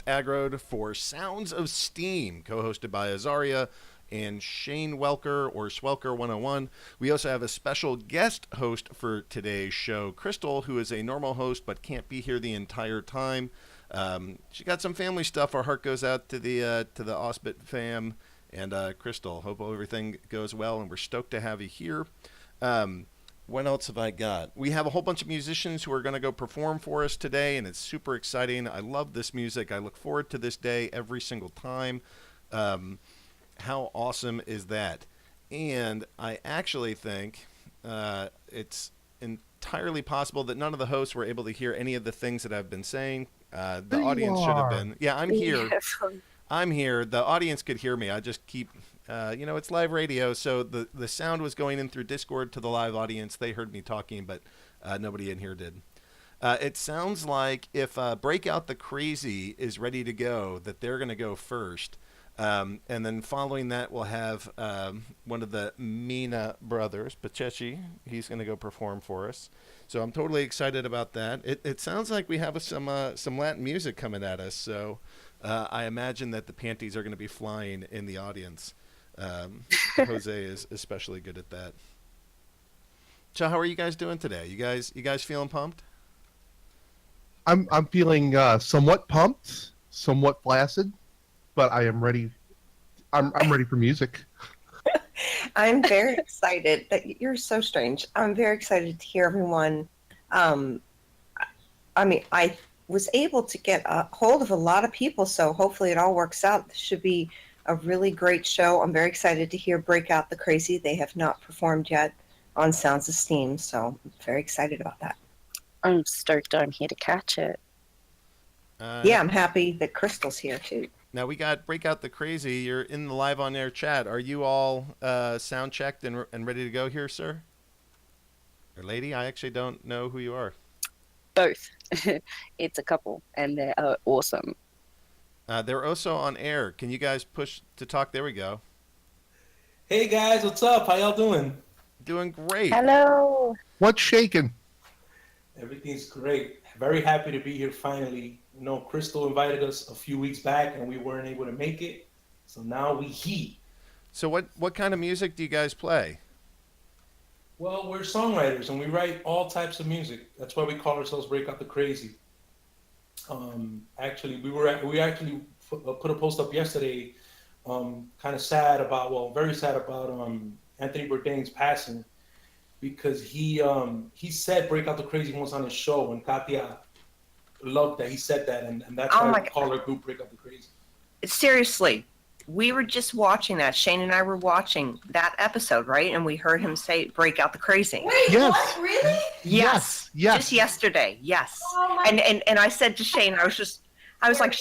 Agrode for Sounds of Steam, co-hosted by Azaria and Shane Welker or Swelker 101. We also have a special guest host for today's show, Crystal, who is a normal host but can't be here the entire time. She got some family stuff. Our heart goes out to the Osbit fam and Crystal. Hope everything goes well, and we're stoked to have you here. What else have I got? We have a whole bunch of musicians who are going to go perform for us today, and it's super exciting. I love this music. I look forward to this day every single time. How awesome is that? And I actually think it's entirely possible that none of the hosts were able to hear any of the things that I've been saying. The audience should have been. Yeah, I'm here. Yes. I'm here. The audience could hear me. I just keep, it's live radio, so the sound was going in through Discord to the live audience. They heard me talking, but nobody in here did. It sounds like if Breakout the Crazy is ready to go, that they're going to go first. And then following that, we'll have one of the Mina brothers, Pachechi. He's going to go perform for us. So I'm totally excited about that. It sounds like we have some Latin music coming at us. So I imagine that the panties are going to be flying in the audience. Jose is especially good at that. So how are you guys doing today? You guys feeling pumped? I'm feeling somewhat pumped, somewhat flaccid, but I am ready. I'm ready for music. I'm very excited. You're so strange. I'm very excited to hear everyone. I was able to get a hold of a lot of people, so hopefully it all works out. This should be a really great show. I'm very excited to hear Breakout the Crazy. They have not performed yet on Sounds of Steam, so I'm very excited about that. I'm stoked I'm here to catch it. Yeah, I'm happy that Crystal's here too. Now we got Breakout the Crazy. You're in the live on air chat. Are you all sound checked and ready to go here, sir? Or lady? I actually don't know who you are. Both. It's a couple, and they're awesome. They're also on air. Can you guys push to talk? There we go. Hey guys, what's up? How y'all doing? Doing great. Hello. What's shaking? Everything's great. Very happy to be here finally. You know, Crystal invited us a few weeks back and we weren't able to make it. So now we heat. So what kind of music do you guys play? Well, we're songwriters and we write all types of music. That's why we call ourselves Breakout the Crazy. Actually, we actually put a post up yesterday, kind of sad about, well, very sad about Anthony Bourdain's passing, because he said Breakout the Crazy once on his show, and Katia loved that he said that, and that's why we call our group Breakout the Crazy. Seriously, we were just watching that. Shane and I were watching that episode, right? And we heard him say "Break out the crazy." Wait, Yes. what? Really? Yes. Yes. Just yesterday. Yes. Oh my And I said to Shane, I was like,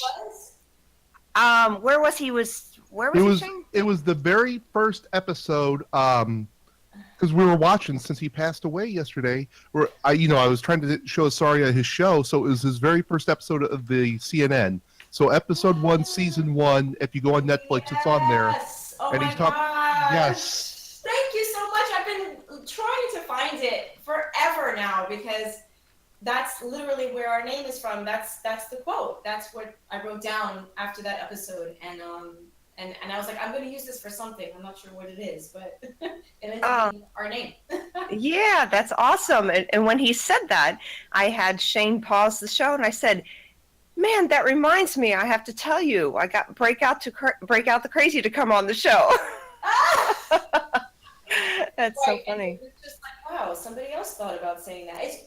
where was he? Where was he, Shane? It was the very first episode, because we were watching since he passed away yesterday. Where I was trying to show Asaria his show, so it was his very first episode of the CNN. So episode 1, season 1. If you go on Netflix, it's on there. Yes. Oh And my he's talk- gosh. Yes. Thank you so much. I've been trying to find it forever now, because that's literally where our name is from. That's the quote. That's what I wrote down after that episode, and I was like, I'm going to use this for something. I'm not sure what it is, but it ended up being our name. Yeah, that's awesome. And when he said that, I had Shane pause the show, and I said, "Man, that reminds me. I have to tell you, I got Breakout the Crazy to come on the show." That's Right, so funny. and it's just like, wow, somebody else thought about saying that. It's,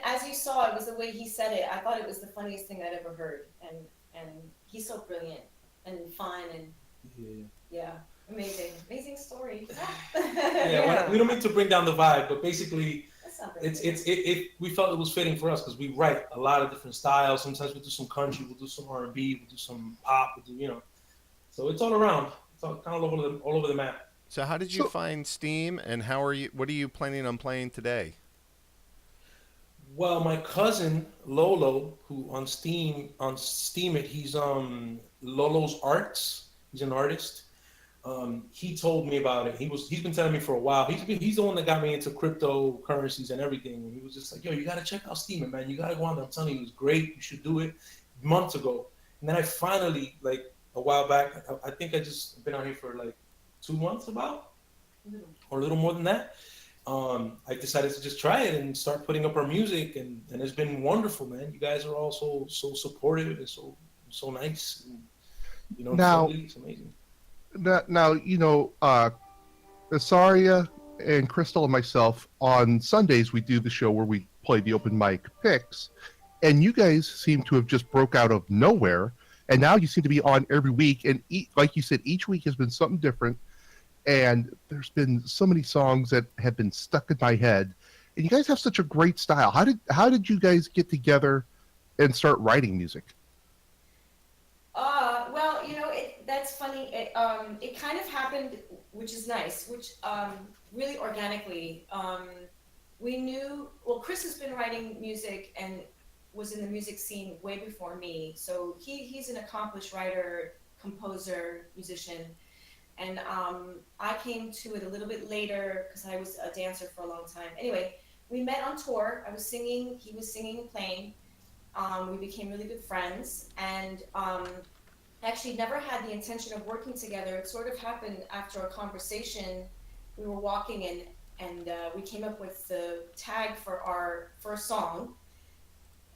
as you saw, it was the way he said it. I thought it was the funniest thing I'd ever heard, and he's so brilliant and fun and yeah, amazing story. Yeah. We don't mean to bring down the vibe, but basically, That's not very we felt it was fitting for us because we write a lot of different styles. Sometimes we do some country, we'll do some R&B, we'll do some pop, we'll do, so it's all around. It's all kind of all over the map. So how did you find Steem, and what are you planning on playing today? Well, my cousin Lolo, who on Steam it, he's Lolo's Arts. He's an artist. He told me about it. He's been telling me for a while. He's the one that got me into cryptocurrencies and everything. And he was just like, "Yo, you gotta check out Steem, man. You gotta go on there. I'm telling you, it's great. You should do it." Months ago, And then I finally, like a while back, I think I just been out here for like 2 months about, or a little more than that. I decided to just try it and start putting up our music, and it's been wonderful, man. You guys are all so supportive and so nice. And, you know, Now- it's amazing. Now, Asaria and Crystal and myself, on Sundays, we do the show where we play the open mic picks. And you guys seem to have just broke out of nowhere. And now you seem to be on every week. And like you said, each week has been something different. And there's been so many songs that have been stuck in my head. And you guys have such a great style. How did you guys get together and start writing music? Well, that's funny. It kind of happened, which is nice, really organically. We knew, Chris has been writing music and was in the music scene way before me. So he's an accomplished writer, composer, musician. And I came to it a little bit later because I was a dancer for a long time. Anyway, we met on tour. I was singing, he was singing and playing. We became really good friends, and actually never had the intention of working together. It sort of happened after a conversation. We were walking and we came up with the tag for our first song.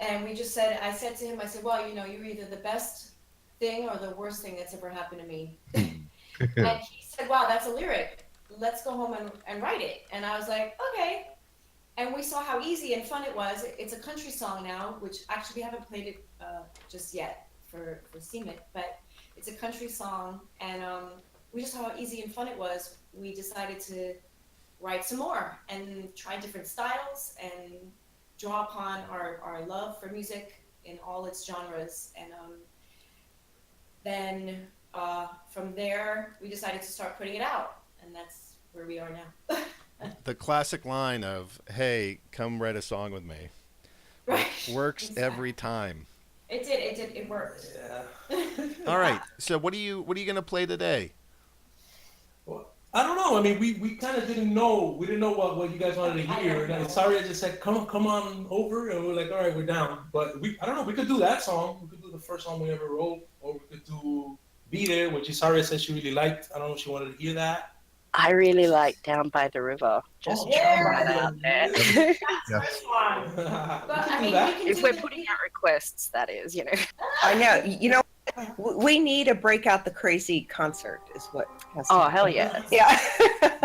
And we just said, I said to him, well, you're either the best thing or the worst thing that's ever happened to me. And he said, wow, that's a lyric. Let's go home and write it. And I was like, okay. And we saw how easy and fun it was. It's a country song now, which actually we haven't played it just yet for Steem It, but it's a country song. And we just saw how easy and fun it was. We decided to write some more and try different styles and draw upon our love for music in all its genres. And then from there, we decided to start putting it out. And that's where we are now. The classic line of, hey, come write a song with me. Right. Works Exactly. every time. It worked. Yeah. All right. So what are you going to play today? Well, I don't know. I mean, we kind of didn't know. We didn't know what you guys wanted to hear. And sorry, I just said, come on over. And we're like, all right, we're down. But I don't know. We could do that song. We could do the first song we ever wrote. Or we could do Be There, which Isaria said she really liked. I don't know if she wanted to hear that. I really like Down by the River. Just try that out there. That's Yeah. first one. We But could I do mean, that. we can If do we're the- putting out requests, that is, I know. We need a Break Out the Crazy concert is what has to Oh, happen. hell yeah. Yeah.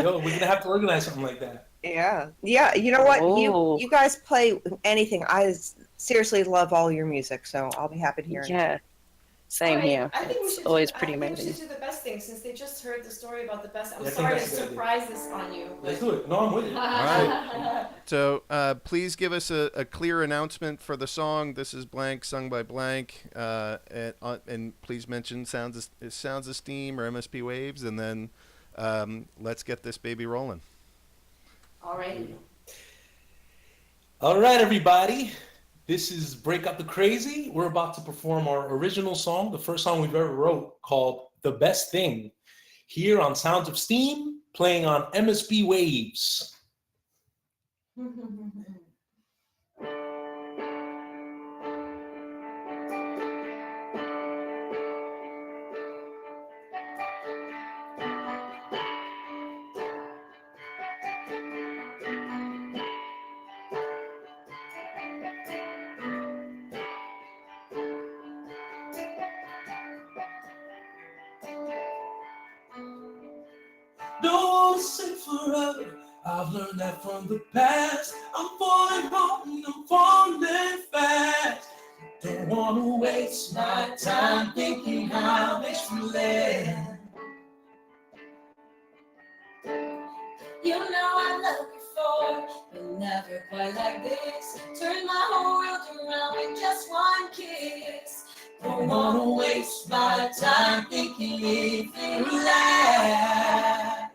Yo, we're gonna have to organize something like that. Yeah. You know what? Ooh. You guys play anything. I seriously love all your music, so I'll be happy to hear it. Yeah. Same All right, here. I think we It's should always do, pretty I think amazing. we should do the best thing since they just heard the story about the best. I'm Yeah, I think sorry to that's a good idea. surprise this on you. Let's do it. No, I'm with you. right. So please give us a clear announcement for the song. This is blank, sung by blank. And please mention Sounds of Steem or msp-waves. And then let's get this baby rolling. All right. All right, everybody. This is Break Up the Crazy. We're about to perform our original song, the first song we've ever wrote, called The Best Thing, here on Sounds of Steem, playing on msp-waves. Don't sit forever. I've learned that from the past. I'm falling hard and I'm falling fast. Don't want to waste my time thinking how this will end. You know I loved before, but never quite like this. Turned my whole world around with just one kiss. Don't want to waste my time thinking if it will last.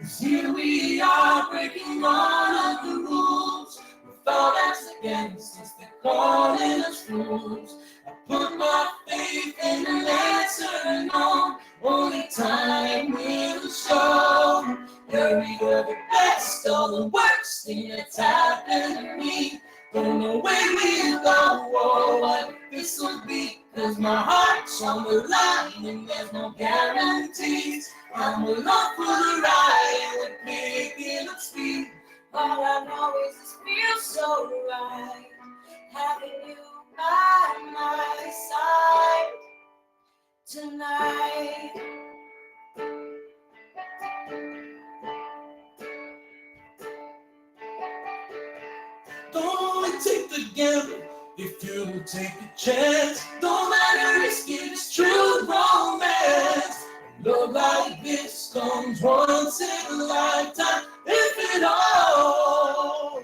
'Cause here we are breaking all of the rules. Without us against us, they're calling us fools. I put my faith in the lesser known. Only time will show. You're either the best or the worst thing that's happened to me. Don't know where we'll go or what this to be, 'cause my heart's on the line and there's no guarantees. I'm along for the ride and we're picking up speed. All I know is this feels so right, having you by my side tonight. Don't only take the gamble if you take a chance. Don't matter risk it, it's true romance. Love like this comes once in a lifetime, if at all.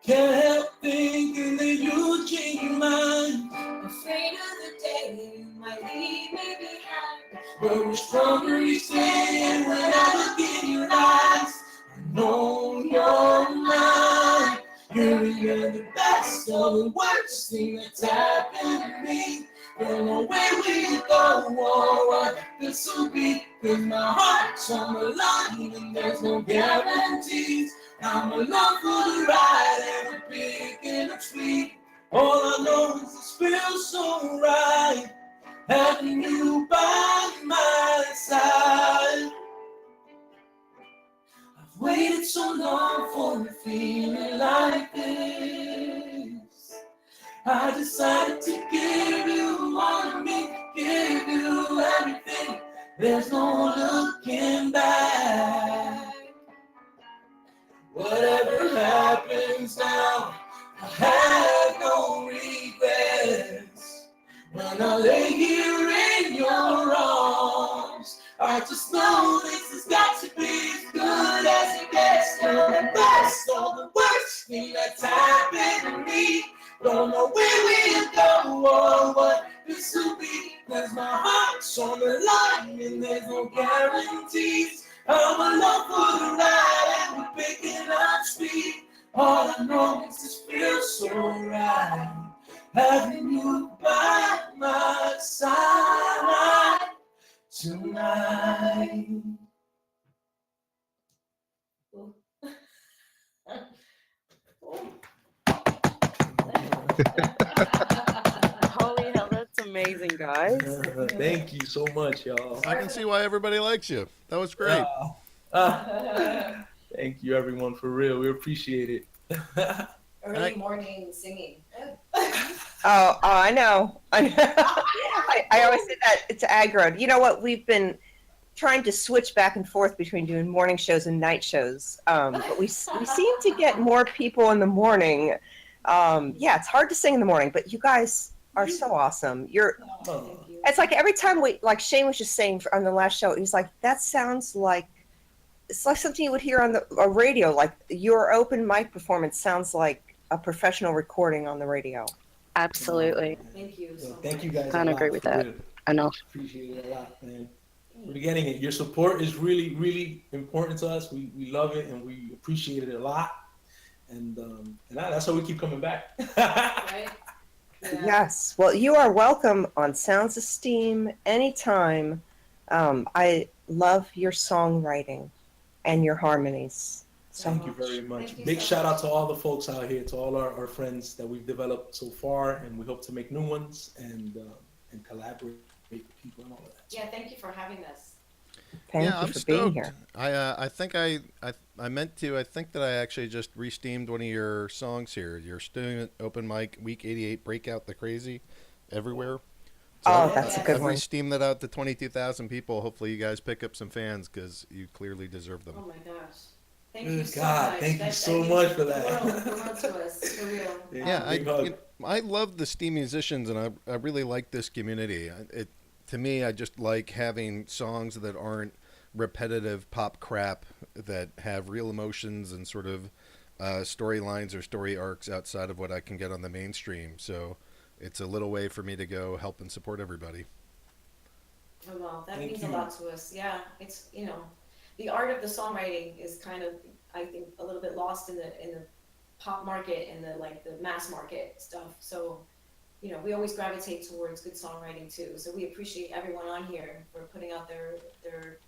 Can't help thinking that you change your mind. Afraid of the day you might leave me behind. But we're stronger each day, and when I look in your eyes, I know you're mine. You're the best of the worst thing that's happened to me. Don't know where we go or what this will be, 'cause my heart's on the line and there's no guarantees. I'm along for the ride and we're picking up speed. All I know is this feels so right, having you by my side. I've waited so long for a feeling like this. I decided to give you all of me, give you everything. There's no looking back. Whatever happens now, I have no regrets. When I lay here in your arms, I just know this has got to be as good as it gets. You're the best or the worst thing that's happened to me. Don't know where we'll go or what this will be, 'cause my heart's on the line and there's no guarantees. I'm along for the ride and we're picking up speed. All I know is this feels so right, having you by my side tonight. Holy hell, that's amazing, guys. Thank you so much, y'all. I can see why everybody likes you. That was great. Thank you, everyone, for real. We appreciate it. Early morning singing. Oh, I know. I always say that it's aggro. You know what? We've been trying to switch back and forth between doing morning shows and night shows, but we seem to get more people in the morning. Yeah, it's hard to sing in the morning, but you guys are so awesome. Thank you. It's like every time like Shane was just saying on the last show, he's like, that sounds like, it's like something you would hear on a radio. Like your open mic performance sounds like a professional recording on the radio. Absolutely. Thank you so much. Thank you guys. Can't a lot, agree with for that. real. I know. Appreciate it a lot, man. We're getting it. Your support is really, really important to us. We love it and we appreciate it a lot. And that's how we keep coming back. Right? Yeah. Yes. Well, you are welcome on Sounds of Steam anytime. I love your songwriting and your harmonies. So Thank you very much. Thank you Big so shout out much. to all the folks out here, to all our friends that we've developed so far, and we hope to make new ones and collaborate with people and all of that. Yeah, thank you for having us. thank Yeah, you I'm for being stoked. here. I think I meant to. I think that I actually just re-steamed one of your songs here. Your student open mic week 88, Break Out the Crazy, everywhere. Oh, I've- that's a good I've one. re-steamed that out to 22,000 people. Hopefully, you guys pick up some fans because you clearly deserve them. Oh my gosh. Thank Good you so God, much. thank you That so means much for the that. world to us, for real. Yeah, Big hug. I love the Steem Musicians, and I really like this community. To me, I just like having songs that aren't repetitive pop crap, that have real emotions and sort of storylines or story arcs outside of what I can get on the mainstream. So it's a little way for me to go help and support everybody. Oh, well, that Thank means you. a lot to us. Yeah, it's, the art of the songwriting is kind of, I think, a little bit lost in the pop market and the mass market stuff. So, we always gravitate towards good songwriting too. So we appreciate everyone on here for putting out their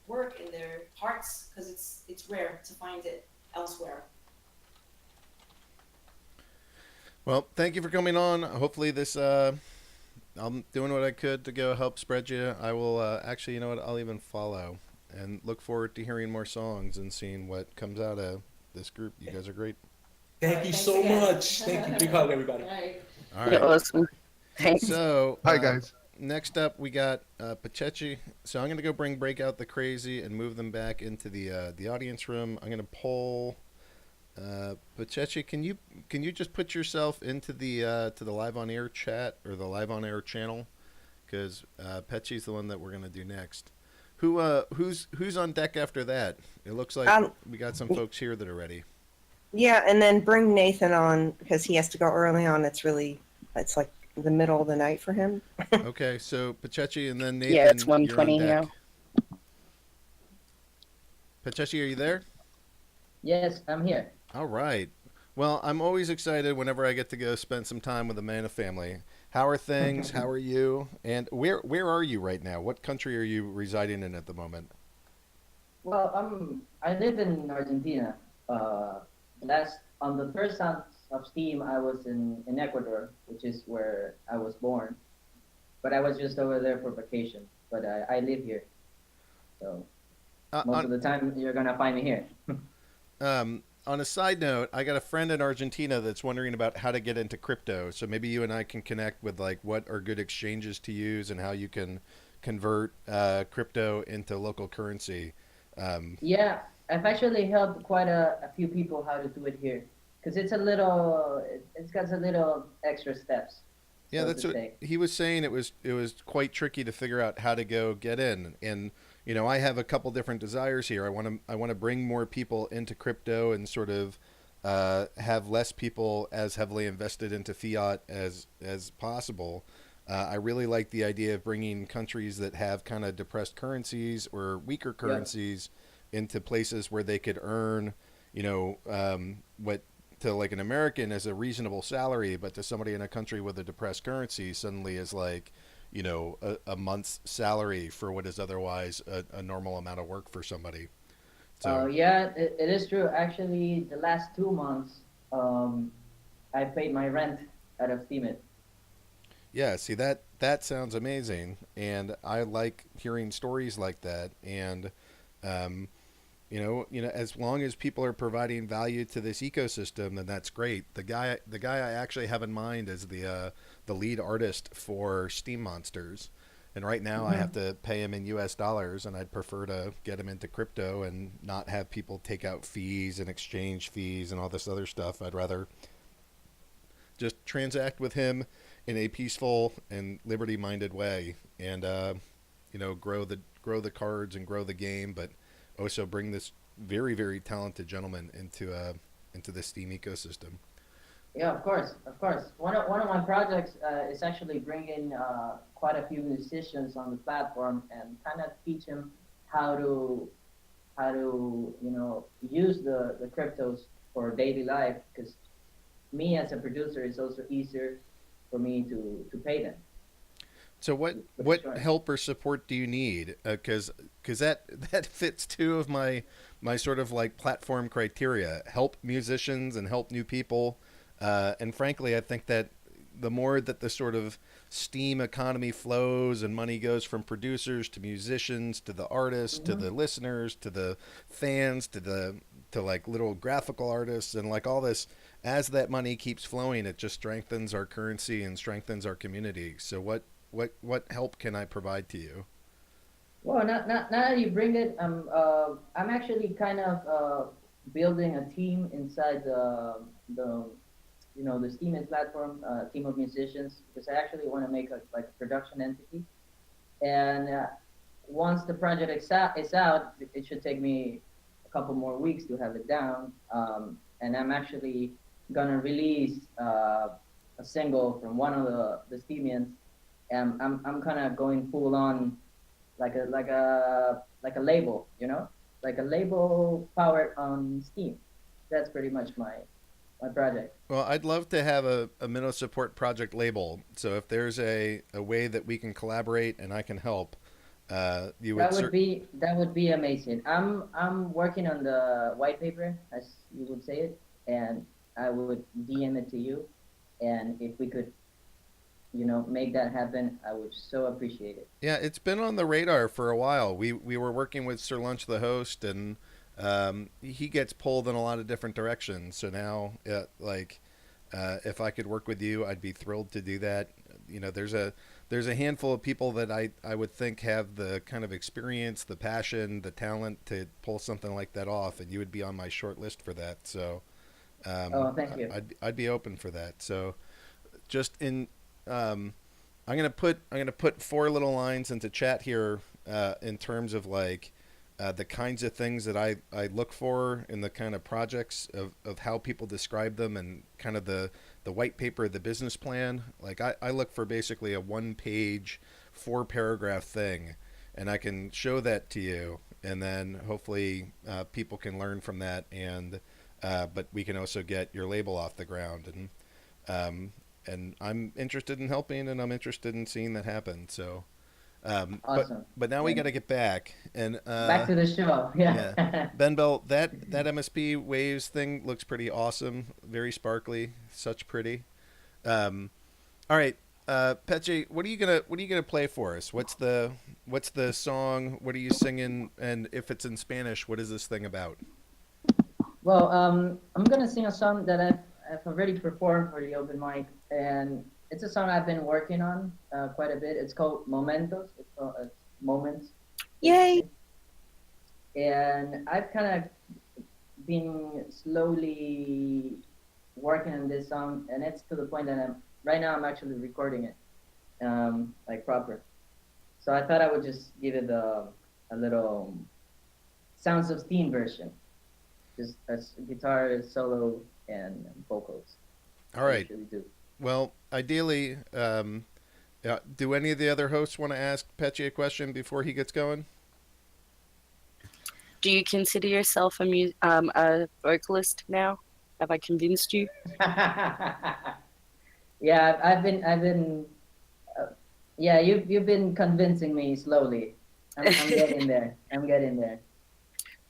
work and their hearts, because it's rare to find it elsewhere. Well, thank you for coming on. Hopefully this I'm doing what I could to go help spread you. I will actually, you know what? I'll even follow and look forward to hearing more songs and seeing what comes out of this group. You guys are great. Thank you Thanks so again. much. Thank you. Big hug, everybody. Right. All You're right. awesome. Thanks. So, Hi guys. next up we got Pachechi. So I'm gonna go bring Breakout the Crazy and move them back into the audience room. I'm gonna poll Pachechi. Can you just put yourself into the live on air chat or the live on air channel? Because Pechi's the one that we're gonna do next. Who's on deck after that? It looks like we got some folks here that are ready. Yeah, and then bring Nathan on because he has to go early on. It's like the middle of the night for him. Okay, so Pachechi and then Nathan. Yeah, it's you're on 1:20 deck. now. Pachechi, are you there? Yes, I'm here. All right. Well, I'm always excited whenever I get to go spend some time with a man of family. How are things? How are you? And where are you right now? What country are you residing in at the moment? Well, I live in Argentina. On the first sounds of Steam, I was in Ecuador, which is where I was born. But I was just over there for vacation. But I live here, so most of the time you're gonna find me here. On a side note, I got a friend in Argentina that's wondering about how to get into crypto. So maybe you and I can connect with like what are good exchanges to use and how you can convert crypto into local currency. Yeah, I've actually helped quite a few people how to do it here, because it's got a little extra steps. Yeah, so that's to what say. he was saying. It was quite tricky to figure out how to go get in. And you know, I have a couple different desires here. I want to bring more people into crypto and sort of have less people as heavily invested into fiat as possible. I really like the idea of bringing countries that have kind of depressed currencies or weaker currencies into places where they could earn, you know, what to like an American is a reasonable salary, but to somebody in a country with a depressed currency suddenly is like, you know, a month's salary for what is otherwise a normal amount of work for somebody. So Yeah, it is true. Actually, the last 2 months, I paid my rent out of Steemit. yeah, see that sounds amazing, and I like hearing stories like that. And you know, as long as people are providing value to this ecosystem, then that's great. The guy I actually have in mind is the lead artist for Steam Monsters, and right now I have to pay him in U.S. dollars, and I'd prefer to get him into crypto and not have people take out fees and exchange fees and all this other stuff. I'd rather just transact with him in a peaceful and liberty-minded way, and you know, grow the cards and grow the game, but also bring this very very talented gentleman into the Steam ecosystem. Yeah, of course, of course. One of my projects is actually bringing quite a few musicians on the platform and kind of teach them how to use the cryptos for daily life. Because me as a producer, it's also easier for me to pay them. So what Sure. help or support do you need? Because that fits two of my sort of like platform criteria: help musicians and help new people. And frankly, I think that the more that the sort of Steam economy flows and money goes from producers to musicians to the artists to the listeners to the fans to like little graphical artists and like all this, as that money keeps flowing, it just strengthens our currency and strengthens our community. So what help can I provide to you? Well, now that you bring it, I'm actually kind of building a team inside the the Steam platform, team of musicians, because I actually want to make a production entity. And once the project is out, it should take me a couple more weeks to have it down. And I'm actually gonna release a single from one of the Steemians. And I'm kind of going full on like a label, like a label powered on Steam. That's pretty much my project. Well, I'd love to have a Minnow Support Project label. So if there's a way that we can collaborate and I can help, you would That would be amazing. I'm working on the white paper, as you would say it, and I would DM it to you, And if we could, make that happen, I would so appreciate it. Yeah, it's been on the radar for a while. We were working with Sir Lunch, the host, and he gets pulled in a lot of different directions. So now, if I could work with you, I'd be thrilled to do that. There's a handful of people that I would think have the kind of experience, the passion, the talent to pull something like that off, and you would be on my short list for that. So Oh, thank you. I'd be open for that. So just in I'm gonna put four little lines into chat here in terms of the kinds of things that I look for in the kind of projects of how people describe them and kind of the white paper, the business plan. Like I look for basically a 1-page, 4-paragraph thing, and I can show that to you, and then hopefully people can learn from that, and but we can also get your label off the ground, and I'm interested in helping, and I'm interested in seeing that happen. So, Awesome. but now we got to get back and Back to the show. Yeah. yeah, Ben Bell, that msp-waves thing looks pretty awesome, very sparkly, such pretty. All right, Peche, what are you gonna play for us? What's the song? What are you singing? And if it's in Spanish, what is this thing about? Well, I'm gonna sing a song that I've already performed for the open mic, and it's a song I've been working on quite a bit. It's called Momentos. It's Moments. Yay! And I've kind of been slowly working on this song, and it's to the point that right now I'm actually recording it, like proper. So I thought I would just give it a little Sounds of Steam version, just a guitar solo and vocals. All right. I usually do. Well, ideally, do any of the other hosts want to ask Peche a question before he gets going? Do you consider yourself a vocalist now? Have I convinced you? Yeah, I've been. Yeah, you've been convincing me slowly. I'm getting there. I'm getting there.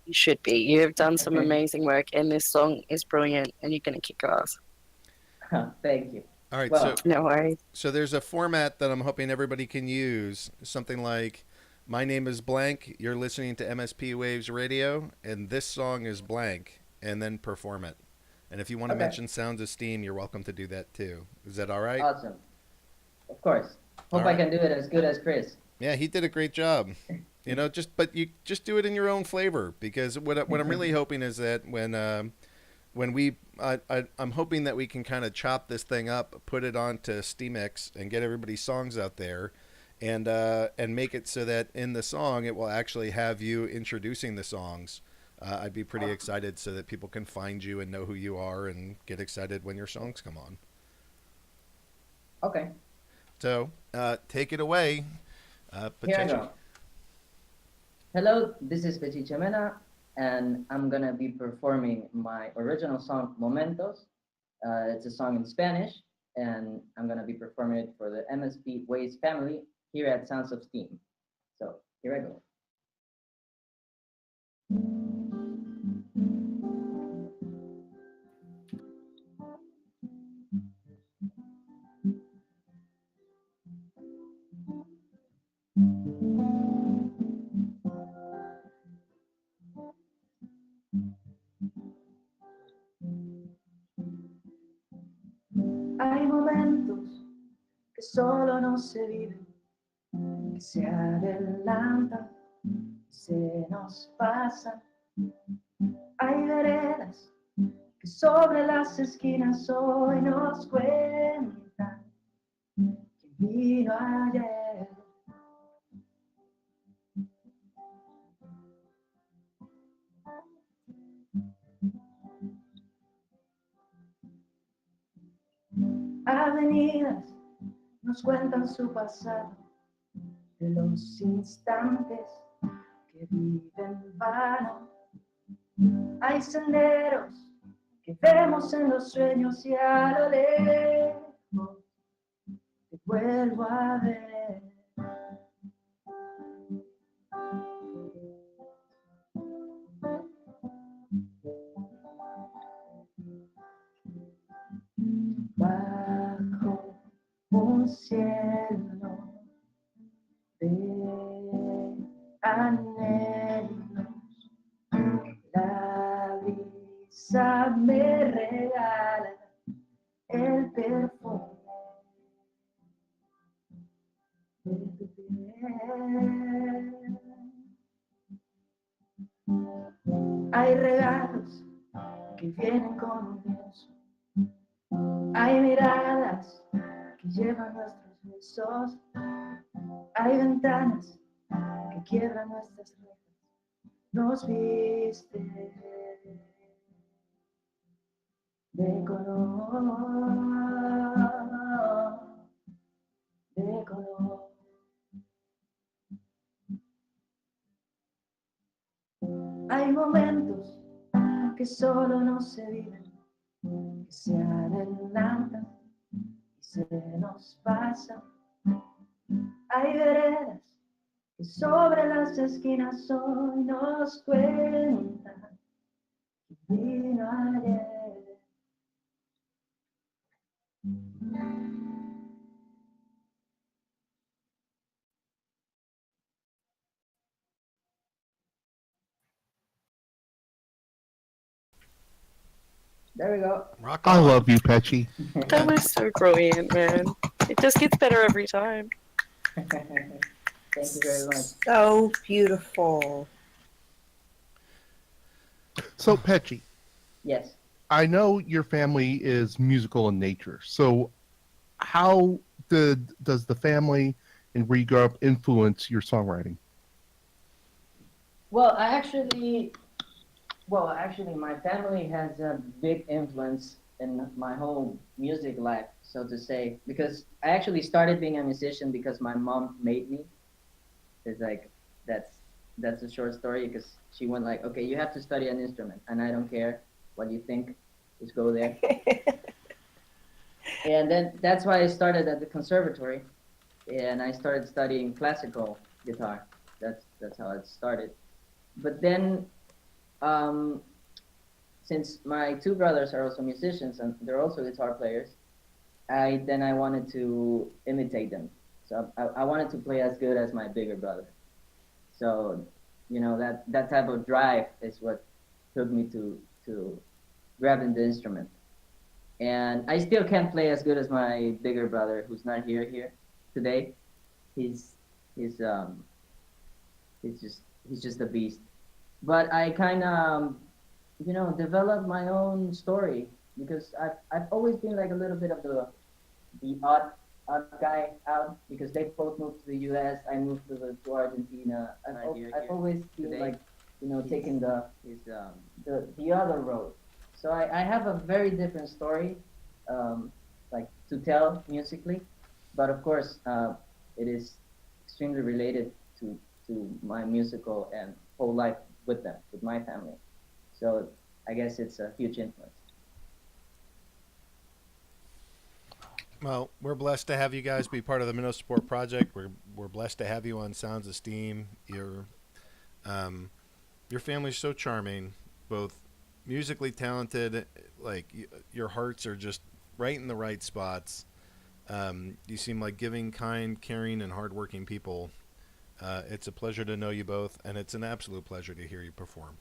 You should be. You have done some amazing work, and this song is brilliant, and you're going to kick ass. Thank you. All right, Well, No worries. so there's a format that I'm hoping everybody can use. Something like, my name is blank, you're listening to MSP Waves Radio, and this song is blank, and then perform it. And if you want to Okay. mention Sounds of Steam, you're welcome to do that too. Is that all right? Awesome. Of course. Hope All right. I can do it as good as Chris. Yeah, he did a great job. But you just do it in your own flavor, because what I'm really hoping is that I'm hoping that we can kind of chop this thing up, put it onto SteamX, and get everybody's songs out there, and make it so that in the song it will actually have you introducing the songs. I'd be pretty excited so that people can find you and know who you are and get excited when your songs come on. Okay. So take it away, Here I Patricia. go. Hello, this is Pechi Chemena, and I'm gonna be performing my original song Momentos. It's a song in Spanish, and I'm gonna be performing it for the MSP Waves family here at Sounds of Steam. So here I go. Hay momentos que solo no se viven, que se adelantan, se nos pasan. Hay veredas que sobre las esquinas hoy nos cuentan quién vino ayer. Avenidas nos cuentan su pasado, de los instantes que viven vano. Hay senderos que vemos en los sueños y a lo lejos te vuelvo a ver. cielo de anhelos. La brisa me regala el perfume de tu piel. Hay regalos que vienen con un beso. Hay miradas que llevan nuestros besos. Hay ventanas que quiebran nuestras rejas. Nos viste de color, de color. Hay momentos que solo no se viven, que se adelantan y se nos pasan. Hay veredas que sobre las esquinas hoy nos cuentan que vino ayer. There we go. Rock I on. love you, Petchy. That was so brilliant, man. It just gets better every time. Thank you very much. So beautiful. So, Petchy, Yes. I know your family is musical in nature. So, how does the family and where you grew up influence your songwriting? Well, actually, my family has a big influence in my whole music life, so to say, because I actually started being a musician because my mom made me. It's like that's a short story because she went like, okay, you have to study an instrument, and I don't care what you think, just go there. And then that's why I started at the conservatory, and I started studying classical guitar. That's how it started. But then, since my two brothers are also musicians and they're also guitar players, I wanted to imitate them. So I wanted to play as good as my bigger brother. So, that type of drive is what took me to grabbing the instrument. And I still can't play as good as my bigger brother, who's not here today. He's he's um he's just a beast. But I kind of developed my own story because I've always been like a little bit of the odd guy out because they both moved to the U.S. I moved to Argentina. I've always been like taking the other road. So I have a very different story, like to tell musically, but of course it is extremely related to my musical and whole life with them, with my family. So I guess it's a huge influence. Well, we're blessed to have you guys be part of the Minnow Support Project. We're blessed to have you on Sounds of Steam. Your family's so charming, both musically talented, like your hearts are just right in the right spots. You seem like giving, kind, caring, and hardworking people. It's a pleasure to know you both, and it's an absolute pleasure to hear you perform.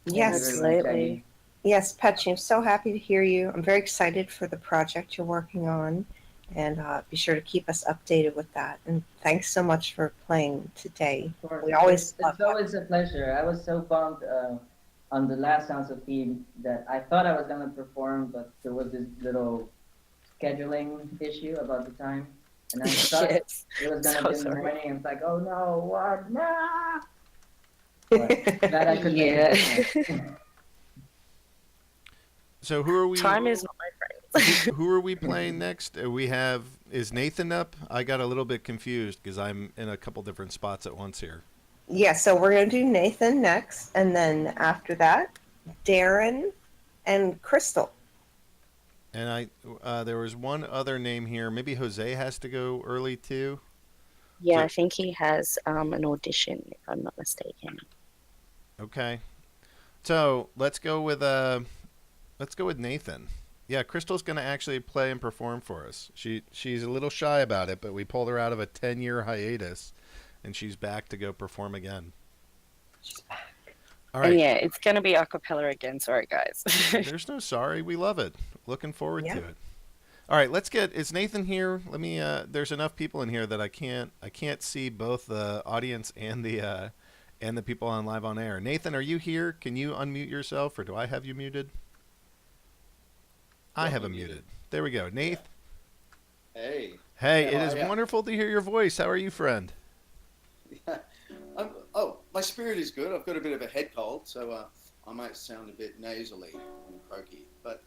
Yes. Absolutely. Yes, Patchy, I'm so happy to hear you. I'm very excited for the project you're working on, and be sure to keep us updated with that. And thanks so much for playing today. Of course. We always It's always a pleasure. I was so bummed on the last Sounds of Theme that I thought I was gonna perform, but there was this little scheduling issue about the time, and I thought Yes. it was gonna So be in the sorry. morning. And it's like, oh no, what? No! But glad I could make Yeah. it. So who are we? Time is not my friend. Who are we playing next? Is Nathan up? I got a little bit confused because I'm in a couple different spots at once here. Yeah, so we're going to do Nathan next, and then after that, Darren and Crystal. And there was one other name here. Maybe Jose has to go early too. Yeah, So- I think he has an audition, if I'm not mistaken. Okay. So let's go with Nathan. Yeah, Crystal's going to actually play and perform for us. She's a little shy about it, but we pulled her out of a 10-year hiatus, and she's back to go perform again. All And right. yeah, it's gonna be a cappella again. Sorry, guys. There's no sorry. We love it. Looking forward Yeah. to it. All right, let's get. Is Nathan here? Let me. There's enough people in here that I can't see both the audience and the people on live on air. Nathan, are you here? Can you unmute yourself, or do I have you muted? I have him muted. There we go. Nate. Hey. Hey, How it is are ya? wonderful to hear your voice. How are you, friend? My spirit is good. I've got a bit of a head cold, so I might sound a bit nasally and croaky. But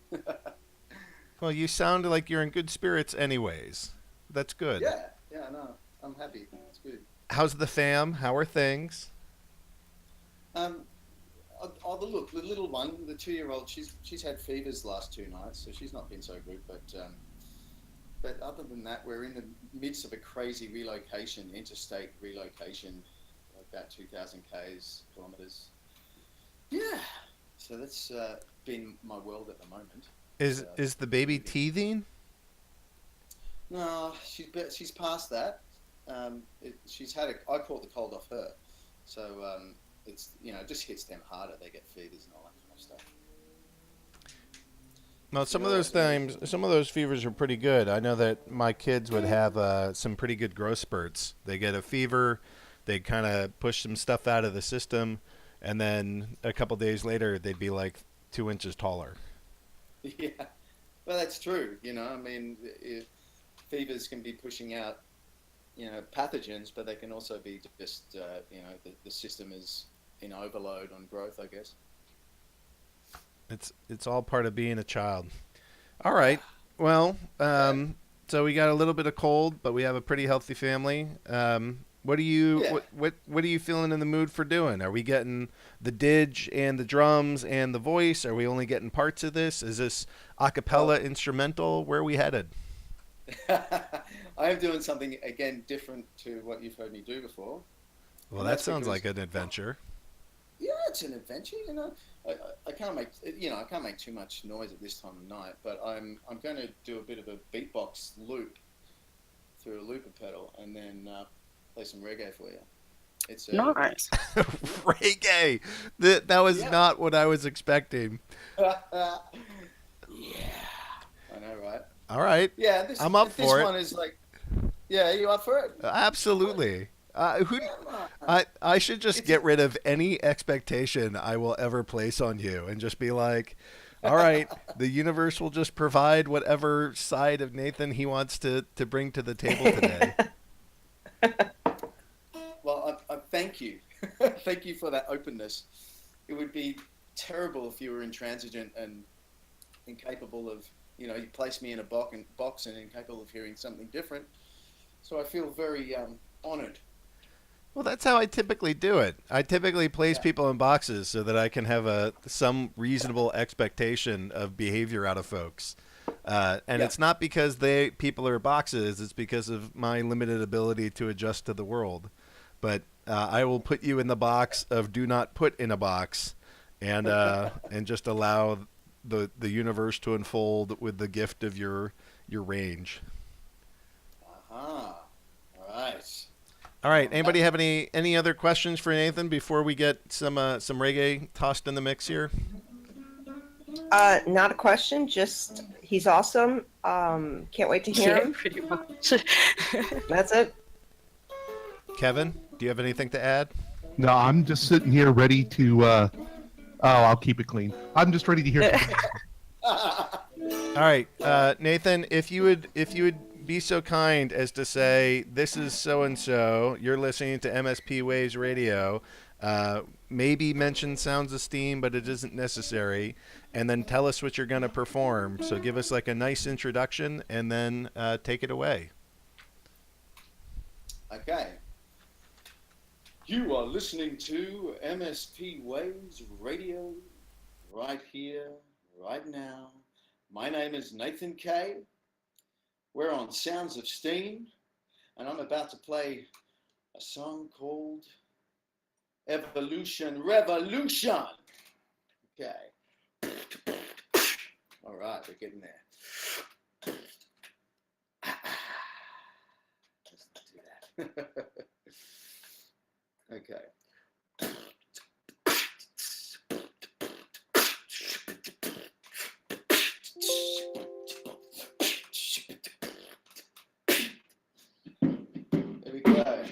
Well, you sound like you're in good spirits, anyways. That's good. yeah, no, I'm happy. It's good. How's the fam? How are things? The little one, the 2-year-old, she's had fevers the last 2 nights, so she's not been so good. But other than that, we're in the midst of a crazy relocation, interstate relocation, about 2,000 kilometers. Yeah, so that's been my world at the moment. Is the baby teething? No, she's past that. She's had I caught the cold off her, so it's it just hits them harder. They get fevers and all that kind of stuff. Well, some of those times, some of those fevers are pretty good. I know that my kids would have some pretty good growth spurts. They get a fever, they kind of push some stuff out of the system, and then a couple days later, they'd be like 2 inches taller. Yeah, well, that's true. I mean, fevers can be pushing out, pathogens, but they can also be just, the system is in overload on growth, I guess. It's all part of being a child. All right. Well, so we got a little bit of cold, but we have a pretty healthy family. What are you what are you feeling in the mood for doing? Are we getting the didge and the drums and the voice? Are we only getting parts of this? Is this a cappella instrumental? Where are we headed? I am doing something again different to what you've heard me do before. Well, And that that's sounds because- like an adventure. Yeah, it's an adventure. I can't make too much noise at this time of night, but I'm going to do a bit of a beatbox loop through a looper pedal, and then play some reggae for you. It's Nice. Reggae. That was Yeah. not what I was expecting. Yeah, I know, right? All right. Yeah, I'm up this for it. one is like, yeah, you up for it? Absolutely. Come on. I should just It's- get rid of any expectation I will ever place on you and just be like, all right, the universe will just provide whatever side of Nathan he wants to bring to the table today. Well, I thank you. Thank you for that openness. It would be terrible if you were intransigent and incapable of, you place me in a box and incapable of hearing something different. So I feel very honored. Well, that's how I typically do it. I typically place people in boxes so that I can have some reasonable expectation of behavior out of folks. And it's not because people are boxes. It's because of my limited ability to adjust to the world. But I will put you in the box of do not put in a box, and just allow the universe to unfold with the gift of your range. Aha. All right. All right. Anybody have any other questions for Nathan before we get some reggae tossed in the mix here? Not a question, just he's awesome. Can't wait to hear Yeah, him. pretty much. That's it. Kevin, do you have anything to add? No, I'm just sitting here ready to. I'll keep it clean. I'm just ready to hear. All right, Nathan, if you would be so kind as to say, this is so and so. You're listening to msp-waves radio. Maybe mention Sounds of Steem, but it isn't necessary. And then tell us what you're going to perform. So give us like a nice introduction, and then take it away. Okay. You are listening to MSP Waves Radio right here, right now. My name is Nathan Kay. We're on Sounds of Steem, and I'm about to play a song called Evolution Revolution. Okay. All right, we're getting there. Let's do that. Okay. There we go.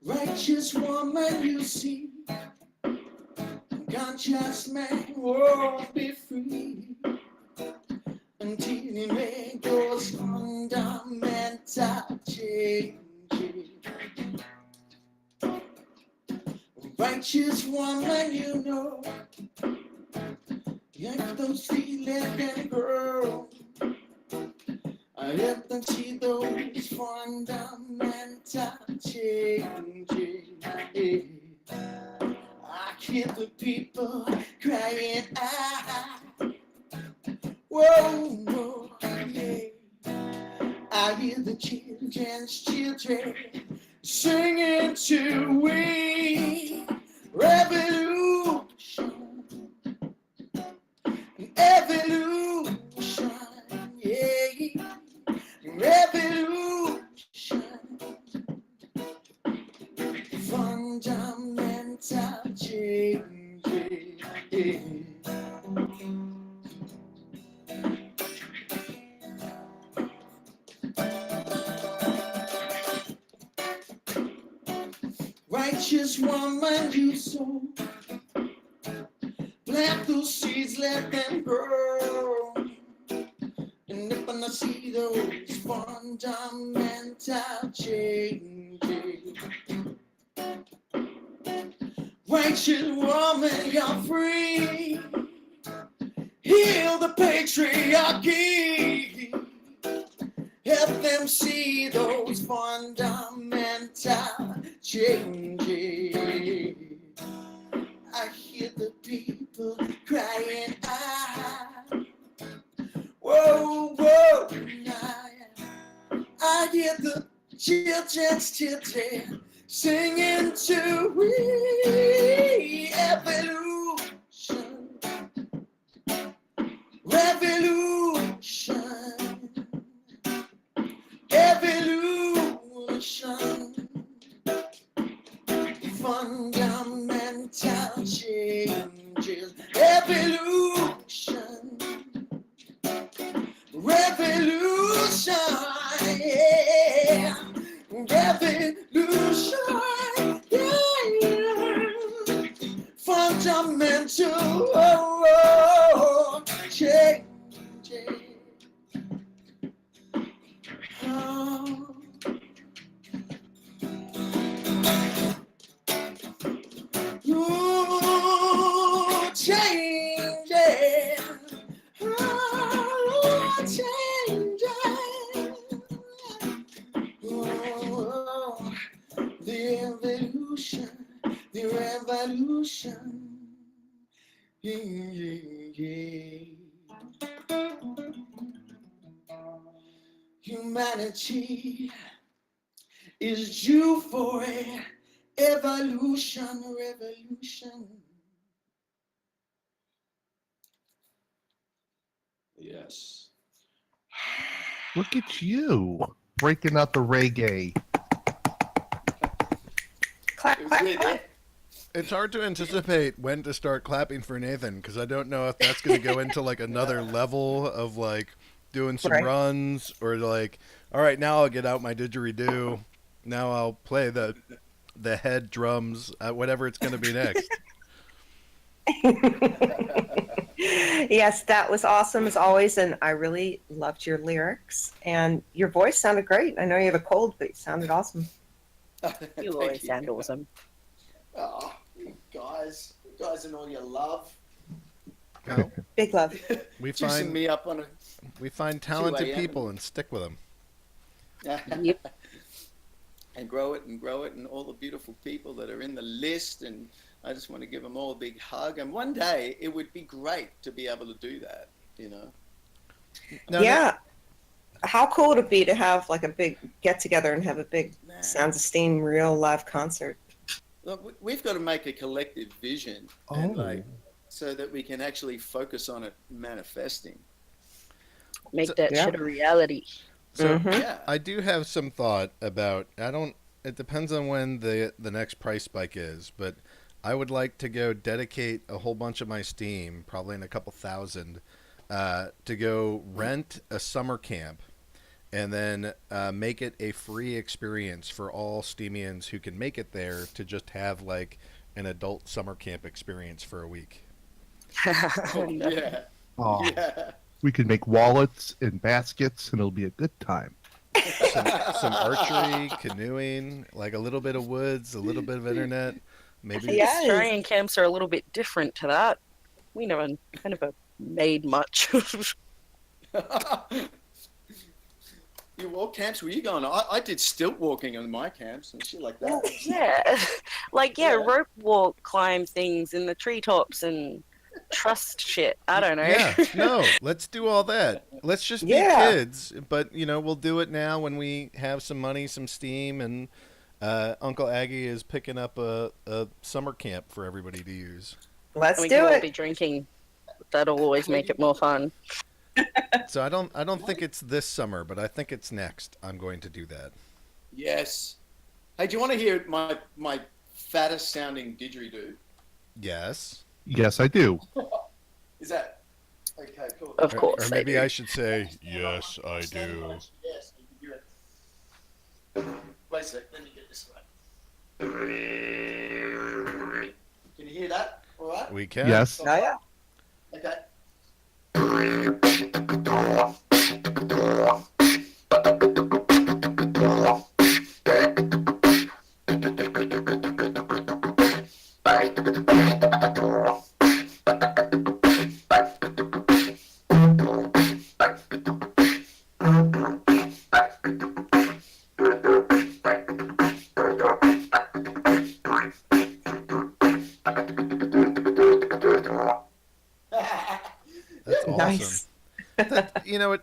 Righteous woman, you see, conscious man won't be free until he makes those fundamental changes. Righteous woman, you know, you have those feet, let them grow. I let them see those fundamental changes. I hear the people crying out. Whoa, whoa, yeah. I hear the children's children singing to we revolution, evolution, yeah. Revolution, fundamental changes. Righteous woman, you sow, plant those seeds, let them grow. And if I see those fundamental changes, righteous woman, you're free. Heal the patriarchy. Help them see those fundamental changes. I hear the people crying out. Whoa, whoa, I hear the children's children singing to we evolution, revolution, evolution, fundamental changes, evolution. Revolution, yeah. Revolution, yeah. Fundamental changes. Oh. Ooh, changes. Oh, changes. Oh, the evolution, the revolution. Yeah, yeah. Humanity is due for a evolution, revolution. Yes. Look at you breaking out the reggae. Clap, clap, clap. It's hard to anticipate when to start clapping for Nathan because I don't know if that's going to go into like another level of like doing some Right. runs or like, all right, now I'll get out my didgeridoo. Now I'll play the head drums, whatever it's going to be next. Yes, that was awesome as always, and I really loved your lyrics. And your voice sounded great. I know you have a cold, but it sounded awesome. You always sound awesome. Oh, guys and all your love. Well, Big love. we Juicing find me up on we find talented 2 a.m. people and stick with them. a and grow it, and all the beautiful people that are in the list, and I just want to give them all a big hug. And one day it would be great to be able to do that, you know. No, Yeah. How cool would it be to have like a big get together and have a big Man. Sounds of Steam real live concert? Look, we've got to make a collective vision, and like, so that we can actually focus on it manifesting. Make that Yeah. shit a reality. So Mhm. Yeah. I do have some thought about. It depends on when the next price spike is, but I would like to go dedicate a whole bunch of my Steam, probably in a couple thousand, to go rent a summer camp, and then make it a free experience for all Steamians who can make it there to just have like an adult summer camp experience for a week. Yeah. Oh, Yeah. we could make wallets and baskets, and it'll be a good time. Some archery, canoeing, like a little bit of woods, a little bit of internet, maybe. Yeah. Yes. Australian camps are a little bit different to that. We never made much. What camps were you going on? I did stilt walking on my camps and shit like that. Yeah. Yeah. Rope walk, climb things in the treetops and trust shit. I don't know. Yeah, no, let's do all that. Let's just be Yeah. kids, but we'll do it now when we have some money, some Steam, and Uncle Aggie is picking up a summer camp for everybody to use. Let's And we do can all it. be drinking. That'll always make it more fun. So I don't think it's this summer, but I think it's next. I'm going to do that. Yes. Hey, do you want to hear my fattest sounding didgeridoo? Yes. Yes, I do. Is that okay? Cool. Of course. Or they maybe do. I should say, yes, I do. Yes, you can do it. Wait a sec. Let me get this right. Can you hear that? All right. We can. Yes. Oh, yeah. Okay. That's awesome. Nice.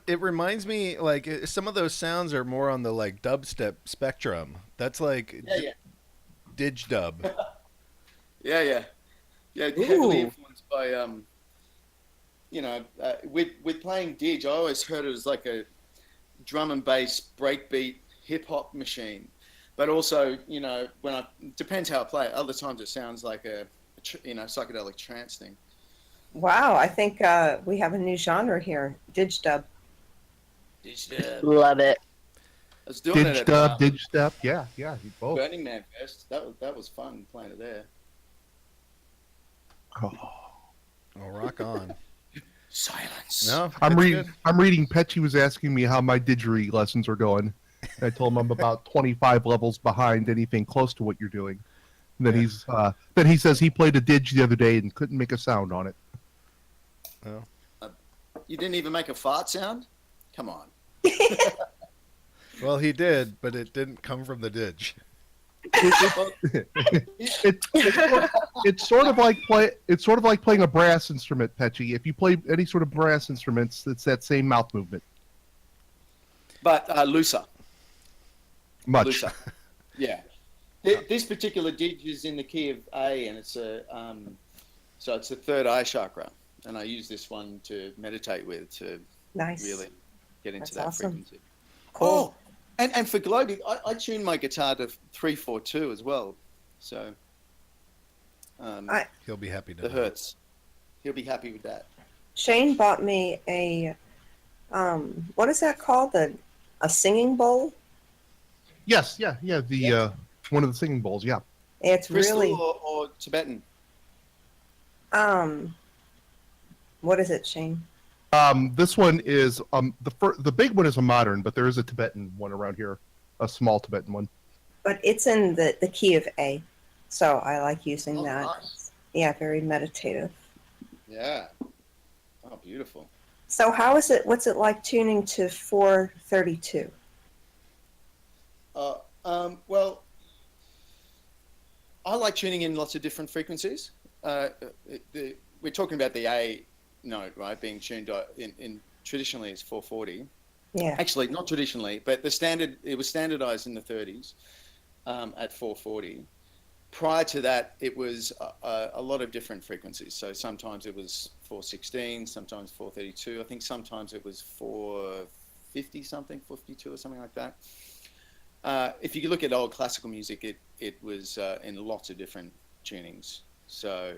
It reminds me, like, some of those sounds are more on the, like, dubstep spectrum. That's like Yeah. dig dub. Yeah. Heavily Ooh. influenced by with playing dig, I always heard it as like a drum and bass breakbeat hip hop machine, but also depends how I play it. Other times it sounds like a psychedelic trance thing. Wow, I think we have a new genre here, digdub. I Love it. was doing it at Digdub, digstep. Yeah, both. Burning Man Fest. That was fun playing it there. Oh. Oh, rock on. Silence. No, I'm it's reading. good. I'm reading. Petchy was asking me how my didgeridoo lessons are going. I told him I'm about 25 levels behind anything close to what you're doing. And then Yeah. then he says he played a dig the other day and couldn't make a sound on it. You didn't even make a fart sound? Come on. Well, he did, but it didn't come from the dig. It's sort of like playing a brass instrument, Petchy. If you play any sort of brass instruments, it's that same mouth movement. But looser. Much. Looser. Yeah. This particular dig is in the key of A, and it's so it's the third eye chakra, and I use this one to meditate with to Nice. really get into That's that awesome. frequency. Cool. Oh, and for gloating, I tune my guitar to 3/4/2 as well, so He'll be happy to the know. hertz. He'll be happy with that. Shane bought me a, what is that called? A singing bowl? Yes, yeah. The one of the singing bowls. Yeah. It's Crystal really, or Tibetan? what is it, Shane? This one is the big one is a modern, but there is a Tibetan one around here, a small Tibetan one. But it's in the key of A. So I like using Oh, that. nice. Yeah, very meditative. Yeah. Oh, beautiful. So how is it? What's it like tuning to 432? Well, I like tuning in lots of different frequencies. We're talking about the A note, right? Being tuned in traditionally it's 440. Yeah. Actually, not traditionally, but it was standardized in the 30s at 440. Prior to that, it was a lot of different frequencies. So sometimes it was 416, sometimes 432. I think sometimes it was 450 something, 452 or something like that. If you look at old classical music, it was in lots of different tunings. So,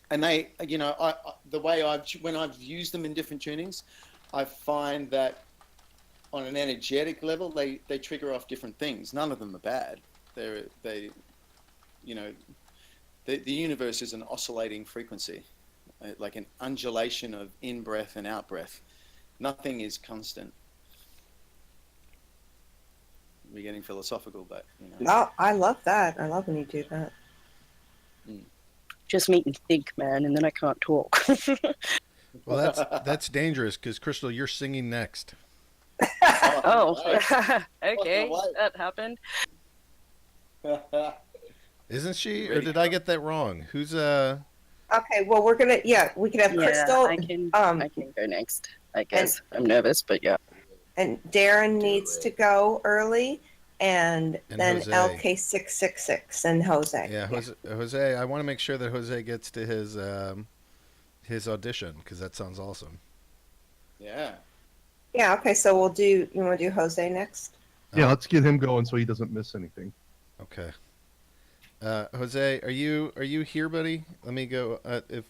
and they, the way when I've used them in different tunings, I find that on an energetic level, they trigger off different things. None of them are bad. The universe is an oscillating frequency, like an undulation of in breath and out breath. Nothing is constant. We're getting philosophical, but Oh, I love that. I love when you do that. Just make me think, man, and then I can't talk. Well, that's dangerous because Crystal, you're singing next. Oh, Nice. okay, What's that happened. Isn't she? Or Ready. did I get that wrong? Who's Okay, well we could have Crystal. I can go next. I guess I'm nervous, but yeah. And Darren needs to go early, and then Jose. LK666 and Jose. Yeah, Jose. I want to make sure that Jose gets to his audition because that sounds awesome. Yeah. Yeah, okay, so you want to do Jose next? Yeah, let's get him going so he doesn't miss anything. Okay. Jose, are you here, buddy? Let me go. If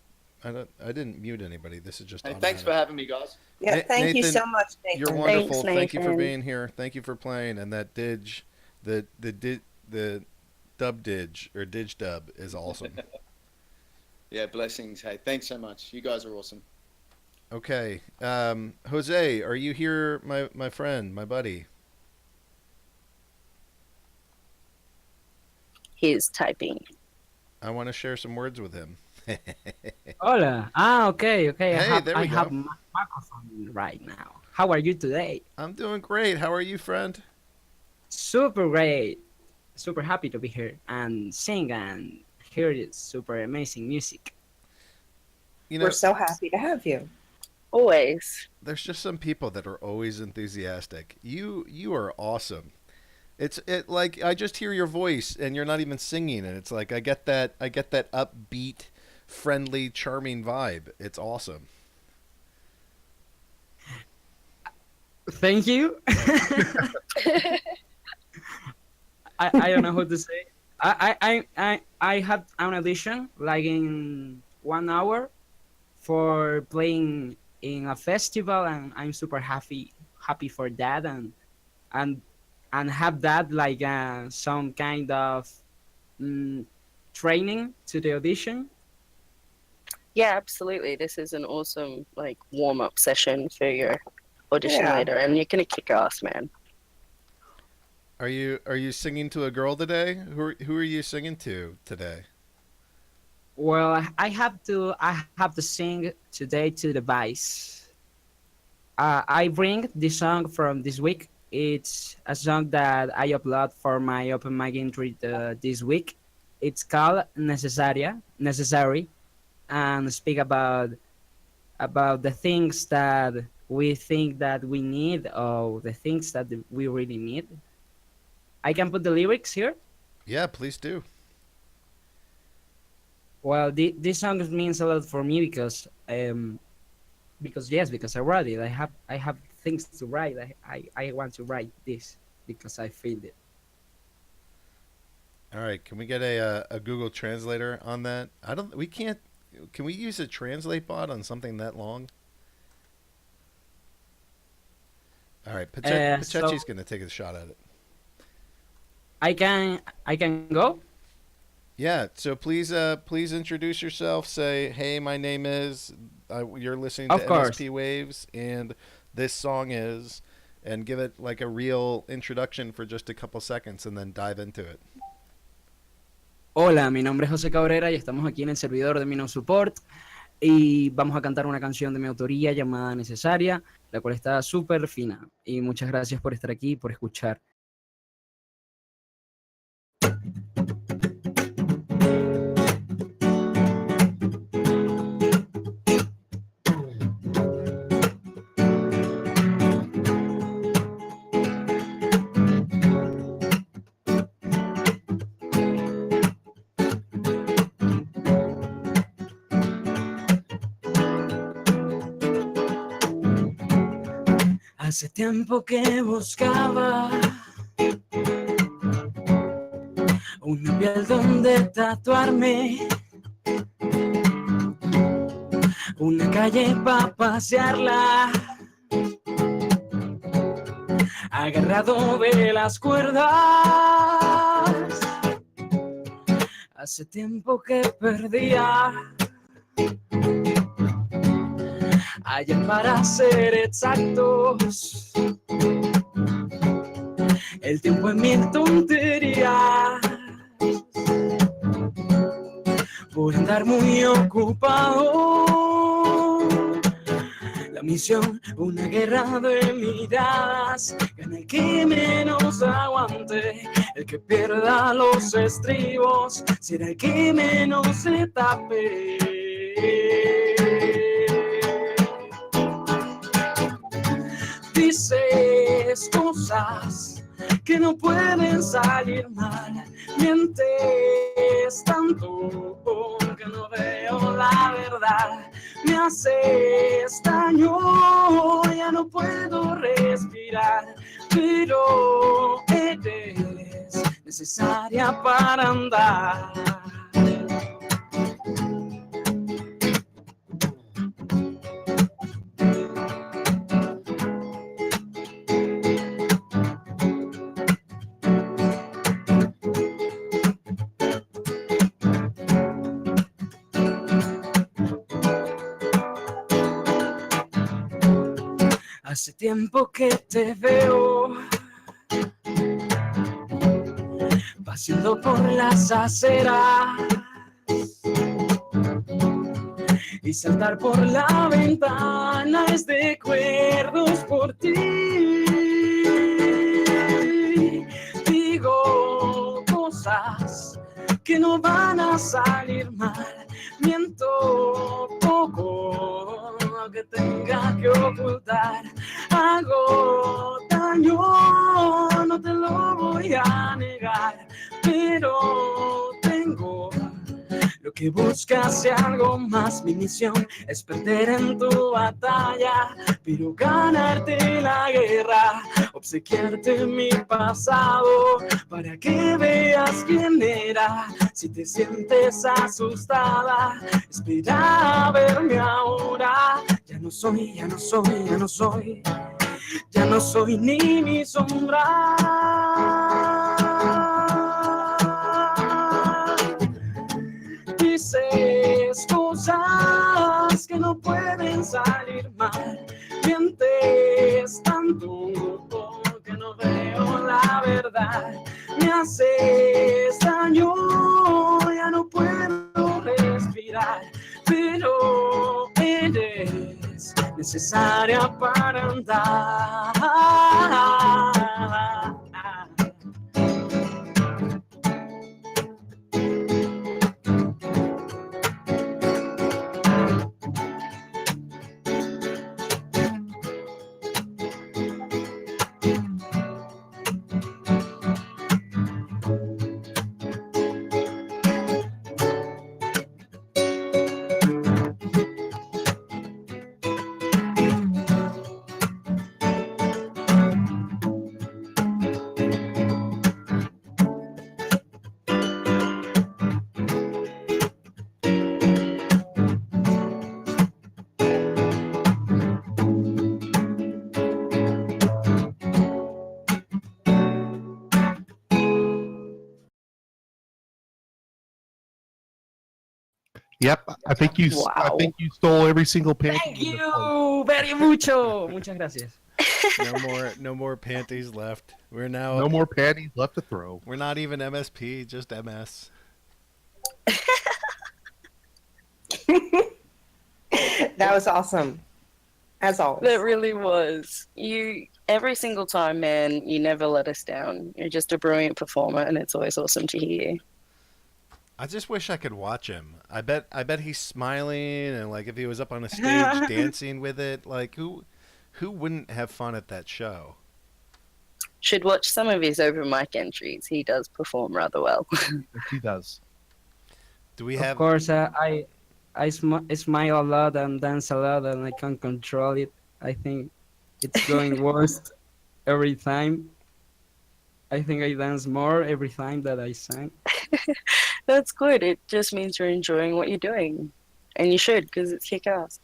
I didn't mute anybody. This is just. Hey, thanks for having me, guys. Yeah, thank you Nathan, so much, Nathan. You're wonderful. Thanks, Thank you for Nathan. being here. Thank you for playing. And that the dub dub is awesome. Yeah, blessings. Hey, thanks so much. You guys are awesome. Okay, Jose, are you here, my friend, my buddy? He's typing. I want to share some words with him. Hola. Okay. Hey, there we I have go. my microphone right now. How are you today? I'm doing great. How are you, friend? Super great. Super happy to be here and sing and hear this super amazing music. You know, We're so happy to have you. Always. there's just some people that are always enthusiastic. You are awesome. It's like I just hear your voice and you're not even singing, and it's like I get that upbeat, friendly, charming vibe. It's awesome. Thank you. I don't know how to say. I had an audition like in 1 hour for playing in a festival, and I'm super happy for that, and have that like some kind of training to the audition. Yeah, absolutely. This is an awesome like warm-up session for your audition Yeah. later, and you're gonna kick ass, man. Are you singing to a girl today? Who are you singing to today? Well, I have to sing today to the Vice. I bring the song from this week. It's a song that I upload for my open mic entry this week. It's called Necessary, and speak about the things that we think that we need, or the things that we really need. I can put the lyrics here. Yeah, please do. Well, this song means a lot for me because I wrote it. I have things to write. I want to write this because I feel it. All right, can we get a Google Translator on that? We can't. Can we use a translate bot on something that long? All right, Pachechi's going to take a shot at it. I can go. Yeah, so please introduce yourself. Say, hey, my name is. You're listening to Of course. msp-waves, and this song is, and give it like a real introduction for just a couple seconds, and then dive into it. Hola, mi nombre es José Cabrera y estamos aquí en el servidor de Mino Support y vamos a cantar una canción de mi autoría llamada Necesaria, la cual está súper fina. Y muchas gracias por estar aquí y por escuchar. Hace tiempo que buscaba una piel donde tatuarme, una calle para pasearla, agarrado de las cuerdas. Hace tiempo que perdía, ayer para ser exactos, el tiempo en mil tonterías, por andar muy ocupado. La misión, una guerra de miradas, en el que menos aguante, el que pierda los estribos, será el que menos se tape. Dices cosas que no pueden salir mal, mientes tanto que no veo la verdad, me haces daño, ya no puedo respirar, pero eres necesaria para andar. Hace tiempo que te veo paseando por las aceras y saltar por la ventana es de cuerdos por ti. Digo cosas que no van a salir mal, miento poco que tenga que ocultar, hago daño, no te lo voy a negar, pero tengo lo que buscas y algo más. Mi misión es perder en tu batalla, pero ganarte la guerra, obsequiarte mi pasado, para que veas quién era. Si te sientes asustada, espera a verme ahora. Ya no soy, ya no soy, ya no soy, ya no soy ni mi sombra. Dices cosas que no pueden salir mal, mientes tanto que no veo la verdad, me haces daño, ya no puedo respirar, pero eres necesaria para andar. Yep, I think you. I Wow. think you stole every single panty. Thank in the post. you very mucho. Muchas gracias. No more panties left. We're now No more panties left to throw. We're not even MSP, just MS. That was awesome, as always. That really was. You every single time, man, you never let us down. You're just a brilliant performer and it's always awesome to hear. I just wish I could watch him. I bet he's smiling and like if he was up on a stage dancing with it, like who wouldn't have fun at that show? Should watch some of his open mic entries. He does perform rather well. Yes, he does. Do we Of have course, I smile a lot and dance a lot, and I can't control it. I think it's going worse every time. I think I dance more every time that I sing. That's good. It just means you're enjoying what you're doing. And you should, because it's kick ass.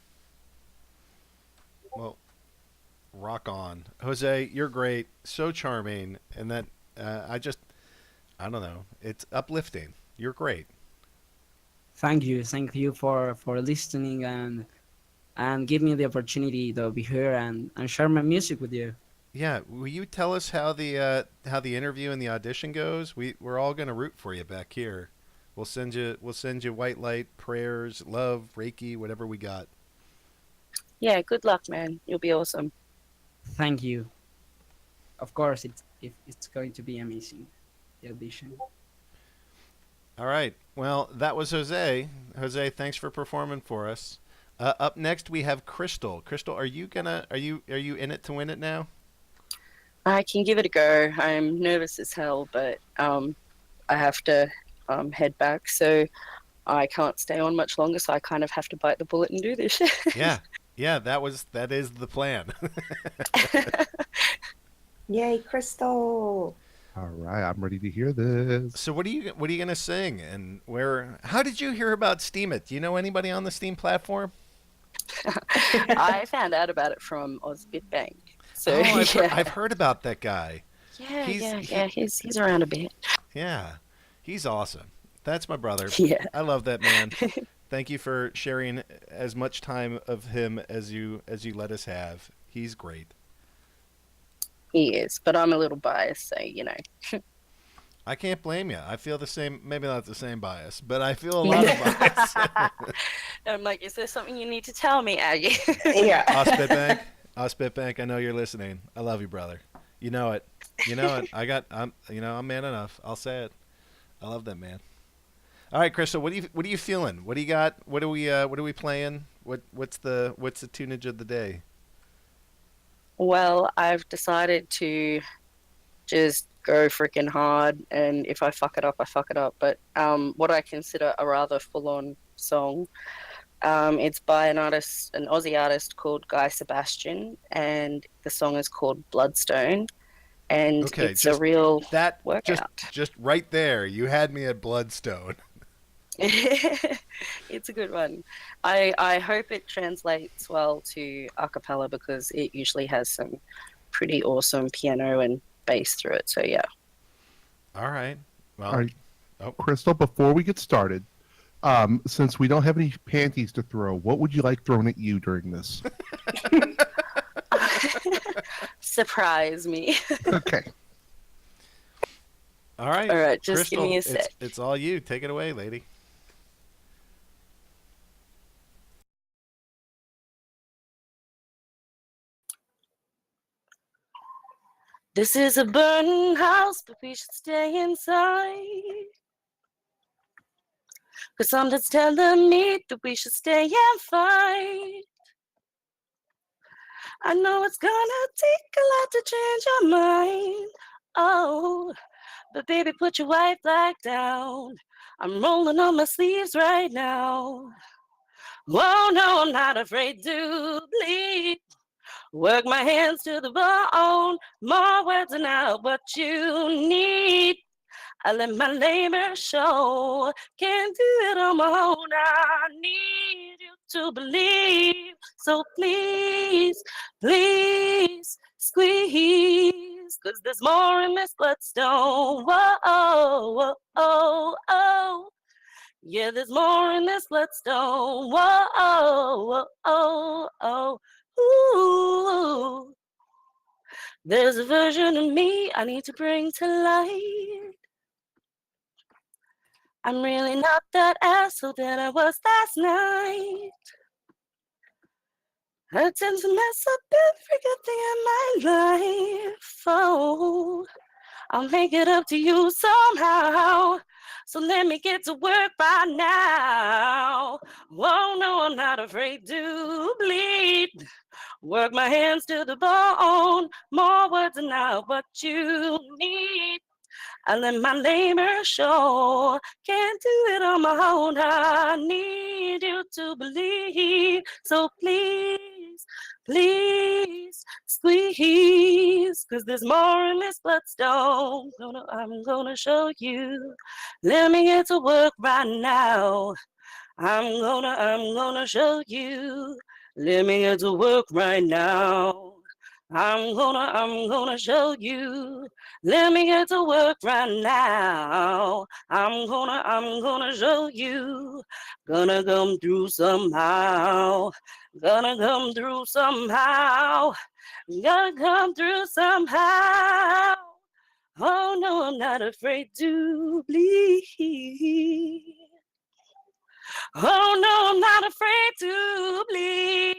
well, rock on. Jose, you're great, so charming, and that I don't know. It's uplifting. You're great. Thank you for listening and give me the opportunity to be here and share my music with you. Yeah, will you tell us how the interview and the audition goes? We're all gonna root for you back here. We'll send you white light, prayers, love, Reiki, whatever we got. Yeah, good luck, man. You'll be awesome. Thank you. Of course, it's going to be amazing. The audition. All right. Well, that was Jose. Jose, thanks for performing for us. Up next we have Crystal. Crystal, are you in it to win it now? I can give it a go. I'm nervous as hell, but I have to head back, so I can't stay on much longer, so I kind of have to bite the bullet and do this. Yeah. Yeah, that is the plan. Yay, Crystal! All right, I'm ready to hear this. So what are you gonna sing and where? How did you hear about Steam It? Do you know anybody on the Steam platform? I found out about it from Ozbitbank. So Oh, yeah. I've heard about that guy. Yeah. He's around a bit. Yeah, he's awesome. That's my brother. Yeah. I love that man. Thank you for sharing as much time of him as you let us have. He's great. He is, but I'm a little biased, so you know. I can't blame you. I feel the same. Maybe not the same bias, but I feel a lot of bias. I'm like, is there something you need to tell me, Aggie? Yeah. Spitbank, I know you're listening. I love you, brother. You know it. You know it. I'm man enough. I'll say it. I love that man. All right, Crystal, what are you feeling? What do you got? What are we playing? What's the tunage of the day? Well, I've decided to just go freaking hard, and if I fuck it up, I fuck it up. But what I consider a rather full-on song, it's by an Aussie artist called Guy Sebastian, and the song is called Bloodstone, and Okay, it's a real that workout. just right there. You had me at Bloodstone. It's a good one. I hope it translates well to a cappella because it usually has some pretty awesome piano and bass through it. So yeah. All right. Well, All right, oh. Crystal, before we get started, since we don't have any panties to throw, what would you like thrown at you during this? Surprise me. Okay. All right. All right, just Crystal, give me a sec. It's all you. Take it away, lady. This is a burning house, but we should stay inside. Cause something's telling me that we should stay and fight. I know it's gonna take a lot to change your mind. Oh, but baby, put your white flag down. I'm rolling on my sleeves right now. Whoa, no, I'm not afraid to bleed. Work my hands to the bone. More words are not what you need. I let my labor show. Can't do it on my own. I need you to believe. So please, please squeeze. Cause there's more in this bloodstone. Whoa, oh, oh, oh. Yeah, there's more in this bloodstone. Whoa, oh, oh, oh. Ooh. There's a version of me I need to bring to light. I'm really not that asshole that I was last night. I tend to mess up everything in my life. Oh, I'll make it up to you somehow. So let me get to work right now. Oh no, I'm not afraid to bleed. Work my hands to the bone. More words are not what you need. I let my labor show. Can't do it on my own. I need you to believe. So please, please squeeze. Cause there's more in this bloodstone. I'm gonna show you. Let me get to work right now. I'm gonna show you. Let me get to work right now. I'm gonna show you. Let me get to work right now. I'm gonna show you. Gonna come through somehow. Gonna come through somehow. Gonna come through somehow. Oh no, I'm not afraid to bleed. Oh no, I'm not afraid to bleed.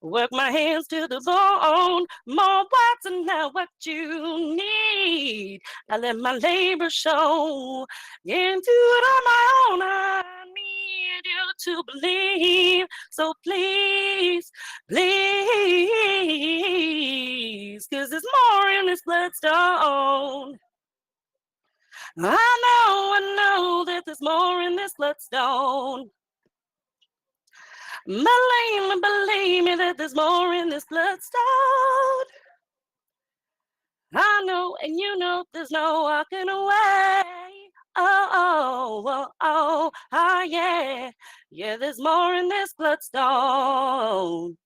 Work my hands to the bone. More words are not what you need. I let my labor show. Can't do it on my own. I need you to believe. So please, please, cause there's more in this bloodstone. I know that there's more in this bloodstone. Believe me that there's more in this bloodstone. I know and you know there's no walking away. Oh, yeah. Yeah, there's more in this bloodstone.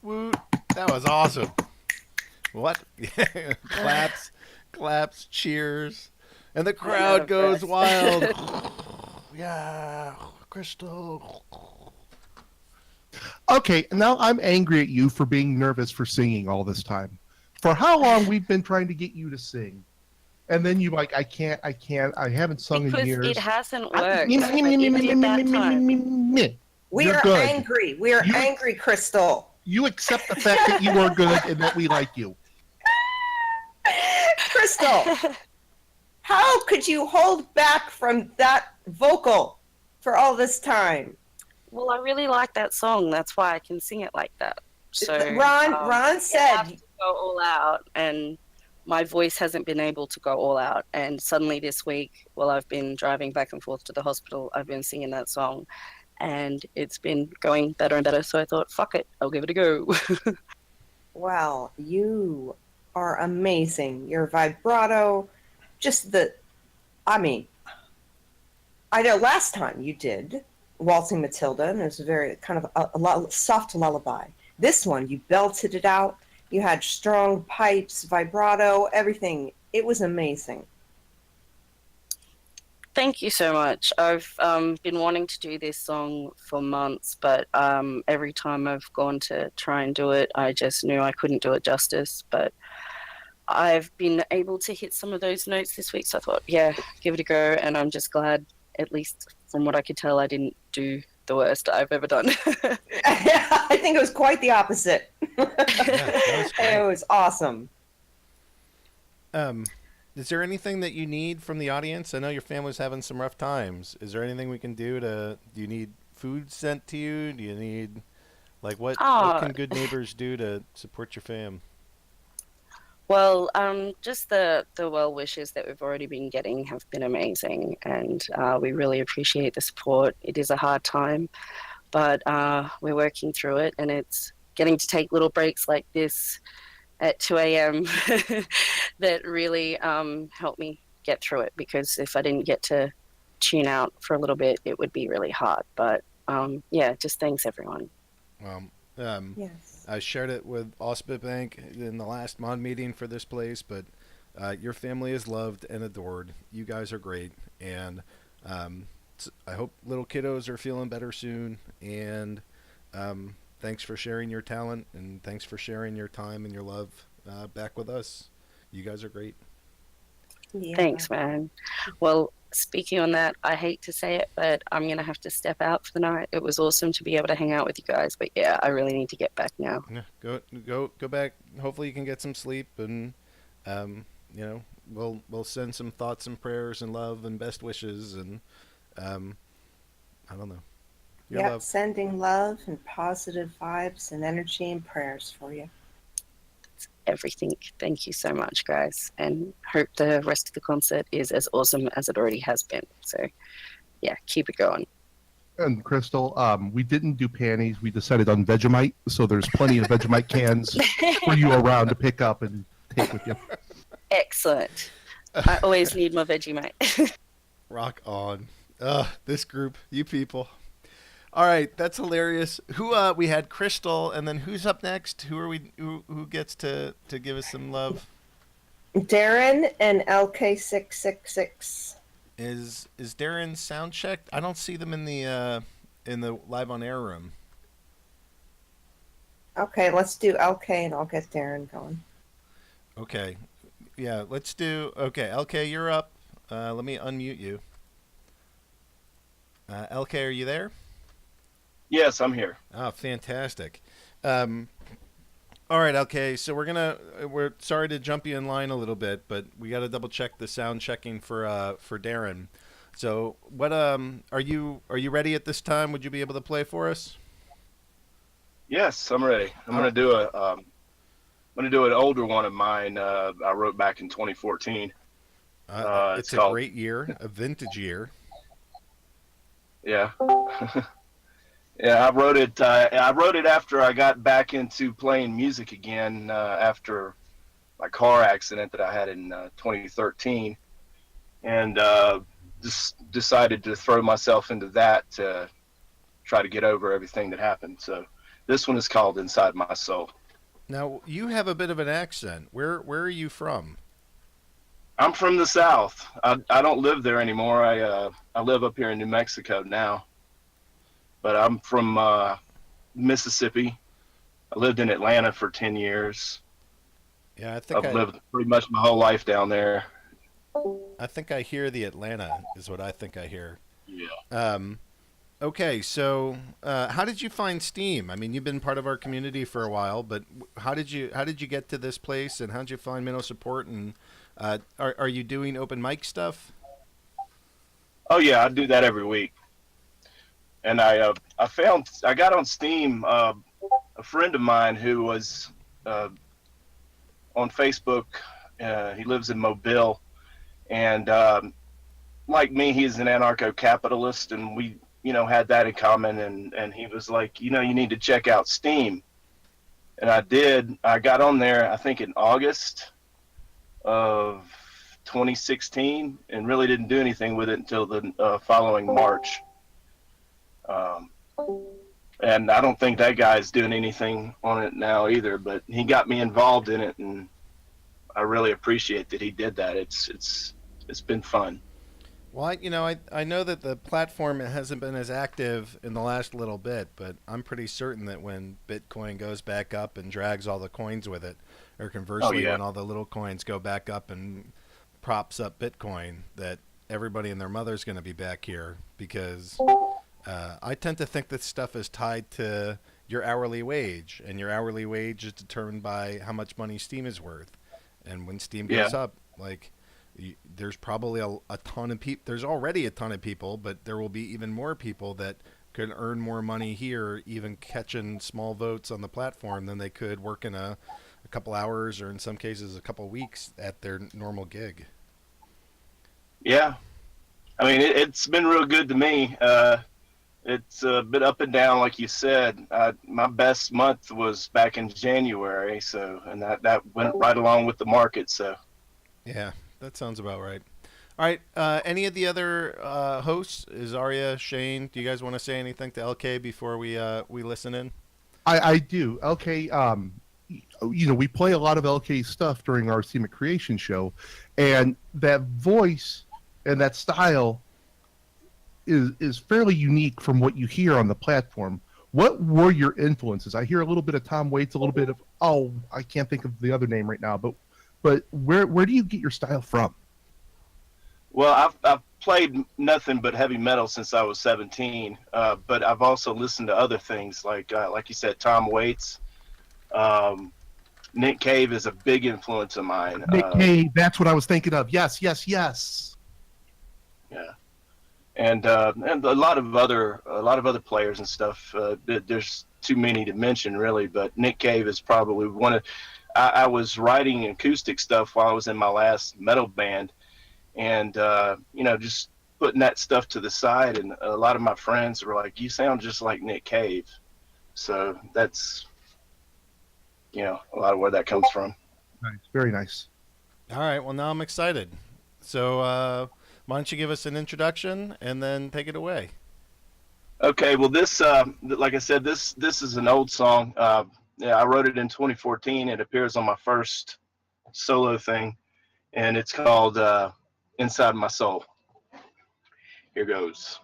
Woot! That was awesome. What? Claps, claps, cheers, and the crowd goes wild. Yeah, Crystal. Okay, now I'm angry at you for being nervous for singing all this time. For how long we've been trying to get you to sing, and then you like, I can't, I haven't sung Because in years. it hasn't worked. I did that time. We You're are good. angry. We are angry, Crystal. You accept the fact that you are good and that we like you. Crystal, how could you hold back from that vocal for all this time? Well, I really like that song. That's why I can sing it like that. So Ron said, I have to go all out, and my voice hasn't been able to go all out. And suddenly this week, while I've been driving back and forth to the hospital, I've been singing that song, and it's been going better and better. So I thought, fuck it, I'll give it a go. wow, you are amazing. Your vibrato, I know last time you did Waltzing Matilda, and it was a very kind of a soft lullaby. This one, you belted it out. You had strong pipes, vibrato, everything. It was amazing. Thank you so much. I've been wanting to do this song for months, but every time I've gone to try and do it, I just knew I couldn't do it justice. But I've been able to hit some of those notes this week, so I thought, yeah, give it a go. And I'm just glad, at least from what I could tell, I didn't do the worst I've ever done. I think it was quite the opposite. Yeah, it was awesome. Is there anything that you need from the audience? I know your family's having some rough times. Is there anything we can do do you need food sent to you? Do you need, like, what can good neighbors do to support your fam? Well, just the well wishes that we've already been getting have been amazing, and we really appreciate the support. It is a hard time, but we're working through it, and it's getting to take little breaks like this at 2 a.m. that really helped me get through it, because if I didn't get to tune out for a little bit, it would be really hard. But yeah, just thanks everyone. Yes. I shared it with Ospit Bank in the last mod meeting for this place, but your family is loved and adored. You guys are great, and I hope little kiddos are feeling better soon. And thanks for sharing your talent, and thanks for sharing your time and your love back with us. You guys are great. Yeah. Thanks, man. Well, speaking on that, I hate to say it, but I'm going to have to step out for the night. It was awesome to be able to hang out with you guys, but yeah, I really need to get back now. Yeah, go back. Hopefully, you can get some sleep, and you know, we'll send some thoughts and prayers and love and best wishes, and I don't know. Your Yep, love. sending love and positive vibes and energy and prayers for you. Everything. Thank you so much, guys, and hope the rest of the concert is as awesome as it already has been. So, yeah, keep it going. And Crystal, we didn't do panties. We decided on Vegemite, so there's plenty of Vegemite cans for you around to pick up and take with you. Excellent. I always need my Vegemite. Rock on. This group, you people. All right, that's hilarious. Who we had Crystal, and then who's up next? Who gets to give us some love? Darren and LK666. Is Darren sound checked? I don't see them in the live on air room. Okay, let's do LK and I'll get Darren going. Okay. Yeah, let's do. Okay, LK, you're up. Let me unmute you. LK, are you there? Yes, I'm here. Oh, fantastic. All right, LK. So we're sorry to jump you in line a little bit, but we got to double check the sound checking for Darren. So what are you ready at this time? Would you be able to play for us? Yes, I'm ready. I'm gonna do an older one of mine. I wrote back in 2014. It's a great year, a vintage year. Yeah. Yeah, I wrote it. I wrote it after I got back into playing music again after my car accident that I had in 2013, and just decided to throw myself into that to try to get over everything that happened. So this one is called "Inside My Soul." Now you have a bit of an accent. Where are you from? I'm from the South. I don't live there anymore. I live up here in New Mexico now. But I'm from Mississippi. I lived in Atlanta for 10 years. Yeah, I think I've lived pretty much my whole life down there. I think I hear the Atlanta is what I think I hear. Yeah. Okay, so how did you find Steem? I mean, you've been part of our community for a while, but how did you get to this place, and how did you find Minnow Support? And are you doing open mic stuff? Oh yeah, I do that every week. And I got on Steem. A friend of mine who was on Facebook. He lives in Mobile, and like me, he's an anarcho-capitalist, and we, had that in common. And he was like, you need to check out Steem. And I did. I got on there, I think in August of 2016, and really didn't do anything with it until the following March. And I don't think that guy's doing anything on it now either, but he got me involved in it, and I really appreciate that he did that. It's been fun. Well, I know that the platform hasn't been as active in the last little bit, but I'm pretty certain that when Bitcoin goes back up and drags all the coins with it, or conversely, when all the little coins go back up and props up Bitcoin, that everybody and their mother's going to be back here, because I tend to think that stuff is tied to your hourly wage, and your hourly wage is determined by how much money Steem is worth. And when Steem goes up, there's probably a ton of people. There's already a ton of people, but there will be even more people that could earn more money here, even catching small votes on the platform, than they could working a couple hours, or in some cases a couple weeks at their normal gig. Yeah. I mean, it's been real good to me. It's a bit up and down, like you said. My best month was back in January, and that went right along with the market. So, yeah, that sounds about right. All right, any of the other hosts, Azaria, Shane, do you guys want to say anything to LK before we listen in? I do. LK, we play a lot of LK stuff during our Theme of Creation show, and that voice and that style is fairly unique from what you hear on the platform. What were your influences? I hear a little bit of Tom Waits, a little bit of, I can't think of the other name right now, but but where do you get your style from? Well, I've played nothing but heavy metal since I was 17, but I've also listened to other things like you said, Tom Waits. Nick Cave is a big influence of mine. Nick Cave, that's what I was thinking of. Yes. Yeah, and a lot of other players and stuff. There's too many to mention really, but Nick Cave is probably one of. I was writing acoustic stuff while I was in my last metal band, and just putting that stuff to the side, and a lot of my friends were like, "You sound just like Nick Cave," so that's a lot of where that comes from. Nice, very nice. All right. Well, now I'm excited. So why don't you give us an introduction and then take it away? Okay. Well, this, like I said, this is an old song. I wrote it in 2014. It appears on my first solo thing, and it's called "Inside My Soul." Here goes.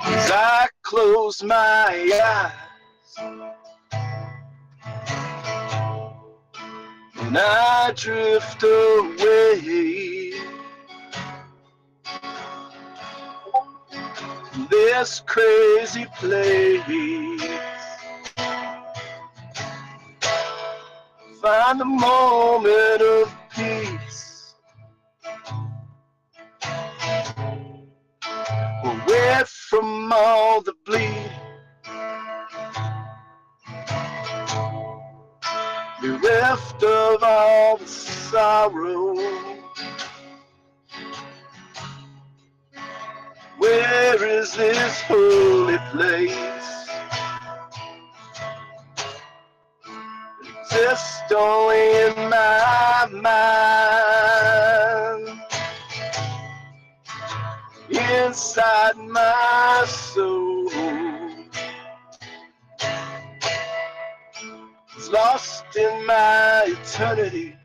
As I close my eyes and I drift away from this crazy place, find a moment of peace away from all the bleeding, bereft of all the sorrow. Where is this holy place? Just only in my mind, inside my soul. It's lost in my eternity,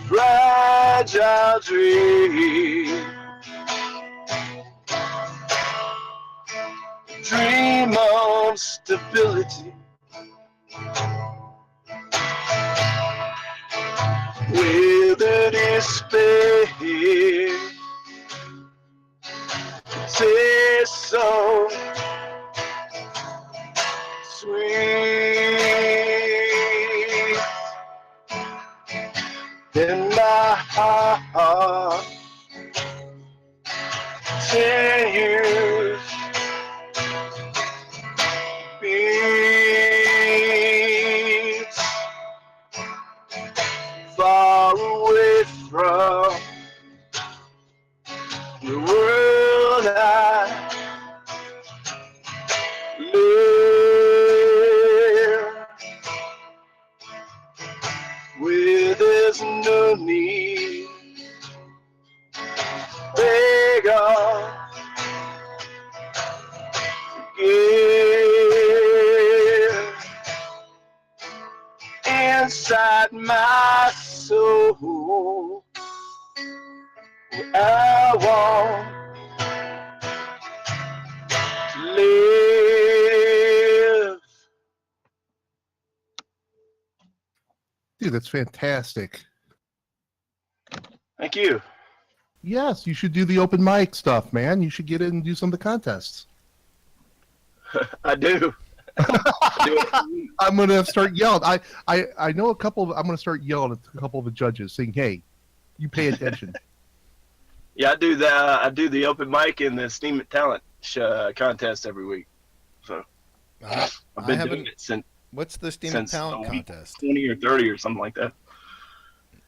fragile dream, dream of stability, withered despair, say so sweet in my heart. 10 years beats far away from the world I live, where there's no need, beg off, give inside my soul. I want to live. Dude, that's fantastic. Thank you. Yes, you should do the open mic stuff, man. You should get in and do some of the contests. I do. I'm gonna start yelling. I know a couple of. I'm gonna start yelling at a couple of the judges, saying, "Hey, you pay attention." Yeah, I do that. I do the open mic and the Steem Talent contest every week. So I've been doing it since. What's the Steem Talent contest? 20 or 30 or something like that.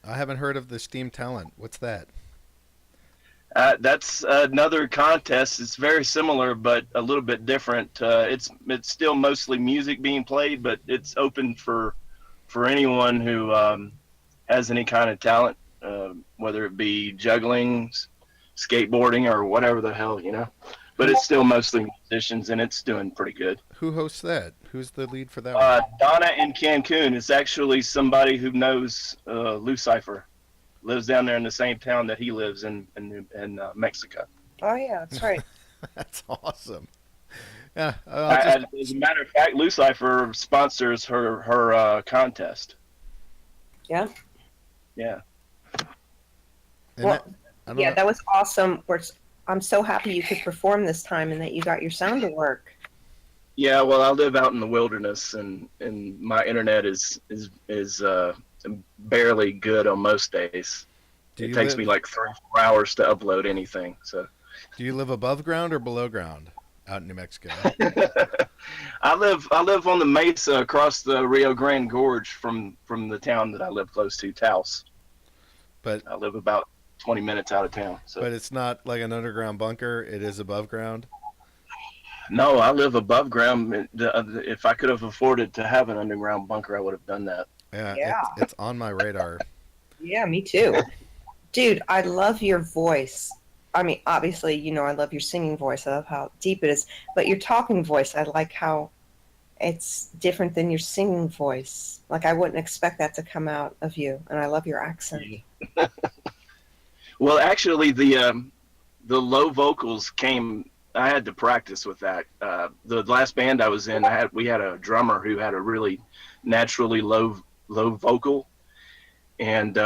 I haven't heard of the Steem Talent. What's that? That's another contest. It's very similar, but a little bit different. It's still mostly music being played, but it's open for anyone who has any kind of talent, whether it be juggling, skateboarding or whatever the hell, you know. But it's still mostly musicians, and it's doing pretty good. Who hosts that? Who's the lead for that one? Donna in Cancun is actually somebody who knows Lucifer. Lives down there in the same town that he lives in Mexico. Oh yeah, that's right. That's awesome. Yeah. As a matter of fact, Lucifer sponsors her contest. Yeah. Yeah. Well, that was awesome. I'm so happy you could perform this time and that you got your sound to work. Yeah, well, I live out in the wilderness, and my internet is barely good on most days. It takes me like 3 or 4 hours to upload anything. So. Do you live above ground or below ground out in New Mexico? I live on the mesa across the Rio Grande Gorge from the town that I live close to, Taos. But I live about 20 minutes out of town. So. But it's not like an underground bunker. It is above ground. No, I live above ground. If I could have afforded to have an underground bunker, I would have done that. Yeah. It's on my radar. Yeah, me too. Dude, I love your voice. I mean, obviously, you know, I love your singing voice. I love how deep it is. But your talking voice, I like how it's different than your singing voice. Like, I wouldn't expect that to come out of you. And I love your accent. Well, actually, the low vocals came. I had to practice with that. The last band I was in, we had a drummer who had a really naturally low vocal, and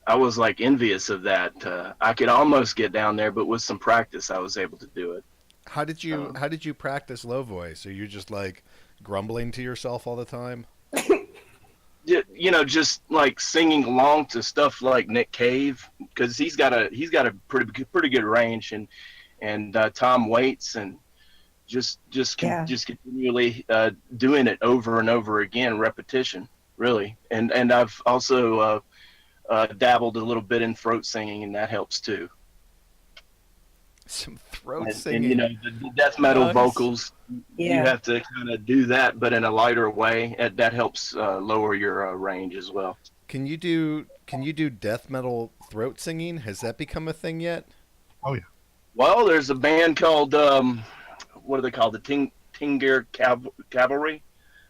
I was like envious of that. I could almost get down there, but with some practice, I was able to do it. How did you practice low voice? Are you just like grumbling to yourself all the time? You know, just like singing along to stuff like Nick Cave, because he's got a pretty good range, and Tom Waits, and just continually doing it over and over again, repetition, really. And I've also dabbled a little bit in throat singing, and that helps too. Some throat singing. And you know, the death metal vocals, you have to kind of do that, but in a lighter way. That helps lower your range as well. Can you do death metal throat singing? Has that become a thing yet? Oh yeah. Well, there's a band called what are they called? The Tingir Cavalry.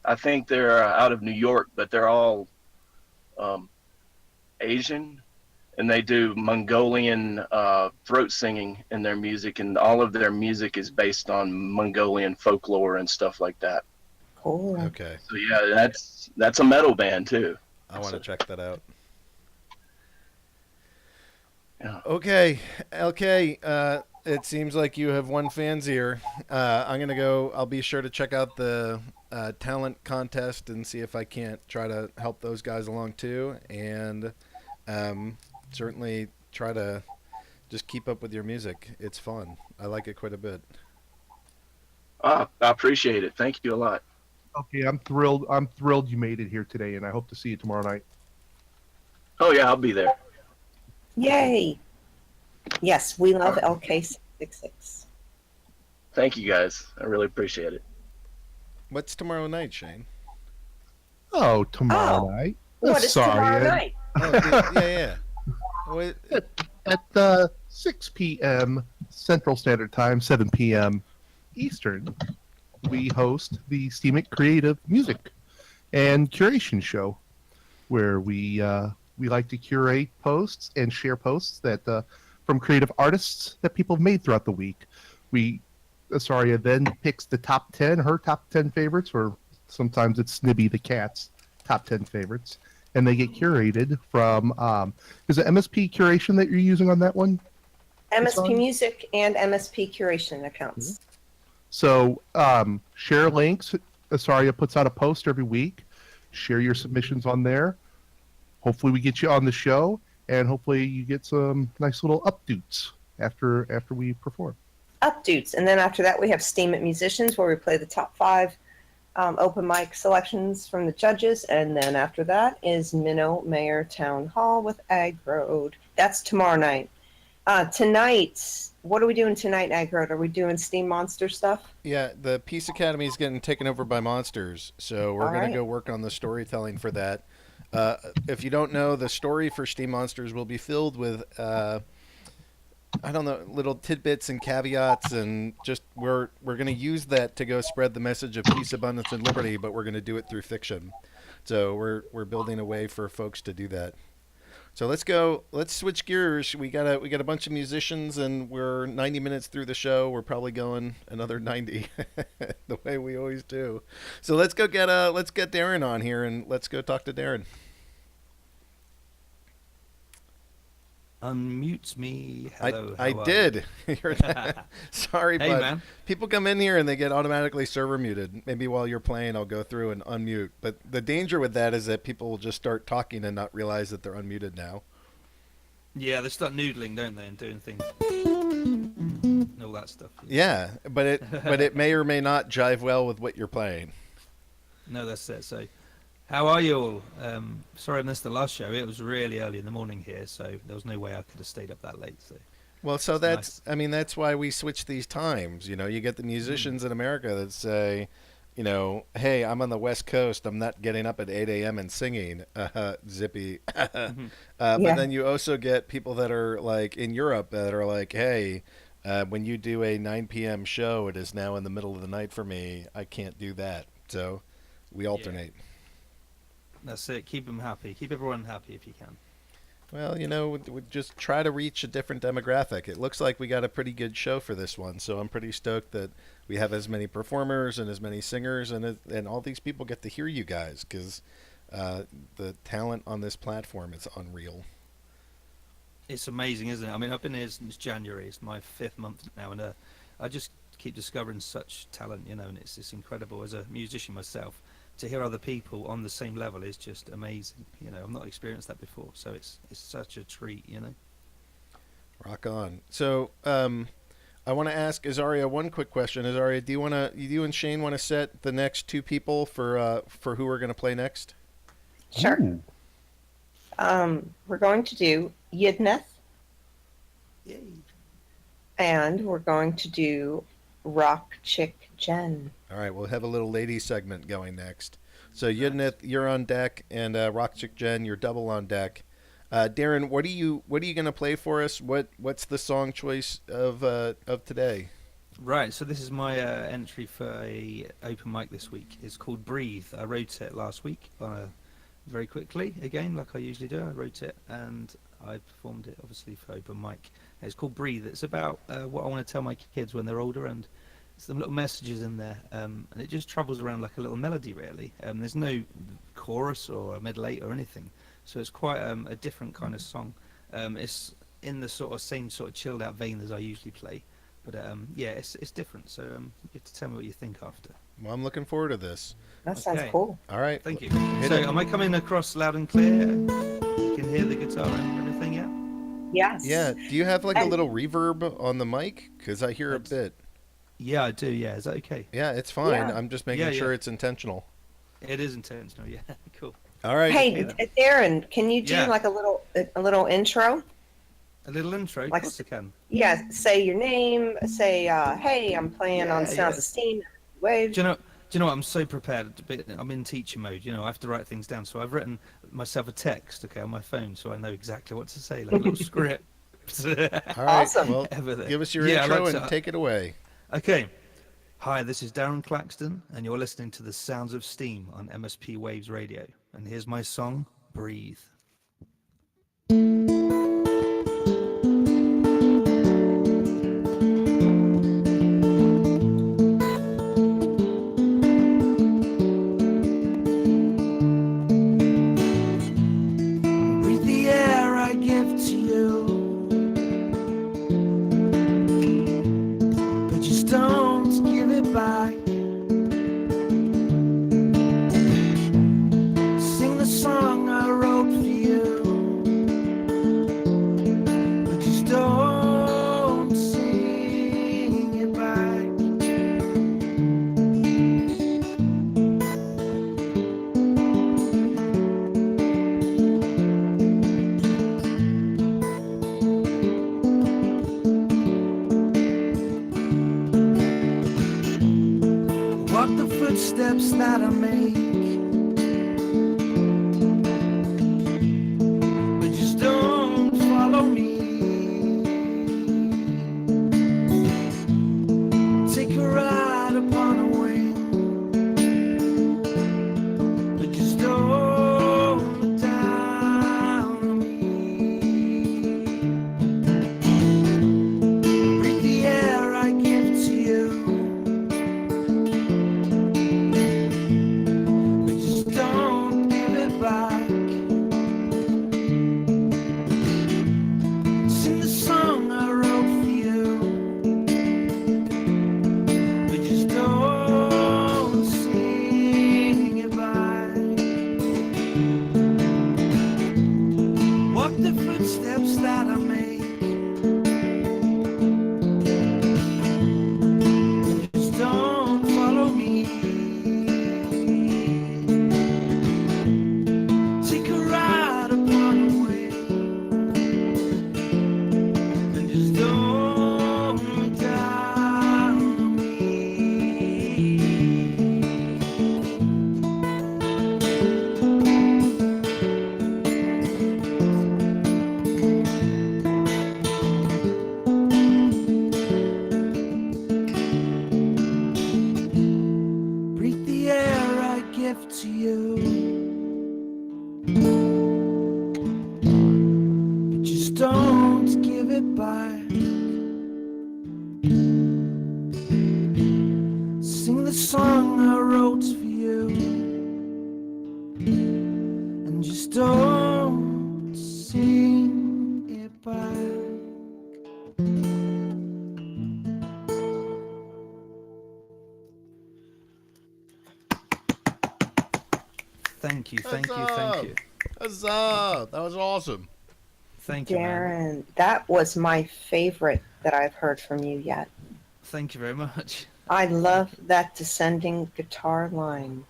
I think they're out of New York, but they're all Asian, and they do Mongolian throat singing in their music, and all of their music is based on Mongolian folklore and stuff like that. Cool. Okay. So yeah, that's a metal band too. I want to check that out. Yeah. Okay, LK. It seems like you have won fans here. I'm gonna go. I'll be sure to check out the talent contest and see if I can't try to help those guys along too, and certainly try to just keep up with your music. It's fun. I like it quite a bit. I appreciate it. Thank you a lot. Okay, I'm thrilled. I'm thrilled you made it here today, and I hope to see you tomorrow night. Oh yeah, I'll be there. Yay! Yes, we love LK66. Thank you guys. I really appreciate it. What's tomorrow night, Shane? Oh, tomorrow night. What is tomorrow Ed. night? Oh, yeah. Wait, At 6 p.m. Central Standard Time, 7 p.m. Eastern, we host the Steemic Creative Music and Curation Show, where we like to curate posts and share posts that from creative artists that people have made throughout the week. Asaria then picks the top 10, her top 10 favorites, or sometimes it's Snibby the cat's top 10 favorites, and they get curated from, is it MSP Curation that you're using on that one? MSP Music and MSP Curation accounts. Mm-hmm. So share links. Asaria puts out a post every week. Share your submissions on there. Hopefully we get you on the show, and hopefully you get some nice little updates after we perform. Updates, and then after that we have Steem Musicians, where we play the top 5 open mic selections from the judges, and then after that is Minnow Mayor Town Hall with Ag Road. That's tomorrow night. Tonight, what are we doing tonight, Ag Road? Are we doing Steam Monster stuff? yeah, the Peace Academy is getting taken over by monsters, so we're All going right. to go work on the storytelling for that. If you don't know, the story for Steam Monsters will be filled with I don't know, little tidbits and caveats, and just we're going to use that to go spread the message of peace, abundance, and liberty, but we're going to do it through fiction. So we're building a way for folks to do that. So let's switch gears. We got a bunch of musicians, and we're 90 minutes through the show. We're probably going another 90 the way we always do. So let's get Darren on here, and let's go talk to Darren. Unmute me. Hello. I did. Sorry, hey, but man. People come in here and they get automatically server muted. Maybe while you're playing, I'll go through and unmute. But the danger with that is that people will just start talking and not realize that they're unmuted now. Yeah, they start noodling, don't they, and doing things and all that stuff. Yeah, but it may or may not jive well with what you're playing. No, that's it. So, how are you all? Sorry I missed the last show. It was really early in the morning here, so there was no way I could have stayed up that late. So. Well, so that's, nice. I mean, that's why we switch these times. You know, you get the musicians in America that say, you know, hey, I'm on the West Coast. I'm not getting up at 8 a.m. and singing. Zippy. But then you also get people that are like in Europe that are like, hey, when you do a 9 p.m. show, it is now in the middle of the night for me. I can't do that. So we alternate. Yeah. That's it. Keep them happy. Keep everyone happy if you can. Well, you know, we just try to reach a different demographic. It looks like we got a pretty good show for this one, so I'm pretty stoked that we have as many performers and as many singers, and all these people get to hear you guys, because the talent on this platform is unreal. It's amazing, isn't it? I mean, I've been here since January. It's my 5th month now, and I just keep discovering such talent, you know, and it's incredible. As a musician myself, to hear other people on the same level is just amazing. You know, I've not experienced that before, so it's such a treat, you know. Rock on. So, I want to ask Azaria one quick question. Azaria, do you and Shane want to set the next two people for who we're going to play next? Sure. We're going to do Yidneth. Yay. And we're going to do Rock Chick Jen. All right, we'll have a little lady segment going next. So Yidneth, you're on deck, and Rock Chick Jen, you're double on deck. Darren, what are you going to play for us? What's the song choice of today? Right, so this is my entry for a open mic this week. It's called Breathe. I wrote it last week very quickly, again, like I usually do. I wrote it and I performed it, obviously, for open mic. It's called Breathe. It's about what I want to tell my kids when they're older, and some little messages in there, and it just travels around like a little melody, really. There's no chorus or a middle eight or anything, so it's quite a different kind of song. It's in the same sort of chilled out vein as I usually play, but yeah, it's different. So you have to tell me what you think after. Well, I'm looking forward to this. That sounds cool. All right. Thank you. So am I coming across loud and clear? You can hear the guitar and everything, yeah? Yes. Yeah. Do you have like a little reverb on the mic? Because I hear a bit. Yeah, I do. Yeah, is that okay? Yeah, it's fine. Yeah. I'm just making sure it's intentional. It is intentional. Yeah, cool. All right. Hey, Darren, can you do like a little intro? A little intro. Like, of course I can. Yeah. Say your name. Say, hey, I'm playing on Sounds of Steem. Waves. Do you know what? I'm so prepared. I'm in teacher mode. You know, I have to write things down. So I've written myself a text, on my phone, so I know exactly what to say, like a little script. All right. Awesome. Well, give us your intro and take it away. Okay. Hi, this is Darren Claxton, and you're listening to the Sounds of Steem on msp-waves radio. And here's my song, Breathe. Breathe the air I give to you, but just don't give it back. Sing the song I wrote for you, but just don't sing it back. Walk the footsteps that I make, but just don't follow me. Walk the footsteps that I make. Just don't follow me. Take a ride upon a wave. And just don't look down on me. Breathe the air I give to you, but just don't give it back. Sing the song I wrote for you, and just don't sing it back. Thank you, thank you, thank you. Huzzah! That was awesome. Thank you, man. Darren, that was my favorite that I've heard from you yet. Thank you very much. I love that descending guitar line.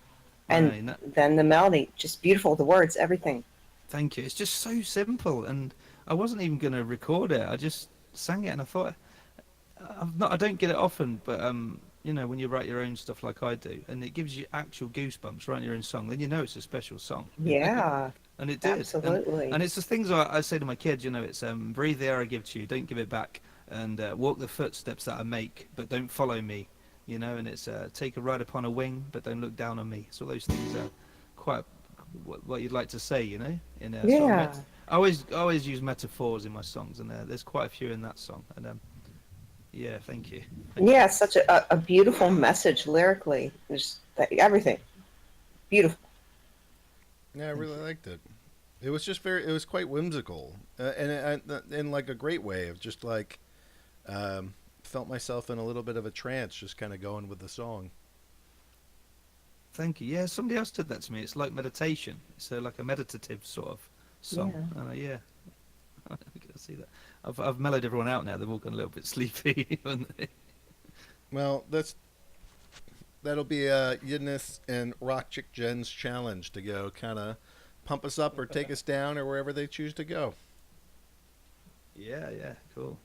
And Right, no- then the melody, just beautiful, the words, everything. Thank you. It's just so simple, and I wasn't even going to record it. I just sang it, and I thought, I don't get it often, but you know, when you write your own stuff like I do, and it gives you actual goosebumps writing your own song, then you know it's a special song. Yeah, And it did. absolutely. And it's the things I say to my kids, you know, it's breathe the air I give to you, don't give it back, and walk the footsteps that I make, but don't follow me, you know, and it's take a ride upon a wing, but don't look down on me. So those things are quite what you'd like to say, you know, in a sort of Yeah. I always use metaphors in my songs, and there's quite a few in that song, and yeah, thank you. Yeah, such a beautiful message lyrically. There's everything. Beautiful. Yeah, I really liked it. It was just very. It was quite whimsical, and in like a great way of just like, felt myself in a little bit of a trance, just kind of going with the song. Thank you. Yeah, somebody else did that to me. It's like meditation. It's like a meditative sort of song. Yeah. And yeah, I can see that. I've mellowed everyone out now. They've all gone a little bit sleepy. Haven't they? Well, that'll be Yidness and Rock Chick Jen's challenge to go kind of pump us up or take us down or wherever they choose to go. Yeah, cool.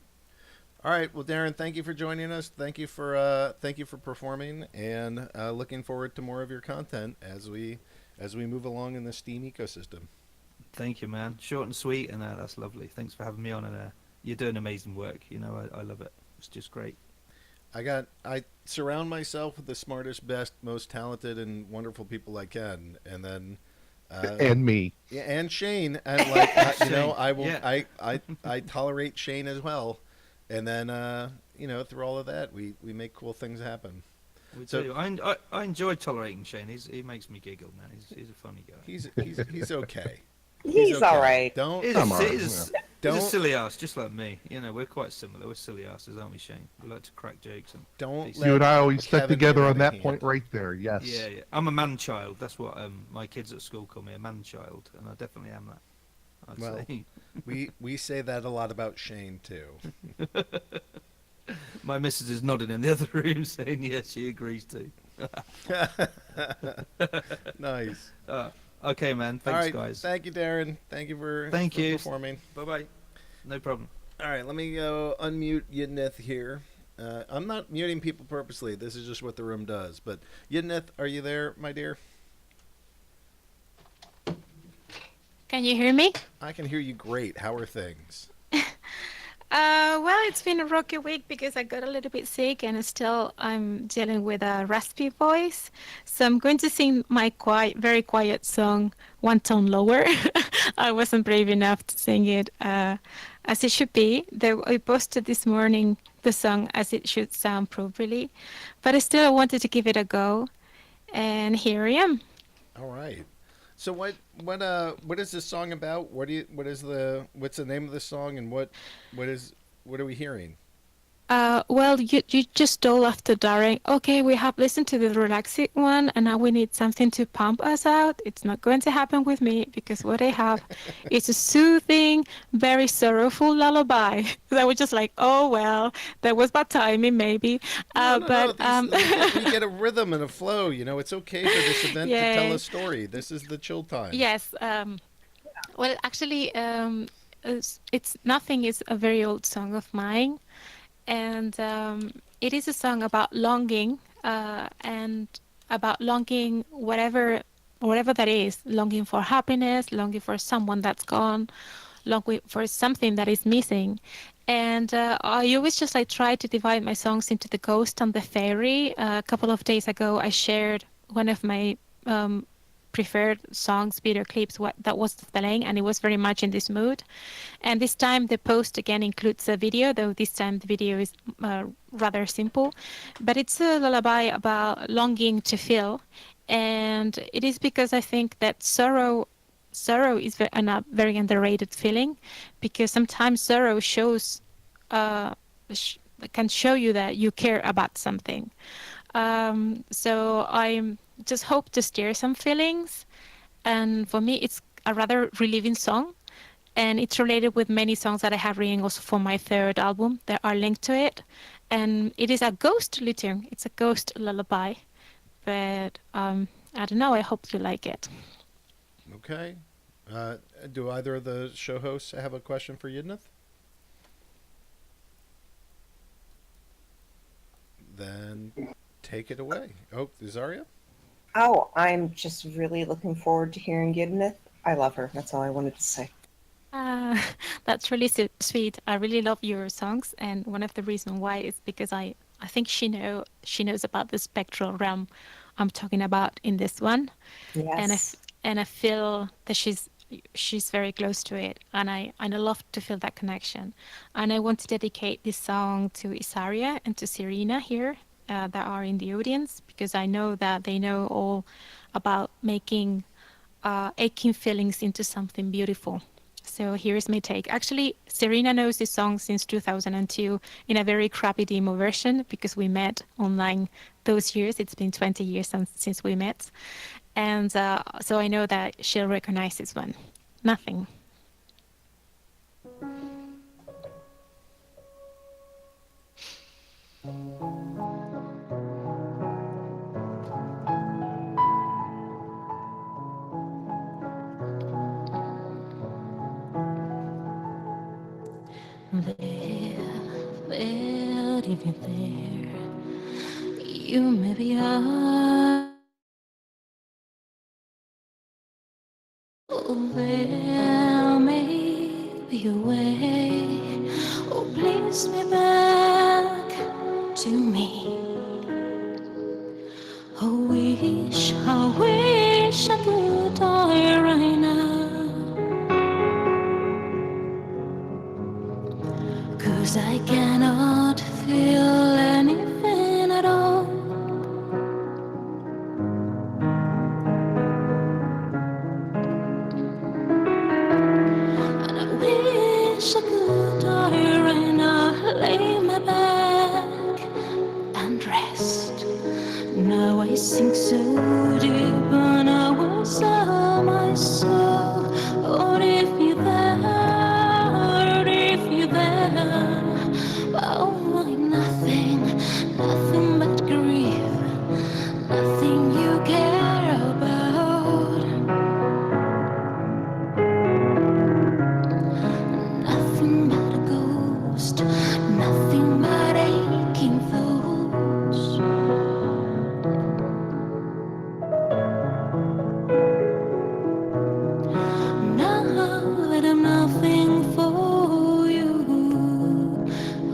All right, well, Darren, thank you for joining us. Thank you for performing, and looking forward to more of your content as we move along in the Steem ecosystem. Thank you, man. Short and sweet, and that's lovely. Thanks for having me on, and you're doing amazing work. You know, I love it. It's just great. I surround myself with the smartest, best, most talented, and wonderful people I can, and then and me. Yeah, and Shane, and like you know, I will, Yeah. I tolerate Shane as well, and then you know, through all of that, we make cool things happen. We So- do. I enjoy tolerating Shane. He makes me giggle, man. He's a funny guy. He's okay. He's okay. all right. Don't He's Come on, he's a don't silly ass, just like me. You know, we're quite similar. We're silly asses, aren't we, Shane? We like to crack jokes and don't. You let You and I always stuck Kevin together get on out of that hand. point right there. Yes. yeah. I'm a man child. That's what my kids at school call me, a man child, and I definitely am that. I'd Well, say. We say that a lot about Shane too. My missus is nodding in the other room, saying yes, she agrees too. Nice. Okay, man. All Thanks, right. guys. Thank you, Darren. Thank you for performing. Bye bye. No problem. All right, let me go unmute Yidnith here. I'm not muting people purposely. This is just what the room does. But Yidnith, are you there, my dear? Can you hear me? I can hear you great. How are things? Well, it's been a rocky week because I got a little bit sick and still I'm dealing with a raspy voice. So I'm going to sing my very quiet song one tone lower. I wasn't brave enough to sing it as it should be. I posted this morning the song as it should sound properly, but I still wanted to give it a go, and here I am. All right. So what is this song about? What's the name of the song, and what are we hearing? Well, you just stole after Darren. Okay, we have listened to the relaxing one, and now we need something to pump us out. It's not going to happen with me because what I have is a soothing, very sorrowful lullaby. So I was just like, oh well, that was bad timing, maybe. No. But We get a rhythm and a flow. It's okay for this event to tell yeah, a story. This is the chill time. yes. Well, actually, it's nothing is a very old song of mine, and it is a song about longing and about longing whatever that is, longing for happiness, longing for someone that's gone, longing for something that is missing. And I always just like try to divide my songs into the ghost and the fairy. A couple of days ago I shared one of my preferred songs, video clips, what that was playing, and it was very much in this mood. And this time the post again includes a video, though this time the video is rather simple. But it's a lullaby about longing to feel. And it is because I think that sorrow is a very underrated feeling, because sometimes sorrow shows can show you that you care about something. So I just hope to stir some feelings. And for me, it's a rather relieving song. And it's related with many songs that I have written also for my third album that are linked to it. And it is a ghostly tune. It's a ghost lullaby. But I don't know. I hope you like it. Okay. Do either of the show hosts have a question for Yidnith? Then take it away. Oh, Zaria? Oh, I'm just really looking forward to hearing Yidnith. I love her. That's all I wanted to say. That's really sweet. I really love your songs, and one of the reasons why is because I think she knows about the spectral realm I'm talking about in this one. Yes. And I feel that she's very close to it, and I love to feel that connection. And I want to dedicate this song to Isaria and to Serena here that are in the audience, because I know that they know all about making aching feelings into something beautiful. So here's my take. Actually, Serena knows this song since 2002 in a very crappy demo version, because we met online those years. It's been 20 years since we met. And so I know that she'll recognize this one. Nothing. There, even there, you maybe are. Oh, there may be a way. Oh, please me back to me. I wish I could die right now. 'Cause I cannot feel anything at all. And I wish I could die right now. Lay my back and rest. Now I sink so deep and I will sell my soul. Oh, if you're there, if you're there, oh, my nothing, nothing but grief, nothing you care about, nothing but a ghost, nothing but aching thoughts. Now that I'm nothing for you,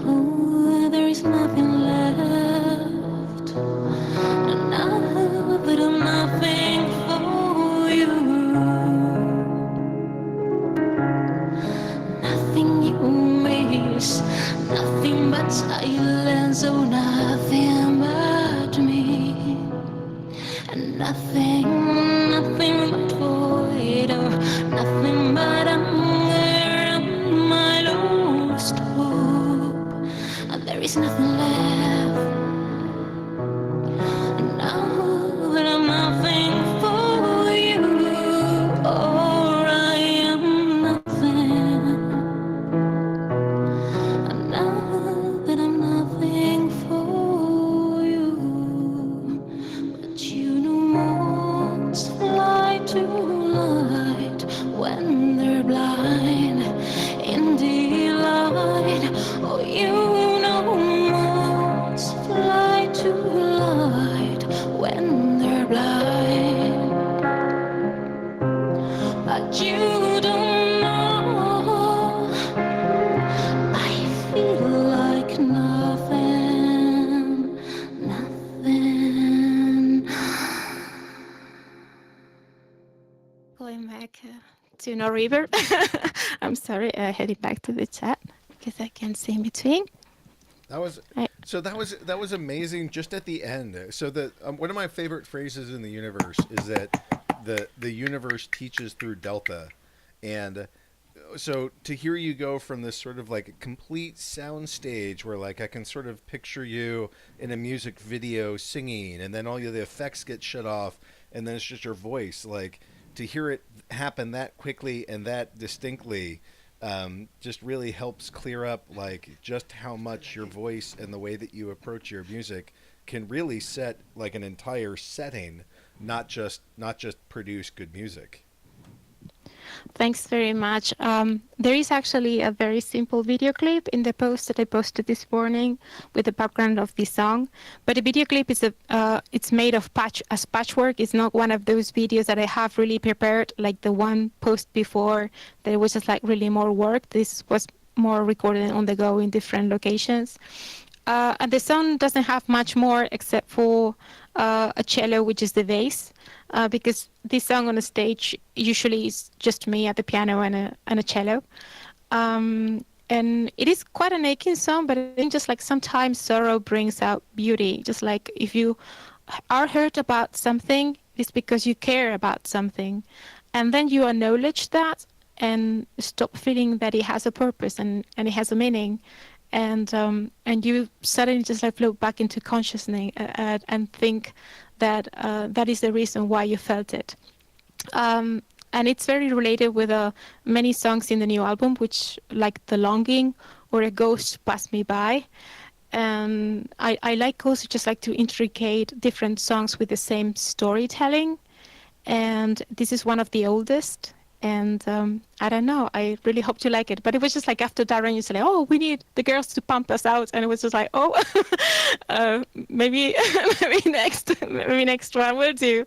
oh, there is nothing left. Now that I'm nothing for you, nothing you miss, nothing but silence, oh, nothing but me. And nothing but void, or nothing but anger and my lost hope. And there is nothing but you don't know. I feel like nothing, nothing. Going back to no river. I'm sorry, heading back to the chat because I can't see in between. That was I, that was amazing. Just at the end, so that one of my favorite phrases in the universe is that the universe teaches through delta, and so to hear you go from this sort of like complete sound stage where like I can sort of picture you in a music video singing, and then all the effects get shut off, and then it's just your voice. Like to hear it happen that quickly and that distinctly just really helps clear up like just how much your voice and the way that you approach your music can really set like an entire setting, not just produce good music. Thanks very much. There is actually a very simple video clip in the post that I posted this morning with the background of the song. But the video clip is it's made of patchwork. It's not one of those videos that I have really prepared, like the one post before that was just like really more work. This was more recorded on the go in different locations. And the song doesn't have much more except for a cello, which is the bass, because this song on the stage usually is just me at the piano and a cello. And it is quite an aching song, but I think just like sometimes sorrow brings out beauty. Just like if you are hurt about something, it's because you care about something. And then you acknowledge that and stop feeling that it has a purpose and it has a meaning. And you suddenly just like float back into consciousness and think that that is the reason why you felt it. And it's very related with many songs in the new album, which like The Longing or A Ghost Passed Me By. And I like also just like to intricate different songs with the same storytelling. And this is one of the oldest. And I don't know, I really hope you like it. But it was just like after Darren, you said, like, oh, we need the girls to pump us out. And it was just like, oh, maybe maybe next one will do.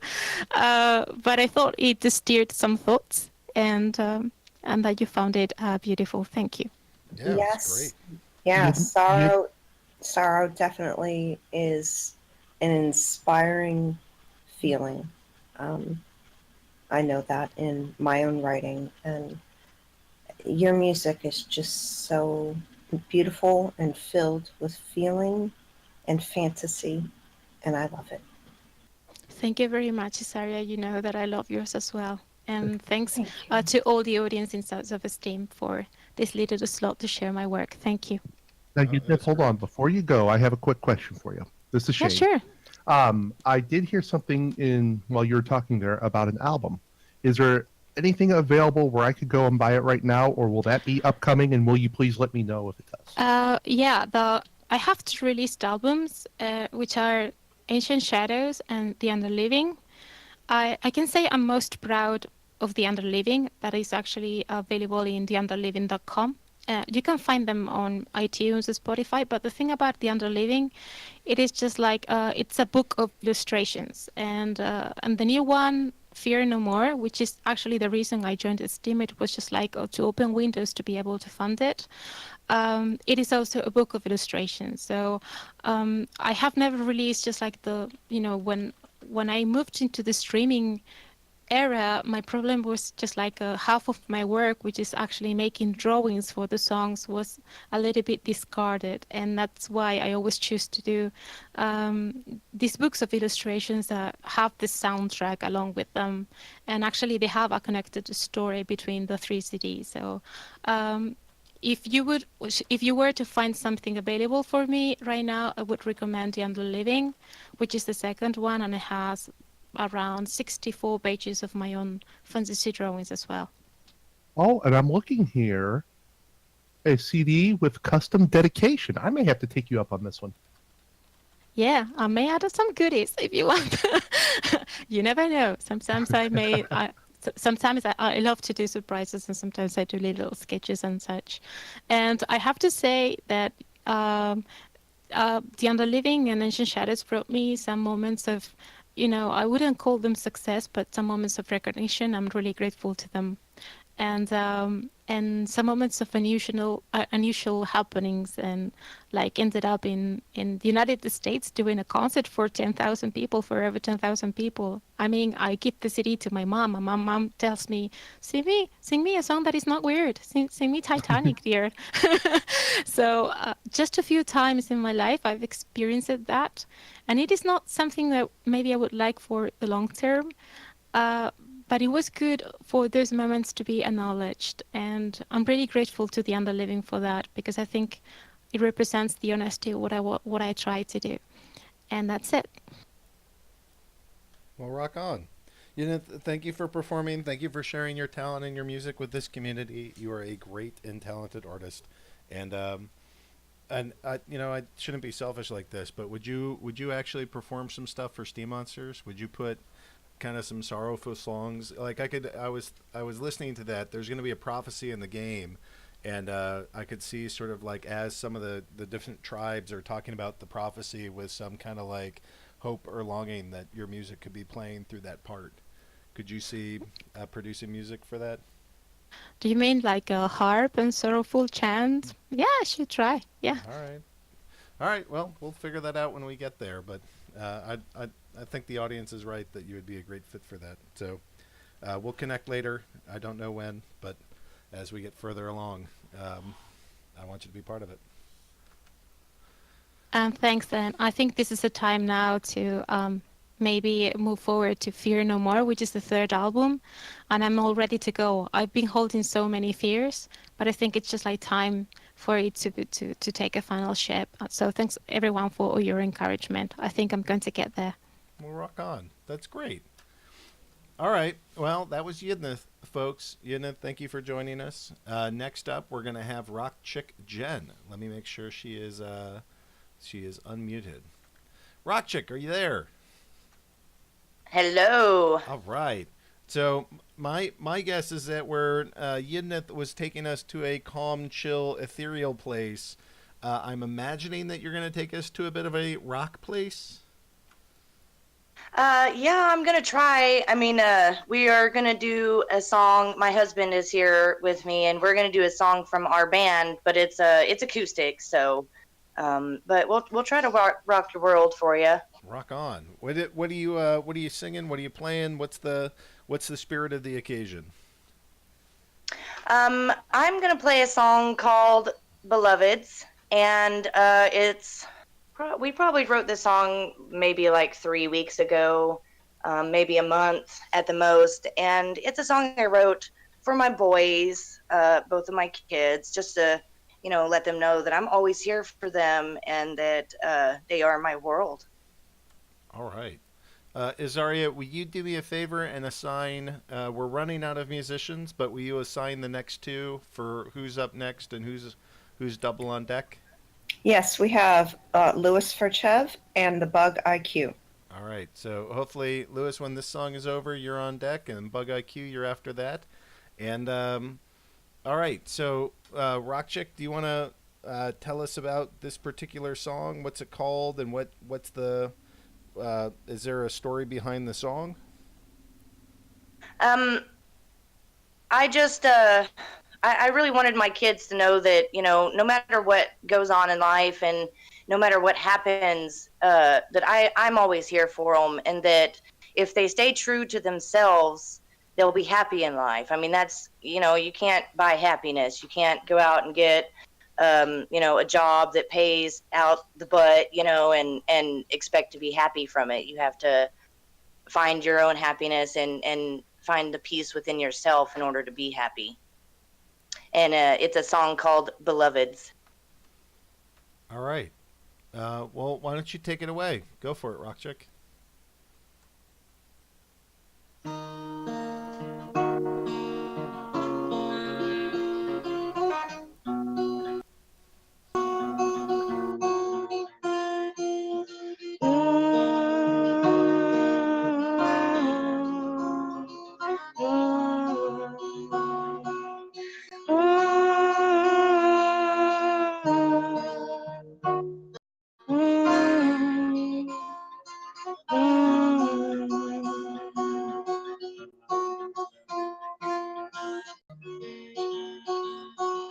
But I thought it just stirred some thoughts and that you found it beautiful. Thank you. Yeah, Yes. great. Yeah, You- sorrow definitely is an inspiring feeling. I know that in my own writing, and your music is just so beautiful and filled with feeling and fantasy, and I love it. Thank you very much, Isaria. You know that I love yours as well. And thanks Thank you. to all the audience in Sounds of Esteem for this little slot to share my work. Thank you. Now, Oh, that's hold great. on. Before you go, I have a quick question for you. This is Yeah, Shane. sure. I did hear something while you were talking there about an album. Is there anything available where I could go and buy it right now, or will that be upcoming? And will you please let me know if it does? Yeah, I have two released albums, which are Ancient Shadows and The Underliving. I can say I'm most proud of The Underliving. That is actually available in theunderliving.com. You can find them on iTunes or Spotify, but the thing about The Underliving, it is just like it's a book of illustrations, and the new one, Fear No More, which is actually the reason I joined Steem. It was just like to open windows to be able to fund it. It is also a book of illustrations. So I have never released just like when I moved into the streaming era, my problem was just like half of my work, which is actually making drawings for the songs, was a little bit discarded, and that's why I always choose to do these books of illustrations that have the soundtrack along with them, and actually they have a connected story between the three CDs. So if you were to find something available for me right now, I would recommend The Underliving, which is the second one, and it has around 64 pages of my own fantasy drawings as well. Oh, and I'm looking here. A CD with custom dedication. I may have to take you up on this one. Yeah, I may add some goodies if you want. You never know. Sometimes I love to do surprises, and sometimes I do little sketches and such. And I have to say that The Underliving and Ancient Shadows brought me some moments of I wouldn't call them success, but some moments of recognition. I'm really grateful to them, and some moments of unusual happenings, and like ended up in the United States doing a concert for 10,000 people, for over 10,000 people. I mean, I give the CD to my mom, and my mom tells me, sing me a song that is not weird, sing me Titanic, dear. So just a few times in my life I've experienced that, and it is not something that maybe I would like for the long term. uh, but it was good for those moments to be acknowledged, and I'm really grateful to the underliving for that, because I think it represents the honesty of what I try to do, and that's it. Well, rock on. Thank you for performing. Thank you for sharing your talent and your music with this community. You are a great and talented artist, and I shouldn't be selfish like this, but would you actually perform some stuff for Steam Monsters? Would you put kind of some sorrowful songs? Like I was listening to that. There's going to be a prophecy in the game, and I could see sort of like as some of the different tribes are talking about the prophecy with some kind of like hope or longing that your music could be playing through that part. Could you see producing music for that? Do you mean like a harp and sorrowful chant? Yeah, I should try. Yeah. All right. All right. Well, we'll figure that out when we get there. But I think the audience is right that you would be a great fit for that. So we'll connect later. I don't know when, but as we get further along, I want you to be part of it. Thanks, and I think this is a time now to maybe move forward to Fear No More, which is the third album, and I'm all ready to go. I've been holding so many fears, but I think it's just like time for it to take a final shape. So thanks everyone for all your encouragement. I think I'm going to get there. We'll rock on. That's great. All right. Well, that was Yidnith, folks. Yidnith, thank you for joining us. Next up, we're going to have Rock Chick Jen. Let me make sure she is unmuted. Rock Chick, are you there? Hello. All right. So my guess is that where Yidnith was taking us to a calm, chill, ethereal place, I'm imagining that you're going to take us to a bit of a rock place. Yeah, I'm gonna try. I mean, we are gonna do a song. My husband is here with me, and we're gonna do a song from our band, but it's acoustic. So, but we'll try to rock your world for you. Rock on. What are you singing? What are you playing? What's the spirit of the occasion? I'm gonna play a song called "Beloveds," and we probably wrote this song maybe like 3 weeks ago, maybe a month at the most. And it's a song I wrote for my boys, both of my kids, just to, let them know that I'm always here for them and that they are my world. All right. Azaria, will you do me a favor and assign, we're running out of musicians, but will you assign the next two for who's up next and who's double on deck? Yes, we have Louis Ferchev and the Bug IQ. All right. So hopefully, Louis, when this song is over, you're on deck, and Bug IQ, you're after that. And all right. So, Rock Chick, do you want to tell us about this particular song? What's it called, and what's the is there a story behind the song? I just I really wanted my kids to know that, no matter what goes on in life and no matter what happens, that I'm always here for them, and that if they stay true to themselves, they'll be happy in life. I mean, that's, you can't buy happiness. You can't go out and get, a job that pays out the butt, and expect to be happy from it. You have to find your own happiness and find the peace within yourself in order to be happy. And it's a song called Beloveds. All right. Well, why don't you take it away? Go for it, Rock Chick.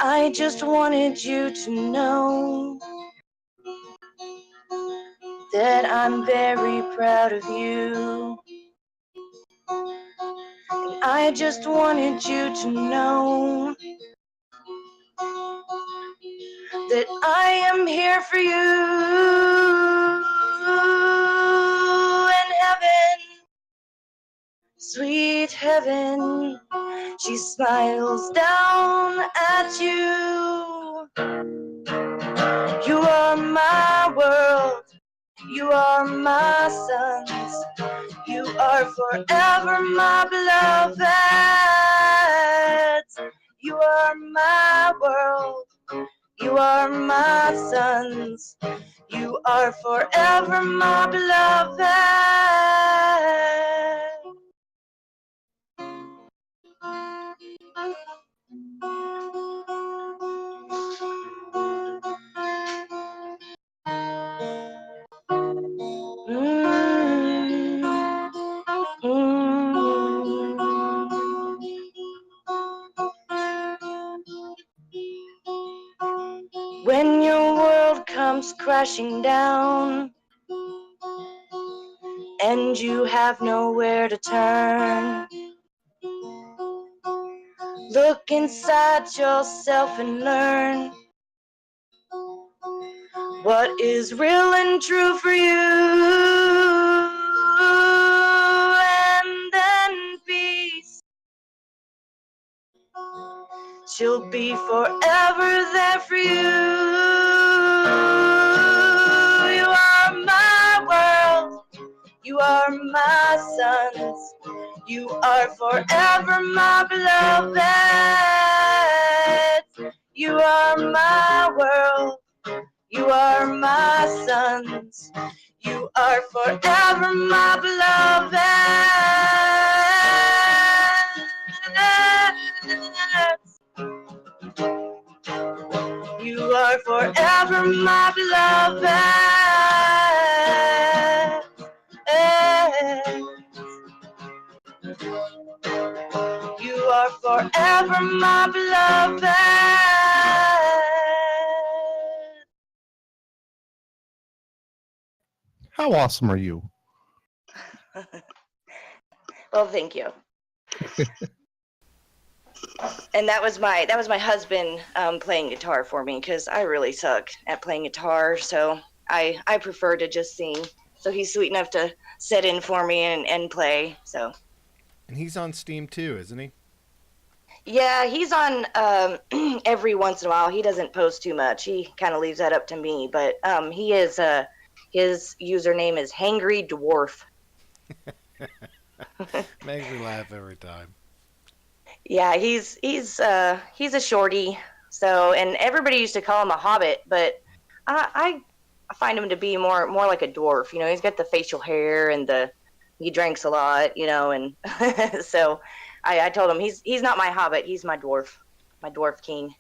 I just wanted you to know that I'm very proud of you. And I just wanted you to know that I am here for you. And heaven, sweet heaven, she smiles down at you. You are my world, you are my sons, you are forever my beloved. You are my world, you are my sons, you are forever my beloved. When your world comes crashing down and you have nowhere to turn, look inside yourself and learn what is real and true for you. And then peace, she'll be forever there for you. You are my world, you are my sons, you are forever my beloved. You are my world, you are my sons, you are forever my beloved. You are forever my beloved. You are forever my beloved. How awesome are you? Well, thank you. And that was my husband playing guitar for me, because I really suck at playing guitar, so I prefer to just sing. So he's sweet enough to sit in for me and play. So. And he's on Steam too, isn't he? Yeah, he's on every once in a while. He doesn't post too much. He kind of leaves that up to me. But he is his username is Hangry Dwarf. Makes me laugh every time. Yeah, he's a shorty. So, and everybody used to call him a hobbit, but I find him to be more like a dwarf. You know, he's got the facial hair and he drinks a lot. You know, and so I told him he's not my hobbit. He's my dwarf king.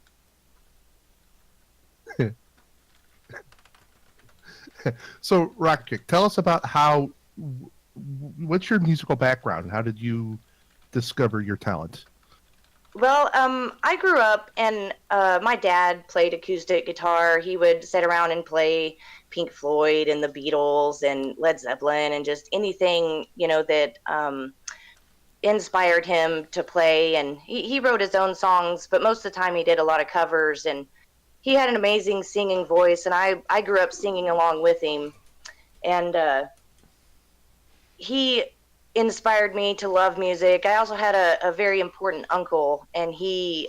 So, Rocket, tell us about what's your musical background? How did you discover your talent? Well, I grew up and my dad played acoustic guitar. He would sit around and play Pink Floyd and the Beatles and Led Zeppelin and just anything, you know, that inspired him to play. And he wrote his own songs, but most of the time he did a lot of covers, and he had an amazing singing voice, and I grew up singing along with him. And he inspired me to love music. I also had a very important uncle, and he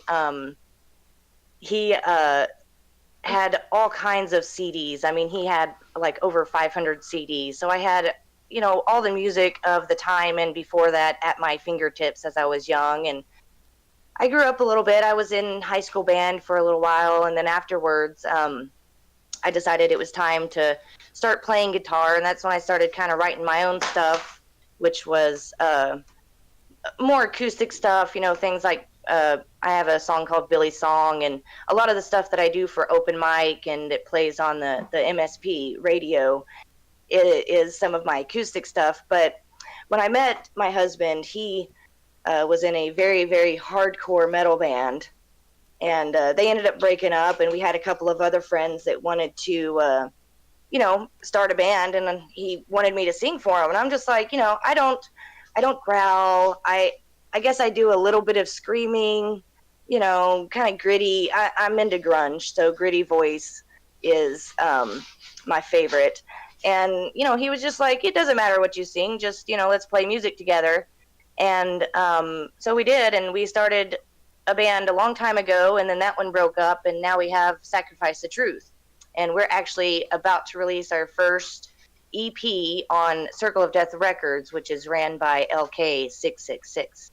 had all kinds of CDs. I mean, he had like over 500 CDs. So I had, you know, all the music of the time and before that at my fingertips as I was young. And I grew up a little bit. I was in high school band for a little while, and then afterwards, I decided it was time to start playing guitar, and that's when I started kind of writing my own stuff, which was more acoustic stuff, you know, things like I have a song called Billy's Song, and a lot of the stuff that I do for open mic and it plays on the MSP radio is some of my acoustic stuff. But when I met my husband, he was in a very, very hardcore metal band, and they ended up breaking up. And we had a couple of other friends that wanted to, start a band, and he wanted me to sing for him. And I'm just like, I don't growl. I guess I do a little bit of screaming, kind of gritty. I'm into grunge, so gritty voice is my favorite. And he was just like, it doesn't matter what you sing, just let's play music together. And so we did, and we started a band a long time ago, and then that one broke up, and now we have Sacrifice the Truth. And we're actually about to release our first EP on Circle of Death Records, which is ran by LK666.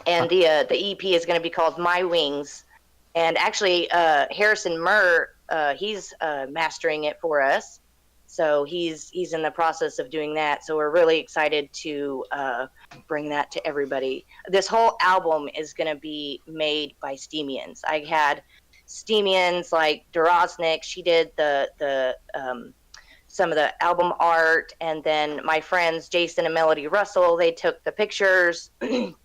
And the EP is going to be called My Wings. And actually, Harrison Murr, he's mastering it for us. So he's in the process of doing that. So we're really excited to bring that to everybody. This whole album is going to be made by Steemians. I had Steemians like Dorosnik. She did the some of the album art, and then my friends Jason and Melody Russell, they took the pictures, and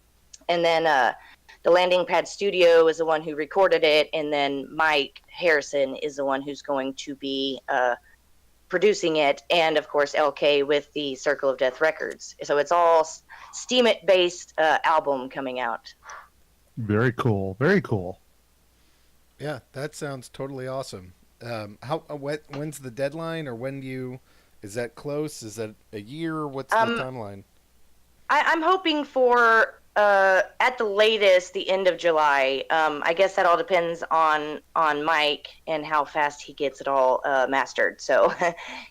then the Landing Pad Studio is the one who recorded it, and then Mike Harrison is the one who's going to be producing it, and of course LK with the Circle of Death Records. So it's all Steam It based album coming out. Very cool. Very cool. Yeah, that sounds totally awesome. When's the deadline, or is that close? Is that a year? What's the timeline? I'm hoping for at the latest the end of July. I guess that all depends on Mike and how fast he gets it all mastered. So,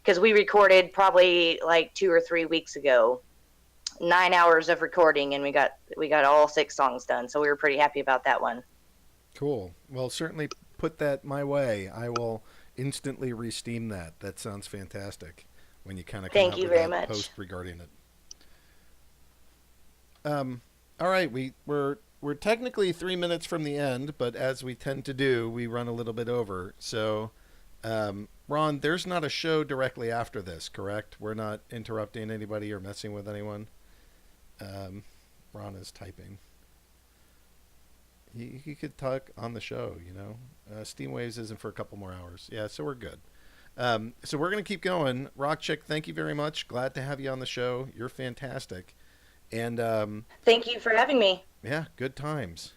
because we recorded probably like 2 or 3 weeks ago, 9 hours of recording, and we got all 6 songs done. So we were pretty happy about that one. Cool. Well, certainly put that my way. I will instantly re-steam that. That sounds fantastic. When you kind of come Thank you very much. Post regarding it. All right, we're technically 3 minutes from the end, but as we tend to do, we run a little bit over. So, Ron, there's not a show directly after this, correct? We're not interrupting anybody or messing with anyone. Ron is typing. He could talk on the show, Steem Waves isn't for a couple more hours. Yeah, so we're good. So we're going to keep going. Rock Chick, thank you very much. Glad to have you on the show. You're fantastic. And thank you for having me. Yeah, good times.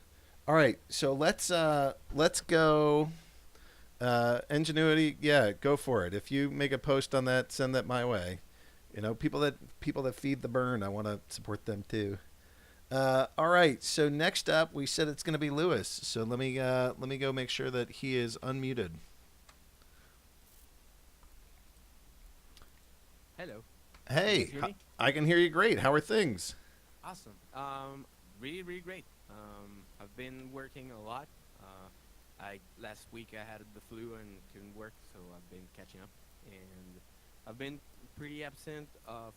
All right, so let's go. Ingenuity, yeah, go for it. If you make a post on that, send that my way. People that feed the burn, I want to support them too. All right, so next up, we said it's going to be Lewis. So let me go make sure that he is unmuted. Hello. Hey, Can you hear me? I can hear you great. How are things? Awesome. Really, really great. I've been working a lot. Last week I had the flu and couldn't work, so I've been catching up. And I've been pretty absent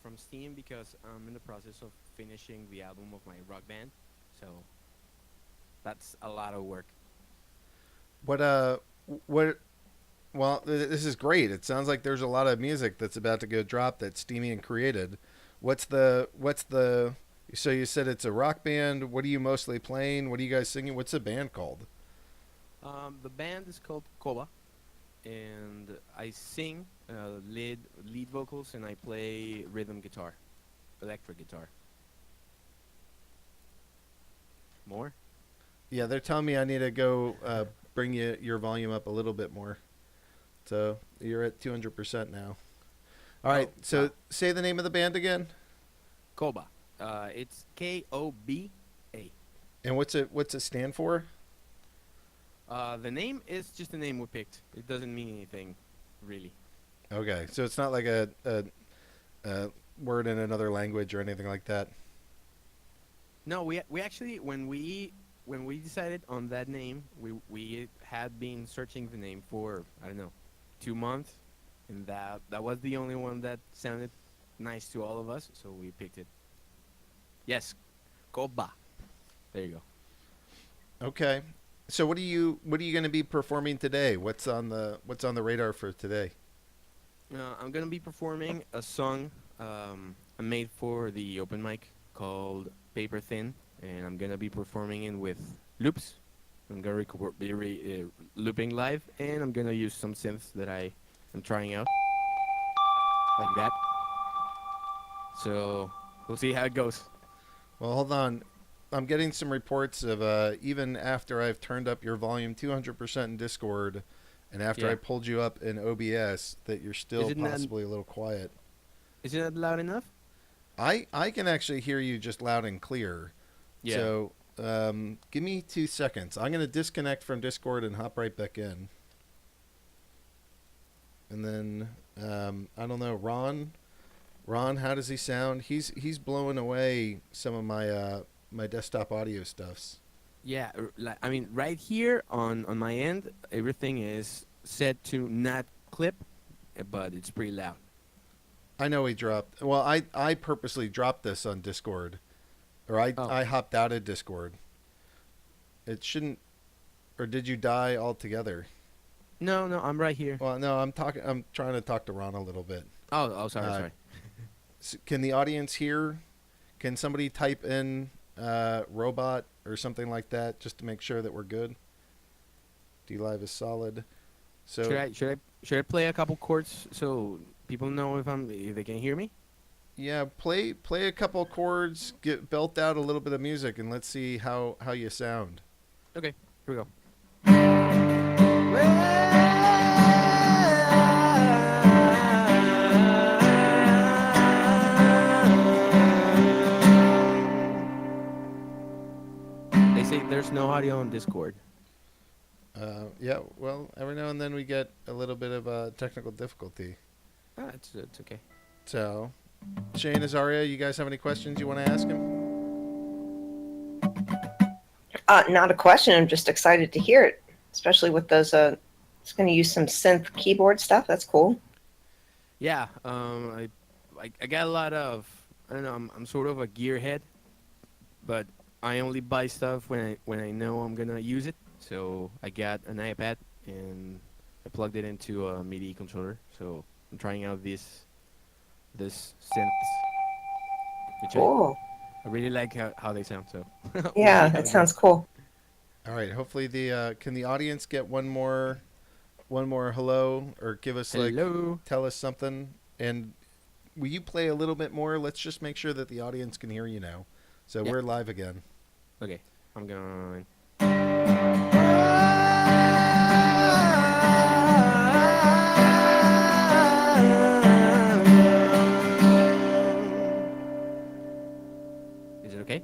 from Steam because I'm in the process of finishing the album of my rock band. So that's a lot of work. Well, this is great. It sounds like there's a lot of music that's about to go drop that Steemian created. So you said it's a rock band. What are you mostly playing? What are you guys singing? What's the band called? The band is called Koba, and I sing lead vocals, and I play rhythm guitar, electric guitar. More? Yeah, they're telling me I need to go bring your volume up a little bit more. So you're at 200% now. All right, so say the name of the band again. Koba. It's K-O-B-A. And what's it stand for? The name is just the name we picked. It doesn't mean anything, really. Okay, so it's not like a word in another language or anything like that. No, we actually when we decided on that name, we had been searching the name for 2 months, and that was the only one that sounded nice to all of us, so we picked it. Yes, Koba. There you go. Okay. So what are you going to be performing today? What's on the radar for today? I'm gonna be performing a song I made for the open mic called Paper Thin, and I'm gonna be performing it with loops I'm gonna looping live, and I'm gonna use some synths that I am trying out, like that. So we'll see how it goes. Well, hold on. I'm getting some reports of even after I've turned up your volume 200% in Discord, and after Yeah. I pulled you up in OBS, that you're still Is it not- possibly a little quiet. Is it loud enough? I can actually hear you just loud and clear. Yeah. So give me 2 seconds. I'm going to disconnect from Discord and hop right back in. And then I don't know, Ron, how does he sound? He's blowing away some of my my desktop audio stuffs. Yeah, I mean, right here on my end, everything is set to not clip, but it's pretty loud. I know he dropped. Well, I purposely dropped this on Discord, or I hopped out of Discord. It shouldn't, or did you die altogether? No, I'm right here. Well, no, I'm trying to talk to Ron a little bit. Sorry. Can the audience hear? Can somebody type in robot or something like that just to make sure that we're good? D Live is solid. So should I play a couple chords so people know if they can hear me? Yeah, play a couple chords, belt out a little bit of music, and let's see how you sound. Okay, here we go. They say there's no audio on Discord. Yeah, well, every now and then we get a little bit of technical difficulty. It's okay. So, Shane, Azaria, you guys have any questions you want to ask him? Not a question. I'm just excited to hear it, especially with those. It's going to use some synth keyboard stuff. That's cool. Yeah, I got a lot of, I don't know, I'm sort of a gearhead, but I only buy stuff when I know I'm gonna use it. So I got an iPad and I plugged it into a MIDI controller. So I'm trying out this synths, which Cool. I really like how they sound. So Yeah, it sounds cool. All right. Hopefully can the audience get one more hello, or give us hello. Tell us something, and will you play a little bit more? Let's just make sure that the audience can hear you now. So Yeah. we're live again. Okay, I'm going. Is it okay?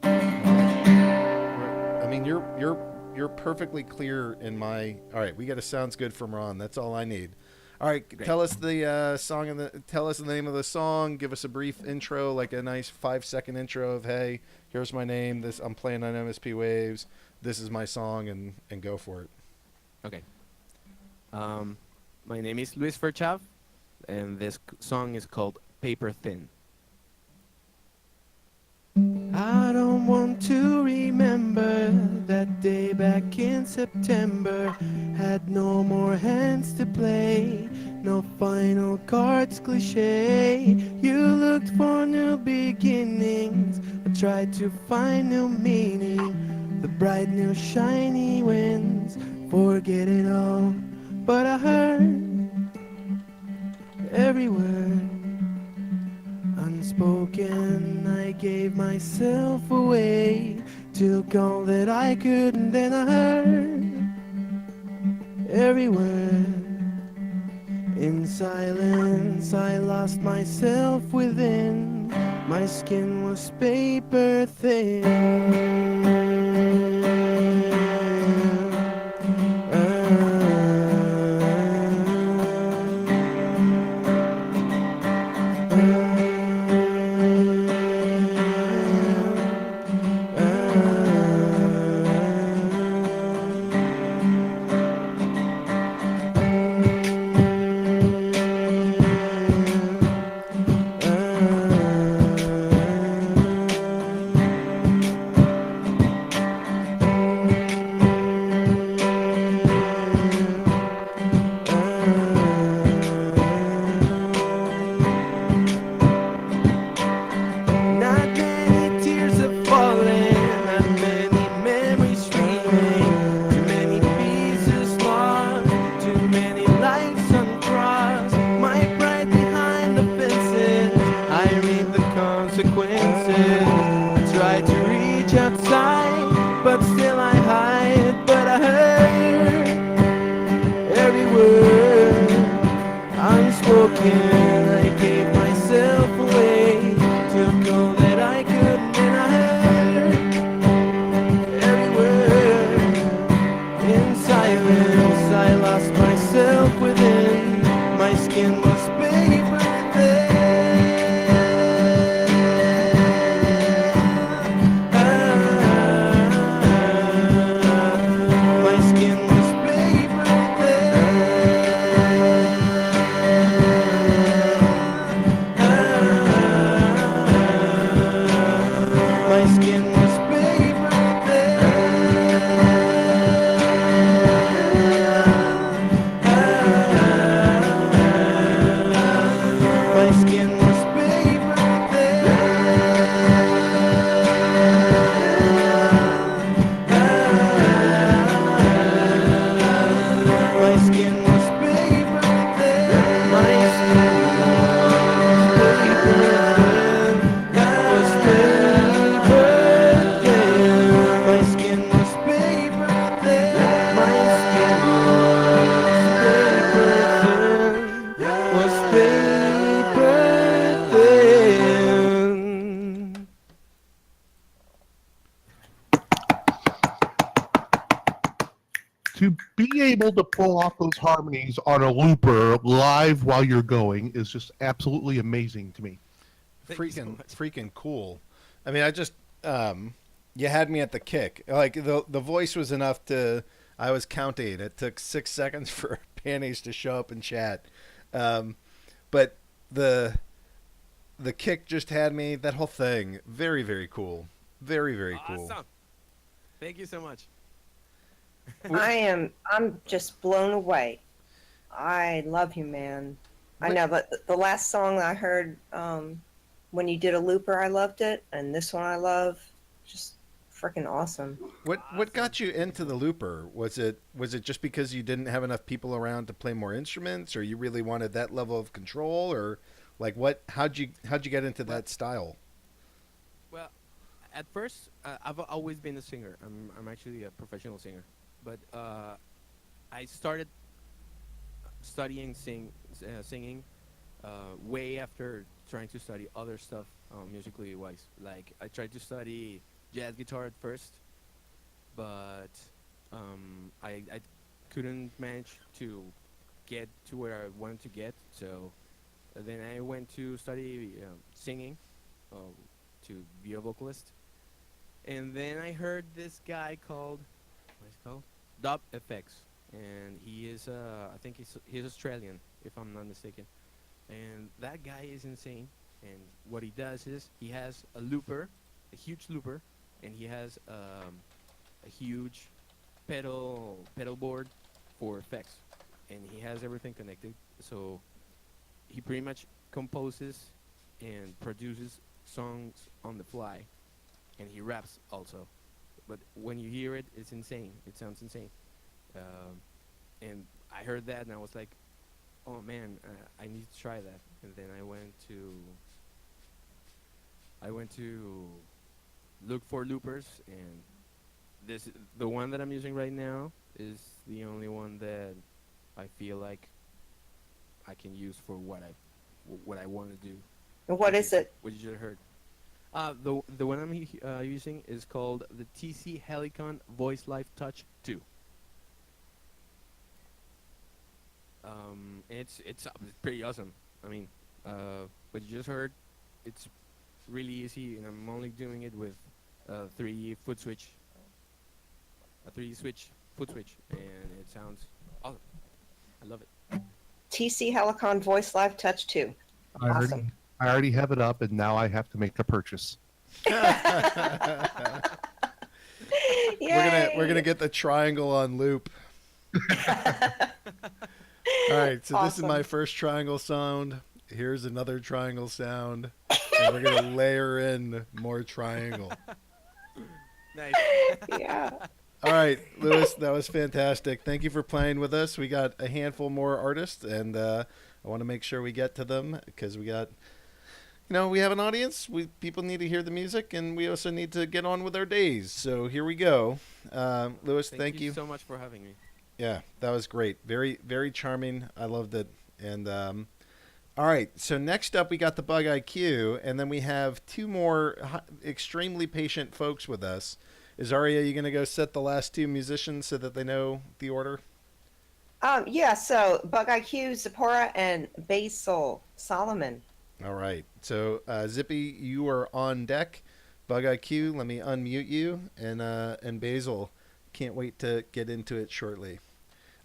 I mean, you're perfectly clear in my. All right, we got a sounds good from Ron. That's all I need. All right, Great. tell us the song and tell us the name of the song. Give us a brief intro, like a nice 5-second intro of, hey, here's my name. I'm playing on msp-waves. This is my song, and go for it. Okay. My name is Luis Verchav, and this song is called Paper Thin. I don't want to remember that day back in September. Had no more hands to play, no final cards cliche. You looked for new beginnings, I tried to find new meaning. The bright new shiny winds, forget it all. But I heard every word unspoken. I gave myself away, took all that I could, and then I heard every word. In silence I lost myself within, my skin was paper thin. outside, but still I hide. But I heard every word unspoken. I gave myself away, took all that I could, and I heard every word in silence. I lost myself within. My skin was paper my skin was paper my skin was paper my skin was paper my skin was paper my skin was paper my skin was paper my skin was paper thin. To be able to pull off those harmonies on a looper live while you're going is just absolutely amazing to me. Freaking cool. I mean, I just you had me at the kick. Like the voice was enough to. I was counting. It took 6 seconds for panties to show up in chat, but the kick just had me. That whole thing, very very cool. Very cool. Awesome. Thank you so much. I'm just blown away. I love you, man. I know, but the last song I heard when you did a looper, I loved it, and this one I love. Just freaking awesome. What got you into the looper? Was it just because you didn't have enough people around to play more instruments, or you really wanted that level of control, or like what? How'd you get into that style? Well, at first, I've always been a singer. I'm actually a professional singer, but I started studying singing way after trying to study other stuff musically wise. Like I tried to study jazz guitar at first, but I couldn't manage to get to where I wanted to get. So then I went to study singing to be a vocalist. And then I heard this guy called, what's it called? Dub FX. And he is, I think he's Australian, if I'm not mistaken. And that guy is insane. And what he does is he has a looper, a huge looper, and he has a huge pedal board for effects. And he has everything connected. So he pretty much composes and produces songs on the fly. And he raps also, but when you hear it, it's insane. It sounds insane. And I heard that, and I was like, "Oh man, I need to try that." And then I went to look for loopers, and the one that I'm using right now is the only one that I feel like I can use for what I want to do. And what is it? What you just heard. The one I'm using is called the TC Helicon Voice Life Touch 2. It's pretty awesome. I mean, what you just heard, it's really easy, and I'm only doing it with a 3 switch foot switch, and it sounds awesome. I love it. TC Helicon Voice Live Touch 2. Awesome. I already have it up, and now I have to make a purchase. We're gonna get the triangle on loop. All right, so this is my first triangle sound. Here's another triangle sound, and we're gonna layer in more triangle. Nice. Yeah. All right, Lewis, that was fantastic. Thank you for playing with us. We got a handful more artists, and I want to make sure we get to them because we got we have an audience. People need to hear the music, and we also need to get on with our days. So here we go. Lewis, thank you so much for having me. Yeah, that was great. Very, very charming. I loved it. And all right, so next up we got the Bug IQ, and then we have two more extremely patient folks with us. Is Aria, you going to go set the last two musicians so that they know the order? Yeah, so Bug IQ, Zipporah, and Basil Solomon. All right. So, Zippy, you are on deck. Bug IQ, let me unmute you. And Basil, can't wait to get into it shortly.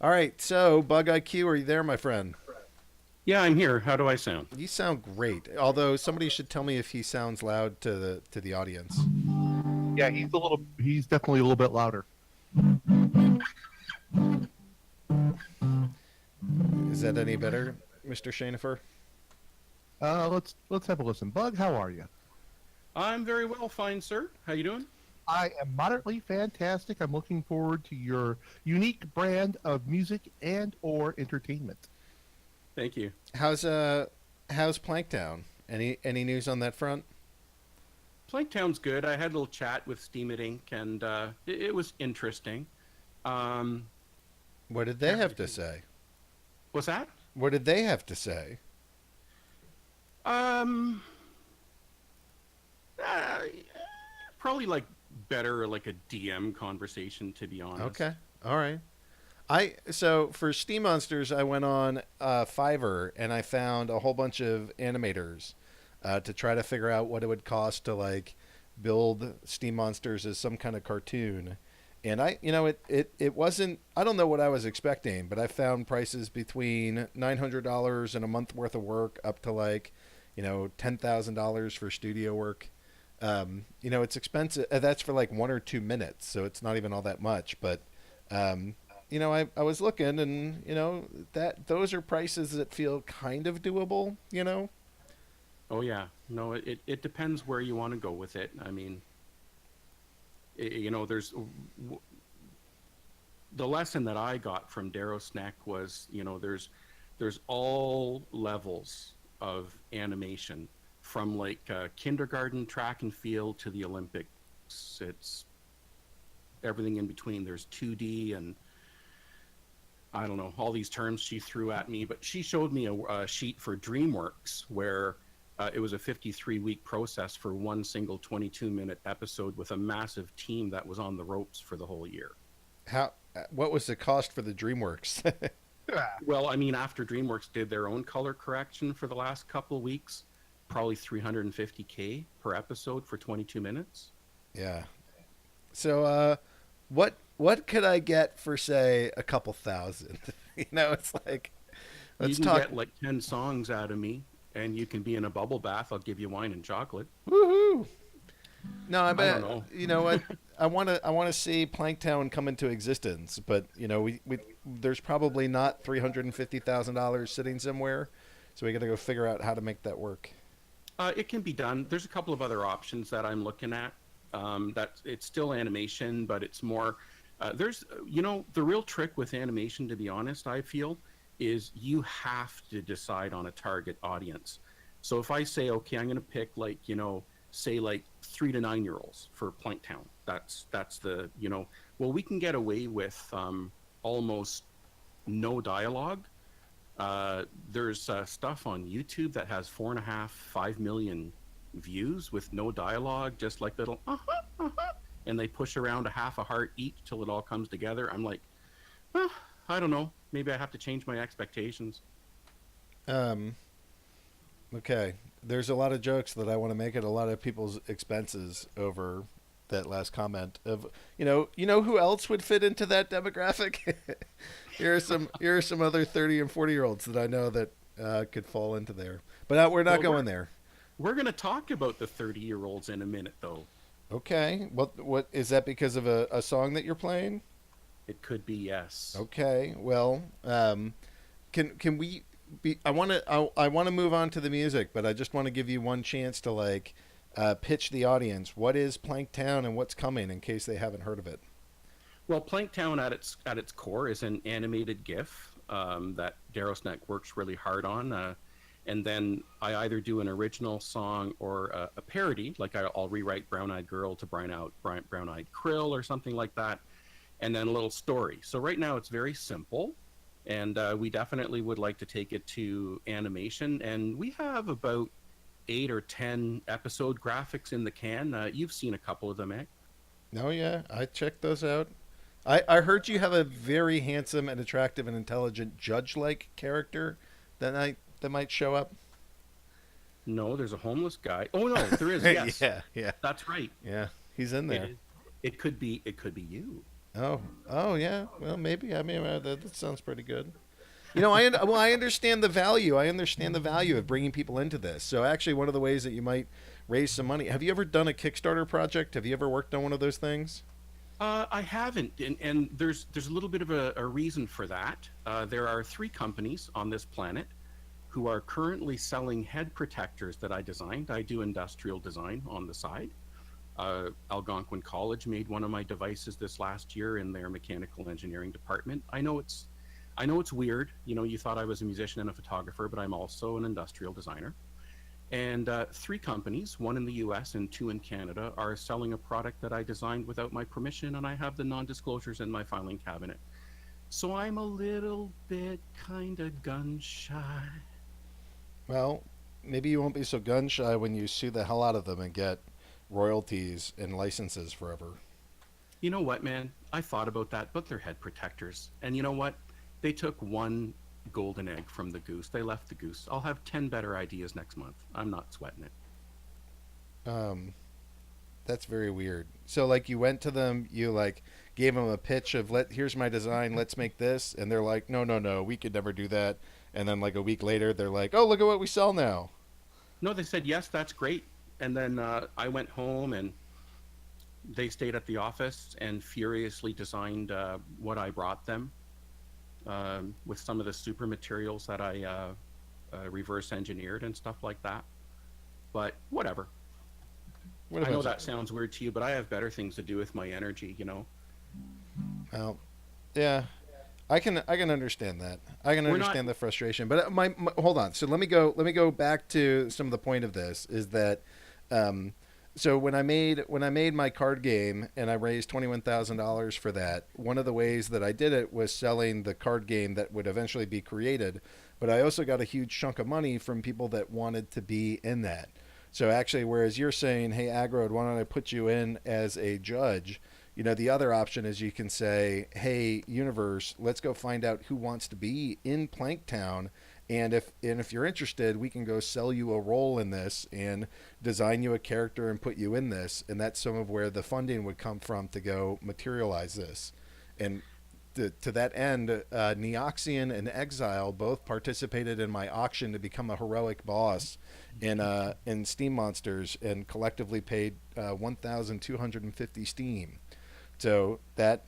All right. So, Bug IQ, are you there, my friend? Yeah, I'm here. How do I sound? You sound great. Although somebody should tell me if he sounds loud to the audience. Yeah, he's definitely a little bit louder. Is that any better, Mr. Shanefer? Let's have a listen. Bug, how are you? I'm very well, fine, sir. How you doing? I am moderately fantastic. I'm looking forward to your unique brand of music and or entertainment. Thank you. How's Planktown? Any news on that front? Planktown's good. I had a little chat with Steem Inc. and it was interesting. What did they have to say? What's that? What did they have to say? Probably like better like a DM conversation, to be honest. Okay. All right. So for Steam Monsters, I went on Fiverr and I found a whole bunch of animators to try to figure out what it would cost to like build Steam Monsters as some kind of cartoon. And it wasn't, I don't know what I was expecting, but I found prices between $900 and a month worth of work up to like, $10,000 for studio work. It's expensive. That's for like 1 or 2 minutes. So it's not even all that much, but, I was looking and, those are prices that feel kind of doable, Oh yeah. No, it depends where you want to go with it. I mean, there's the lesson that I got from Darrow Snack was, there's all levels of animation from like kindergarten track and field to the Olympics. It's everything in between. There's 2D and I don't know, all these terms she threw at me, but she showed me a sheet for DreamWorks where it was a 53-week process for one single 22-minute episode with a massive team that was on the ropes for the whole year. What was the cost for the DreamWorks? Well, I mean, after DreamWorks did their own color correction for the last couple of weeks, probably $350K per episode for 22 minutes. Yeah. So, what could I get for say a couple thousand? It's like, let's talk. Get like 10 songs out of me. And you can be in a bubble bath. I'll give you wine and chocolate. Woohoo! No, I don't know. You know what? I want to see Planktown come into existence, but we there's probably not $350,000 sitting somewhere, so we got to go figure out how to make that work. It can be done. There's a couple of other options that I'm looking at. That it's still animation, but it's more. There's the real trick with animation, to be honest, I feel, is you have to decide on a target audience. So if I say, okay, I'm going to pick like, say like 3 to 9 year olds for Planktown. That's the, well, we can get away with almost no dialogue. There's stuff on YouTube that has 4.5 million views with no dialogue, just like little, and they push around a half a heart each till it all comes together. I'm like, I don't know. Maybe I have to change my expectations. Okay. There's a lot of jokes that I want to make at a lot of people's expenses over that last comment of, who else would fit into that demographic? Here are some other 30 and 40-year-olds that I know that could fall into there. But we're not going there. We're going to talk about the 30-year-olds in a minute, though. Okay. What is that because of a song that you're playing? It could be, yes. Okay. Well, can we be? I want to move on to the music, but I just want to give you one chance to pitch the audience. What is Planktown and what's coming in case they haven't heard of it? Well, Planktown at its core is an animated GIF that Darrow Snack works really hard on. and then I either do an original song or a parody, like I'll rewrite Brown Eyed Girl to Brown Eyed Krill or something like that, and then a little story. So right now it's very simple, and we definitely would like to take it to animation, and we have about 8 or 10 episode graphics in the can. You've seen a couple of them, eh? Oh yeah, I checked those out. I heard you have a very handsome and attractive and intelligent judge-like character that might show up. No, there's a homeless guy. Oh no, there is. Yes. Yeah. That's right. Yeah, he's in there. It could be you. Oh yeah. Well, maybe. I mean, that sounds pretty good. You know, I understand the value. I understand the value of bringing people into this. So actually, one of the ways that you might raise some money. Have you ever done a Kickstarter project? Have you ever worked on one of those things? I haven't, and there's a little bit of a reason for that. There are 3 companies on this planet who are currently selling head protectors that I designed. I do industrial design on the side. Algonquin College made one of my devices this last year in their mechanical engineering department. I know it's weird. You know, you thought I was a musician and a photographer, but I'm also an industrial designer. And 3 companies, 1 in the US and 2 in Canada, are selling a product that I designed without my permission, and I have the non-disclosures in my filing cabinet. So I'm a little bit kind of gun shy. Well, maybe you won't be so gun shy when you sue the hell out of them and get royalties and licenses forever. You know what, man? I thought about that, but they're head protectors. And you know what? They took 1 golden egg from the goose. They left the goose. I'll have 10 better ideas next month. I'm not sweating it. That's very weird. So like you went to them, you like gave them a pitch of here's my design, let's make this, and they're like, no, we could never do that. And then like a week later, they're like, oh, look at what we sell now. No, they said yes, that's great. And then I went home and they stayed at the office and furiously designed what I brought them. With some of the super materials that I reverse engineered and stuff like that. But whatever. I know that sounds weird to you, but I have better things to do with my energy, you know. Well, yeah, I can understand that. I can understand the frustration. But my hold on. So let me go back to some of the point of this is that. So when I made my card game and I raised $21,000 for that, one of the ways that I did it was selling the card game that would eventually be created, but I also got a huge chunk of money from people that wanted to be in that. So actually, whereas you're saying, hey, Agrod, why don't I put you in as a judge? You know, the other option is you can say, hey, universe, let's go find out who wants to be in Planktown. And if you're interested, we can go sell you a role in this and design you a character and put you in this. And that's some of where the funding would come from to go materialize this. And to that end, Neoxian and Exile both participated in my auction to become a heroic boss in Steem Monsters and collectively paid 1,250 Steem. So that,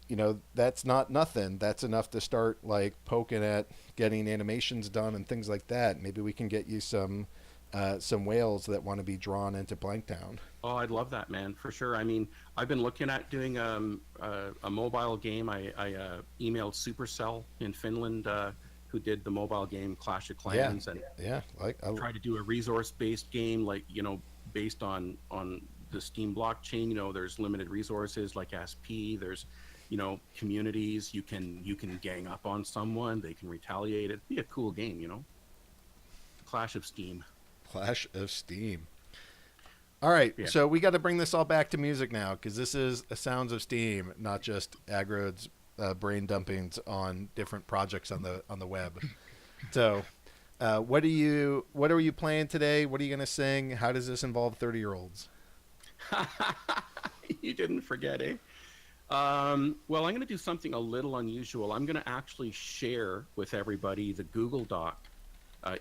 you know, that's not nothing. That's enough to start like poking at getting animations done and things like that. Maybe we can get you some whales that want to be drawn into Blanktown. Oh, I'd love that, man, for sure. I mean, I've been looking at doing a mobile game. I emailed Supercell in Finland, who did the mobile game Clash of Clans, and tried to do a resource-based game, like, you know, based on the Steem blockchain. You know, there's limited resources like SP. There's, you know, communities. You can gang up on someone. They can retaliate. It'd be a cool game, you know. Clash of Steem. Clash of Steem. All right, so we got to bring this all back to music now, because this is Sounds of Steem, not just Agrod's brain dumpings on different projects on the web. So, what are you playing today? What are you going to sing? How does this involve 30-year-olds? You didn't forget, eh? Well, I'm going to do something a little unusual. I'm going to actually share with everybody the Google Doc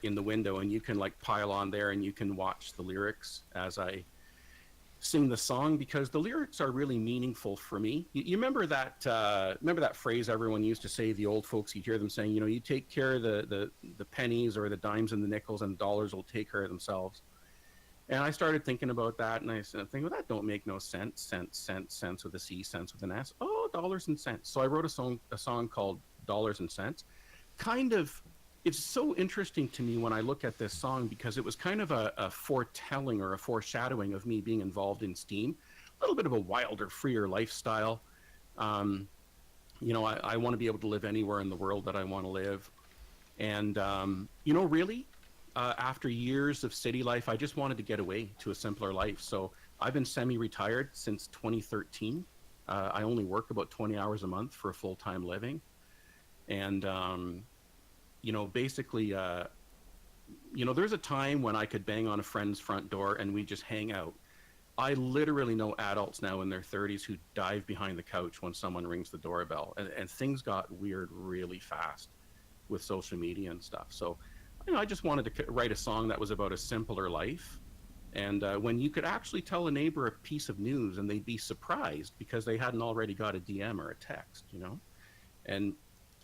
in the window, and you can like pile on there and you can watch the lyrics as I sing the song, because the lyrics are really meaningful for me. You remember that phrase everyone used to say, the old folks, you hear them saying, you know, you take care of the pennies or the dimes and the nickels, and the dollars will take care of themselves. And I started thinking about that, and I started thinking, well, that don't make no sense. Sense with a C, sense with an S. Oh, dollars and cents. So I wrote a song called Dollars and Cents, kind of it's so interesting to me when I look at this song because it was kind of a foretelling or a foreshadowing of me being involved in Steem, a little bit of a wilder, freer lifestyle. Um, I want to be able to live anywhere in the world that I want to live. And, really, after years of city life, I just wanted to get away to a simpler life. So I've been semi-retired since 2013. I only work about 20 hours a month for a full-time living. And, basically, there's a time when I could bang on a friend's front door and we just hang out. I literally know adults now in their 30s who dive behind the couch when someone rings the doorbell. And things got weird really fast with social media and stuff. So, I just wanted to write a song that was about a simpler life. And when you could actually tell a neighbor a piece of news and they'd be surprised because they hadn't already got a DM or a text, And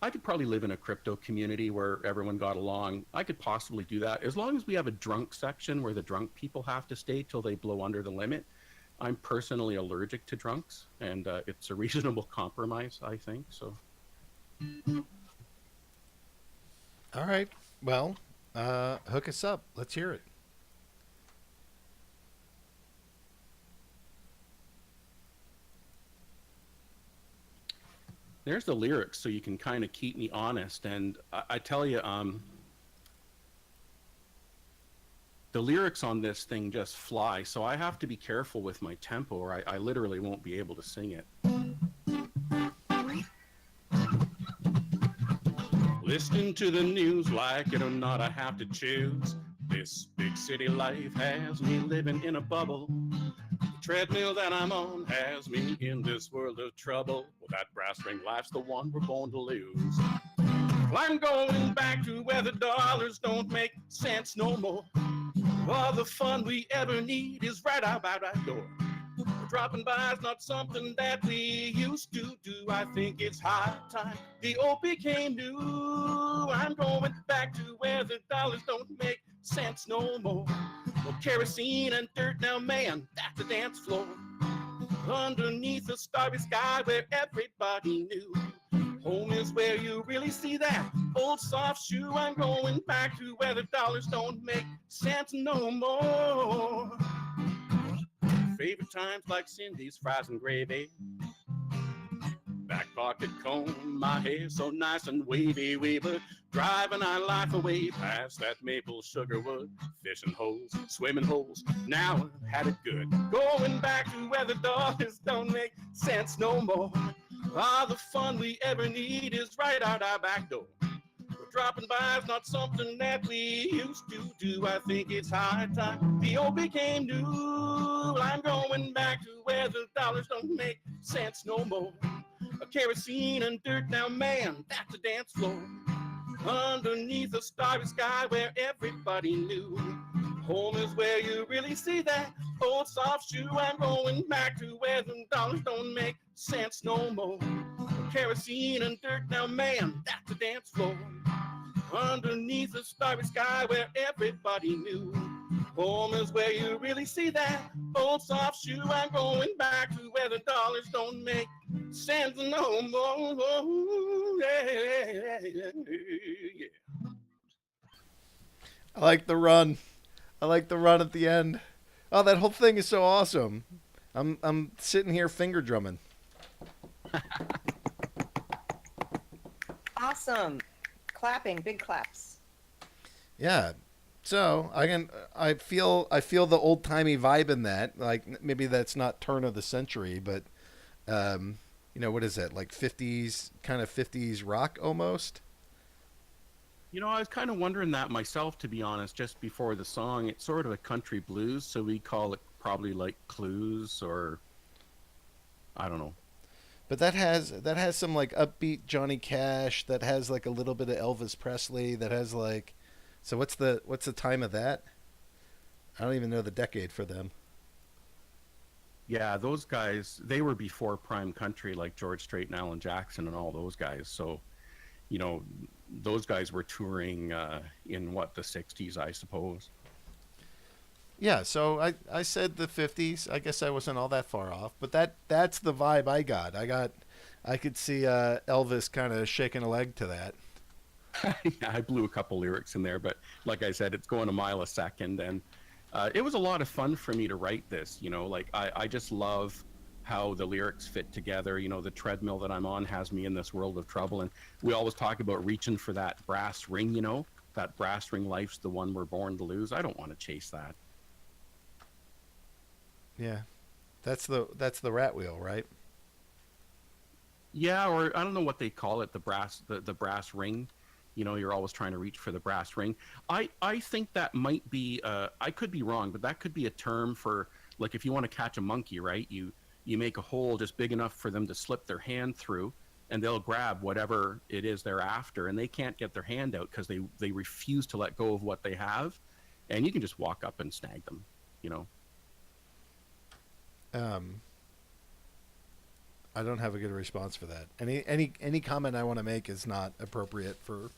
I could probably live in a crypto community where everyone got along. I could possibly do that as long as we have a drunk section where the drunk people have to stay till they blow under the limit. I'm personally allergic to drunks, and it's a reasonable compromise, I think. So. All right. Well, hook us up. Let's hear it. There's the lyrics, so you can kind of keep me honest. And I tell you, the lyrics on this thing just fly. So I have to be careful with my tempo, or I literally won't be able to sing it. Listening to the news like it or not, I have to choose. This big city life has me living in a bubble. The treadmill that I'm on has me in this world of trouble. Well, that brass ring life's the one we're born to lose. Well, I'm going back to where the dollars don't make sense no more. All the fun we ever need is right out our door. Dropping by is not something that we used to do. I think it's high time the old became new. I'm going back to where the dollars don't make sense no more. Well, kerosene and dirt now, man, that's a dance floor. Underneath a starry sky where everybody knew. Home is where you really see that old soft shoe. I'm going back to where the dollars don't make sense no more. Favorite times like Cindy's fries and gravy. Back pocket comb, my hair so nice and wavy. We were driving our life away past that maple sugar wood. Fishing holes, swimming holes, now I've had it good. Going back to where the dollars don't make sense no more. All the fun we ever need is right out our back door. Dropping by is not something that we used to do. I think it's high time the old became new. I'm going back to where the dollars don't make sense no more. A kerosene and dirt now, man, that's a dance floor. Underneath a starry sky where everybody knew. Home is where you really see that old soft shoe. I'm going back to where the dollars don't make sense no more. A kerosene and dirt now, man, that's a dance floor. Underneath the starry sky where everybody knew. Home is where you really see that old soft shoe. I'm going back to where the dollars don't make sense no more. Yeah. I like the run. I like the run at the end. Oh, that whole thing is so awesome. I'm sitting here finger drumming. Awesome. Clapping, big claps. Yeah. So I feel the old timey vibe in that. Like maybe that's not turn of the century, but what is that? Like 50s, kind of 50s rock almost. I was kind of wondering that myself, to be honest, just before the song. It's sort of a country blues, so we call it probably like Clues or I don't know. But that has some like upbeat Johnny Cash, that has like a little bit of Elvis Presley, that has like, so what's the time of that? I don't even know the decade for them. Yeah, those guys, they were before prime country, like George Strait and Alan Jackson and all those guys. So, those guys were touring in the 60s, I suppose. Yeah, so I said the 50s. I guess I wasn't all that far off, but that's the vibe I got. I could see Elvis kind of shaking a leg to that. Yeah, I blew a couple lyrics in there, but like I said, it's going a mile a second, and it was a lot of fun for me to write this. Like I just love how the lyrics fit together. The treadmill that I'm on has me in this world of trouble, and we always talk about reaching for that brass ring. That brass ring life's the one we're born to lose. I don't want to chase that. Yeah, that's the rat wheel, right? Yeah, or I don't know what they call it, the brass ring. You're always trying to reach for the brass ring. I think that might be I could be wrong, but that could be a term for, like, if you want to catch a monkey, right? You make a hole just big enough for them to slip their hand through, and they'll grab whatever it is they're after, and they can't get their hand out because they refuse to let go of what they have, and you can just walk up and snag them. I don't have a good response for that. Any comment I want to make is not appropriate for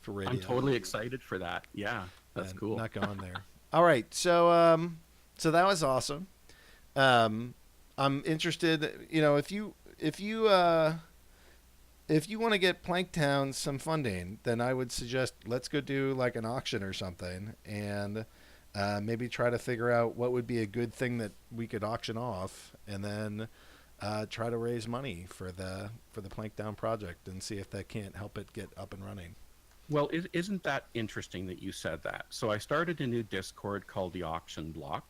radio. I'm totally excited for that. Yeah, that's cool. Not going there. All right, so that was awesome. I'm interested. If you want to get Planktown some funding, then I would suggest let's go do like an auction or something, and maybe try to figure out what would be a good thing that we could auction off, and then try to raise money for the Planktown project and see if that can't help it get up and running. Well, isn't that interesting that you said that? So I started a new Discord called the Auction Block,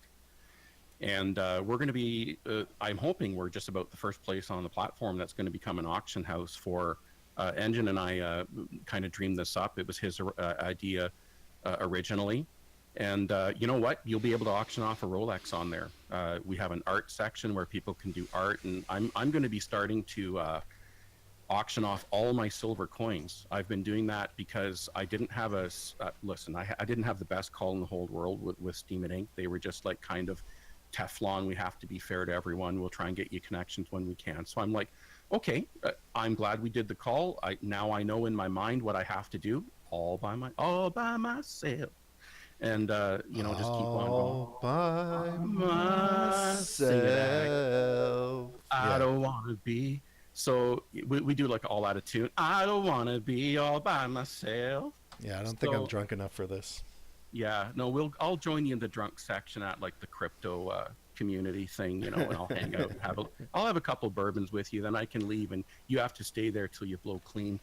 and we're going to be, I'm hoping we're just about the first place on the platform that's going to become an auction house for, Engine and I kind of dreamed this up. It was his idea originally. And you know what? You'll be able to auction off a Rolex on there. We have an art section where people can do art, and I'm going to be starting to auction off all my silver coins. I've been doing that because I didn't have I didn't have the best call in the whole world with Steem and Ink. They were just like kind of Teflon. We have to be fair to everyone. We'll try and get you connections when we can. So I'm like, okay, I'm glad we did the call. Now I know in my mind what I have to do all by myself. And just keep on going. All by myself. I don't want to be. So we do like all out of tune. I don't want to be all by myself. Yeah, I don't think I'm drunk enough for this. Yeah, no, I'll join you in the drunk section at like the crypto community thing, and I'll hang out. I'll have a couple bourbons with you, then I can leave, and you have to stay there till you blow clean.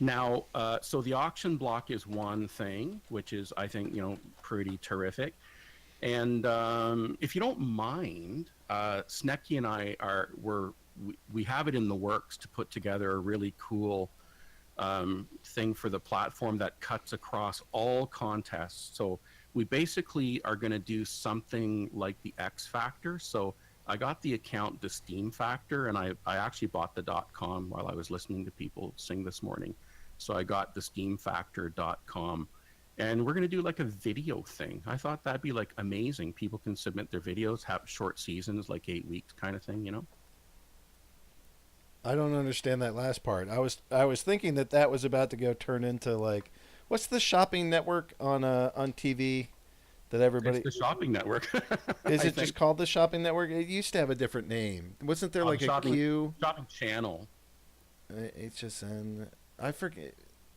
Now, so the auction block is one thing, which is, I think, pretty terrific. And if you don't mind, Snecky and I we have it in the works to put together a really cool thing for the platform that cuts across all contests. So we basically are going to do something like the X Factor. So I got the account, the Steem Factor, and I actually bought the .com while I was listening to people sing this morning. So I got the steemfactor.com, and we're going to do like a video thing. I thought that'd be like amazing. People can submit their videos, have short seasons, like 8 weeks kind of thing, I don't understand that last part. I was thinking that was about to go turn into like, what's the shopping network on TV that everybody? It's the shopping network. Is it just called the shopping network? It used to have a different name. Wasn't there like a Q? Shopping channel. HSN. I forget.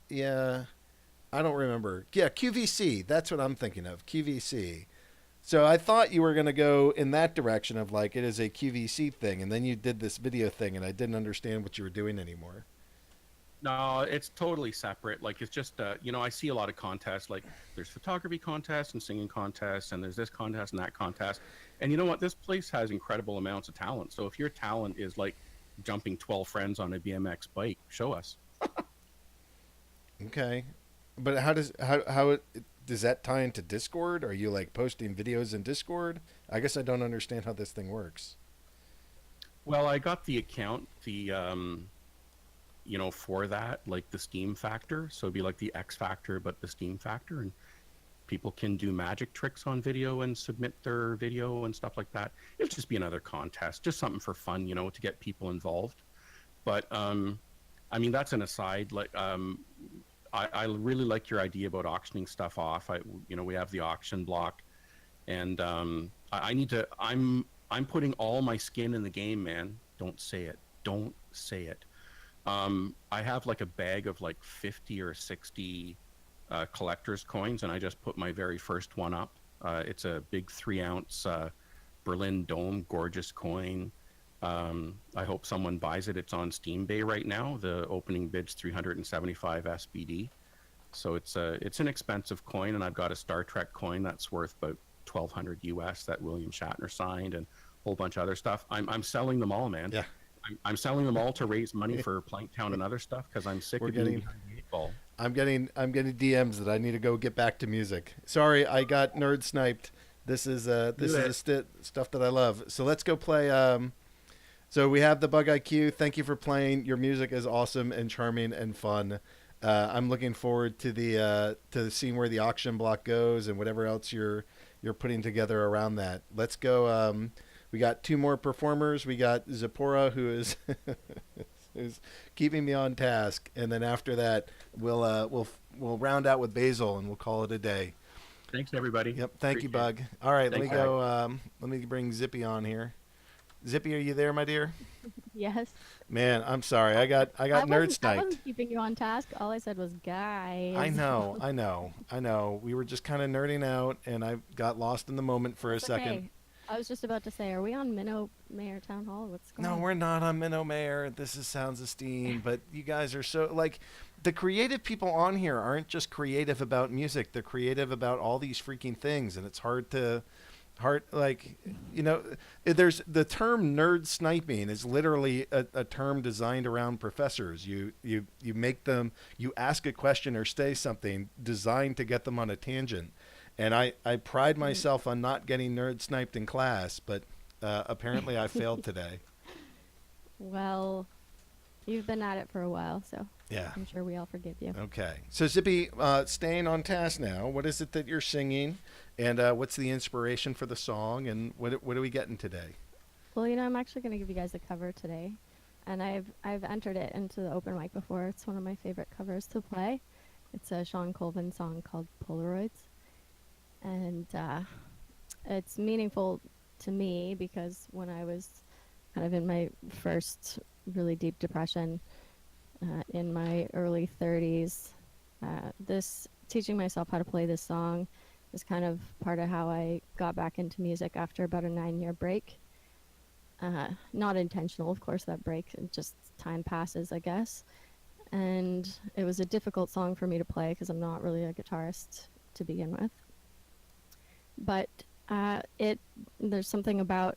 Yeah, I don't remember. Yeah, QVC. That's what I'm thinking of. QVC. So I thought you were going to go in that direction of like it is a QVC thing, and then you did this video thing, and I didn't understand what you were doing anymore. No, it's totally separate. Like, it's just, I see a lot of contests. Like, there's photography contests and singing contests, and there's this contest and that contest. And you know what? This place has incredible amounts of talent. So if your talent is like jumping 12 friends on a BMX bike, show us. Okay, but how does that tie into Discord? Are you like posting videos in Discord? I guess I don't understand how this thing works. Well, I got the account, for that, like the Steem Factor. So it'd be like the X Factor, but the Steem Factor, and people can do magic tricks on video and submit their video and stuff like that. It'll just be another contest, just something for fun, to get people involved. But that's an aside. Like, I really like your idea about auctioning stuff off. We have the auction block, and I'm putting all my skin in the game, man. Don't say it. I have like a bag of like 50 or 60 collector's coins, and I just put my very first one up. It's a big 3-ounce Berlin Dome, gorgeous coin. I hope someone buys it. It's on Steam Bay right now. The opening bid's 375 SBD. So it's an expensive coin, and I've got a Star Trek coin that's worth about 1,200 US that William Shatner signed, and a whole bunch of other stuff. I'm selling them all, man. Yeah. I'm selling them all to raise money for Planktown and other stuff because I'm sick of being behind the 8 ball. I'm getting DMs that I need to go get back to music. Sorry, I got nerd sniped. This is stuff that I love. So let's go play. So we have the Bug IQ. Thank you for playing. Your music is awesome and charming and fun. I'm looking forward to seeing where the auction block goes and whatever else you're putting together around that. Let's go. We got 2 more performers. We got Zipporah, who is who's keeping me on task, and then after that, we'll round out with Basil, and we'll call it a day. Thanks, everybody. Yep. Thank you, Bug. It. All right, Thanks, let me go. Let me bring Zippy on here. Zippy, are you there, my dear? Yes. Man, I'm sorry. I got nerd I sniped. wasn't keeping you on task. All I said was guys. I know. We were just kind of nerding out, and I got lost in the moment for a second. Okay. I was just about to say, are we on Minnow Mayor Town Hall? What's going on? No, we're not on Minnow Mayor. This is Sounds of Steam, but you guys are so like the creative people on here aren't just creative about music. They're creative about all these freaking things, and it's there's the term nerd sniping is literally a term designed around professors. You make them, you ask a question or say something designed to get them on a tangent. And I pride myself on not getting nerd sniped in class, but apparently I failed today. Well, you've been at it for a while, so yeah, I'm sure we all forgive you. Okay. So Zippy, staying on task now, what is it that you're singing? And what's the inspiration for the song? And what are we getting today? Well, I'm actually going to give you guys a cover today. And I've entered it into the open mic before. It's one of my favorite covers to play. It's a Sean Colvin song called Polaroids. And it's meaningful to me because when I was kind of in my first really deep depression in my early 30s, this teaching myself how to play this song is kind of part of how I got back into music after about a 9-year break. Not intentional, of course, that break. Just time passes, I guess. And it was a difficult song for me to play because I'm not really a guitarist to begin with. But there was something about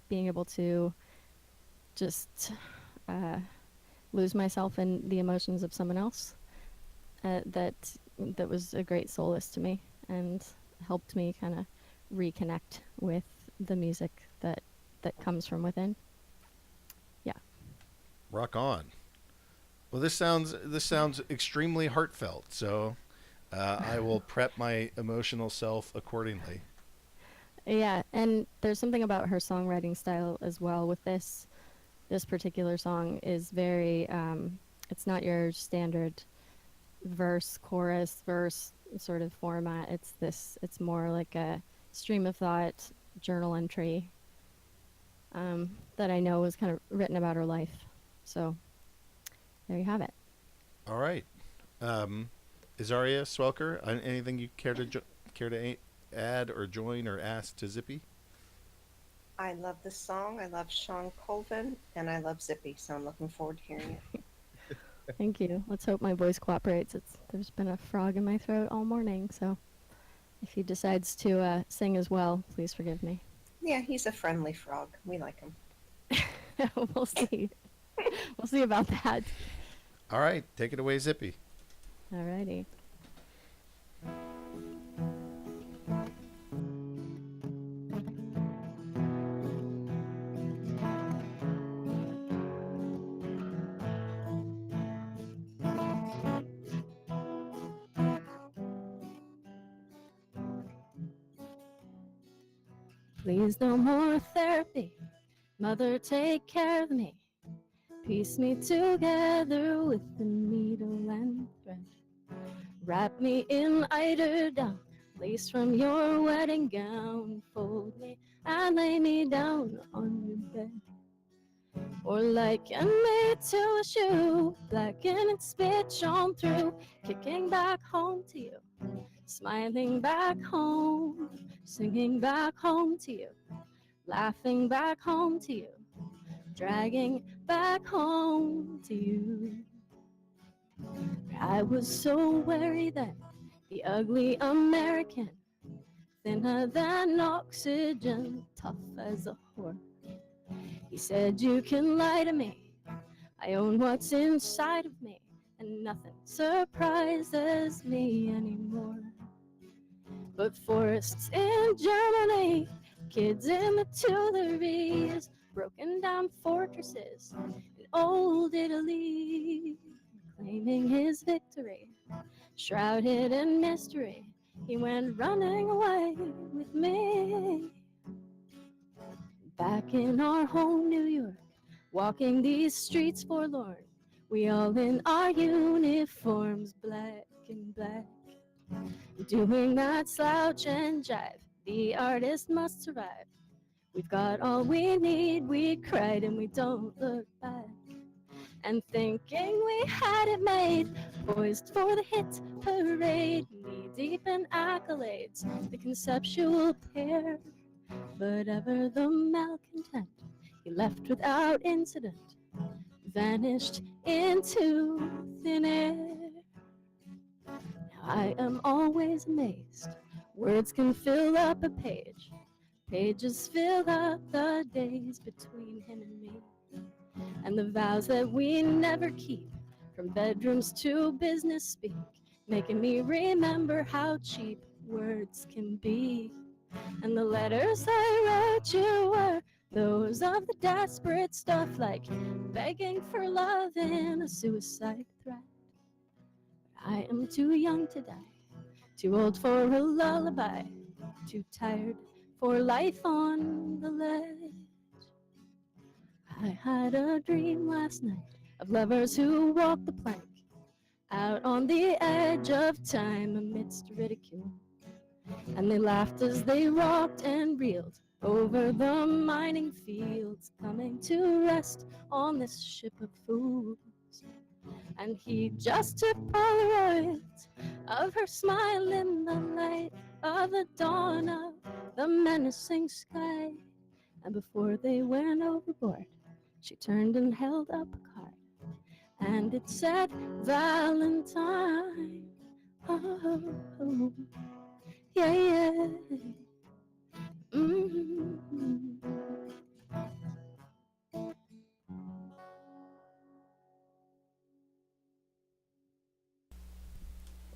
being able to just lose myself in the emotions of someone else that was a great solace to me and helped me kind of reconnect with the music that comes from within. Yeah. Rock on. Well, this sounds extremely heartfelt. So I will prep my emotional self accordingly. Yeah, and there's something about her songwriting style as well with this particular song is very it's not your standard verse sort of format. It's more like a stream of thought journal entry that I know was kind of written about her life. So there you have it. All right. Azaria, Swelker, anything you care to add or join or ask to Zippy? I love this song. I love Sean Colvin, and I love Zippy, so I'm looking forward to hearing it. Thank you. Let's hope my voice cooperates. There's been a frog in my throat all morning, so if he decides to sing as well, please forgive me. Yeah, he's a friendly frog. We like him. We'll see. We'll see about that. All right, take it away, Zippy. Alrighty. Please no more therapy. Mother, take care of me. Piece me together with the needle and thread. Wrap me in eiderdown, lace from your wedding gown. Fold me and lay me down on your bed. or liken me to a shoe, blacken and spit shone through, kicking back home to you, smiling back home, singing back home to you, laughing back home to you, dragging back home to you. I was so wary then, the ugly American, thinner than oxygen, tough as a whore. He said, you can lie to me, I own what's inside of me, and nothing surprises me anymore. But forests in Germany, kids in the Tuileries, broken down fortresses in old Italy, claiming his victory, shrouded in mystery, he went running away with me. Back in our home New York, walking these streets forlorn, we all in our uniforms, black and black, doing that slouch and jive, the artist must survive. We've got all we need, we cried and we don't look back. And thinking we had it made, poised for the hit parade, knee deep in accolades, the conceptual pair. But ever the malcontent, he left without incident, vanished into thin air. Now I am always amazed, words can fill up a page, pages fill up the days between him and me, and the vows that we never keep, from bedrooms to business speak, making me remember how cheap words can be. And the letters I wrote you were those of the desperate stuff, like begging for love in a suicide threat. I am too young to die, too old for a lullaby, too tired for life on the ledge. I had a dream last night of lovers who walked the plank, out on the edge of time amidst ridicule. And they laughed as they rocked and reeled over the mining fields, coming to rest on this ship of fools. And he just took Polaroids of her smile in the light of the dawn of the menacing sky. And before they went overboard, she turned and held up a card, and it said Valentine. Oh, yeah, yeah. Mm-hmm.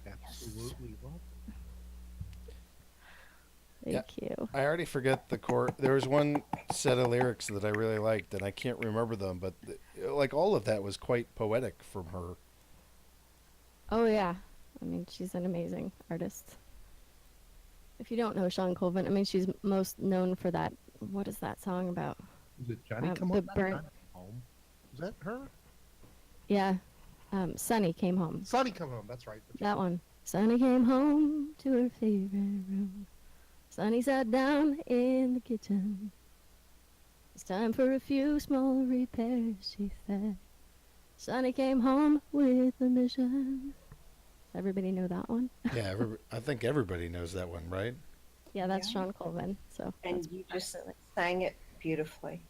Absolutely love Thank you. I already forget the core. There was one set of lyrics that I really liked, and I can't remember them, but like all of that was quite poetic from her. Oh yeah, I mean she's an amazing artist. If you don't know Sean Colvin, I mean she's most known for that. What is that song about? Is it Johnny Come the Home? burnt- Johnny Come Home. Is that her? Yeah, Sunny Came Home. Sonny Come Home. That's right. That one. Sunny came home to her favorite room. Sunny sat down in the kitchen. It's time for a few small repairs, she said. Sunny came home with a mission. Everybody know that one? Yeah, I think everybody knows that one, right? Yeah, that's Yeah. Sean Colvin. So And you just sang it beautifully.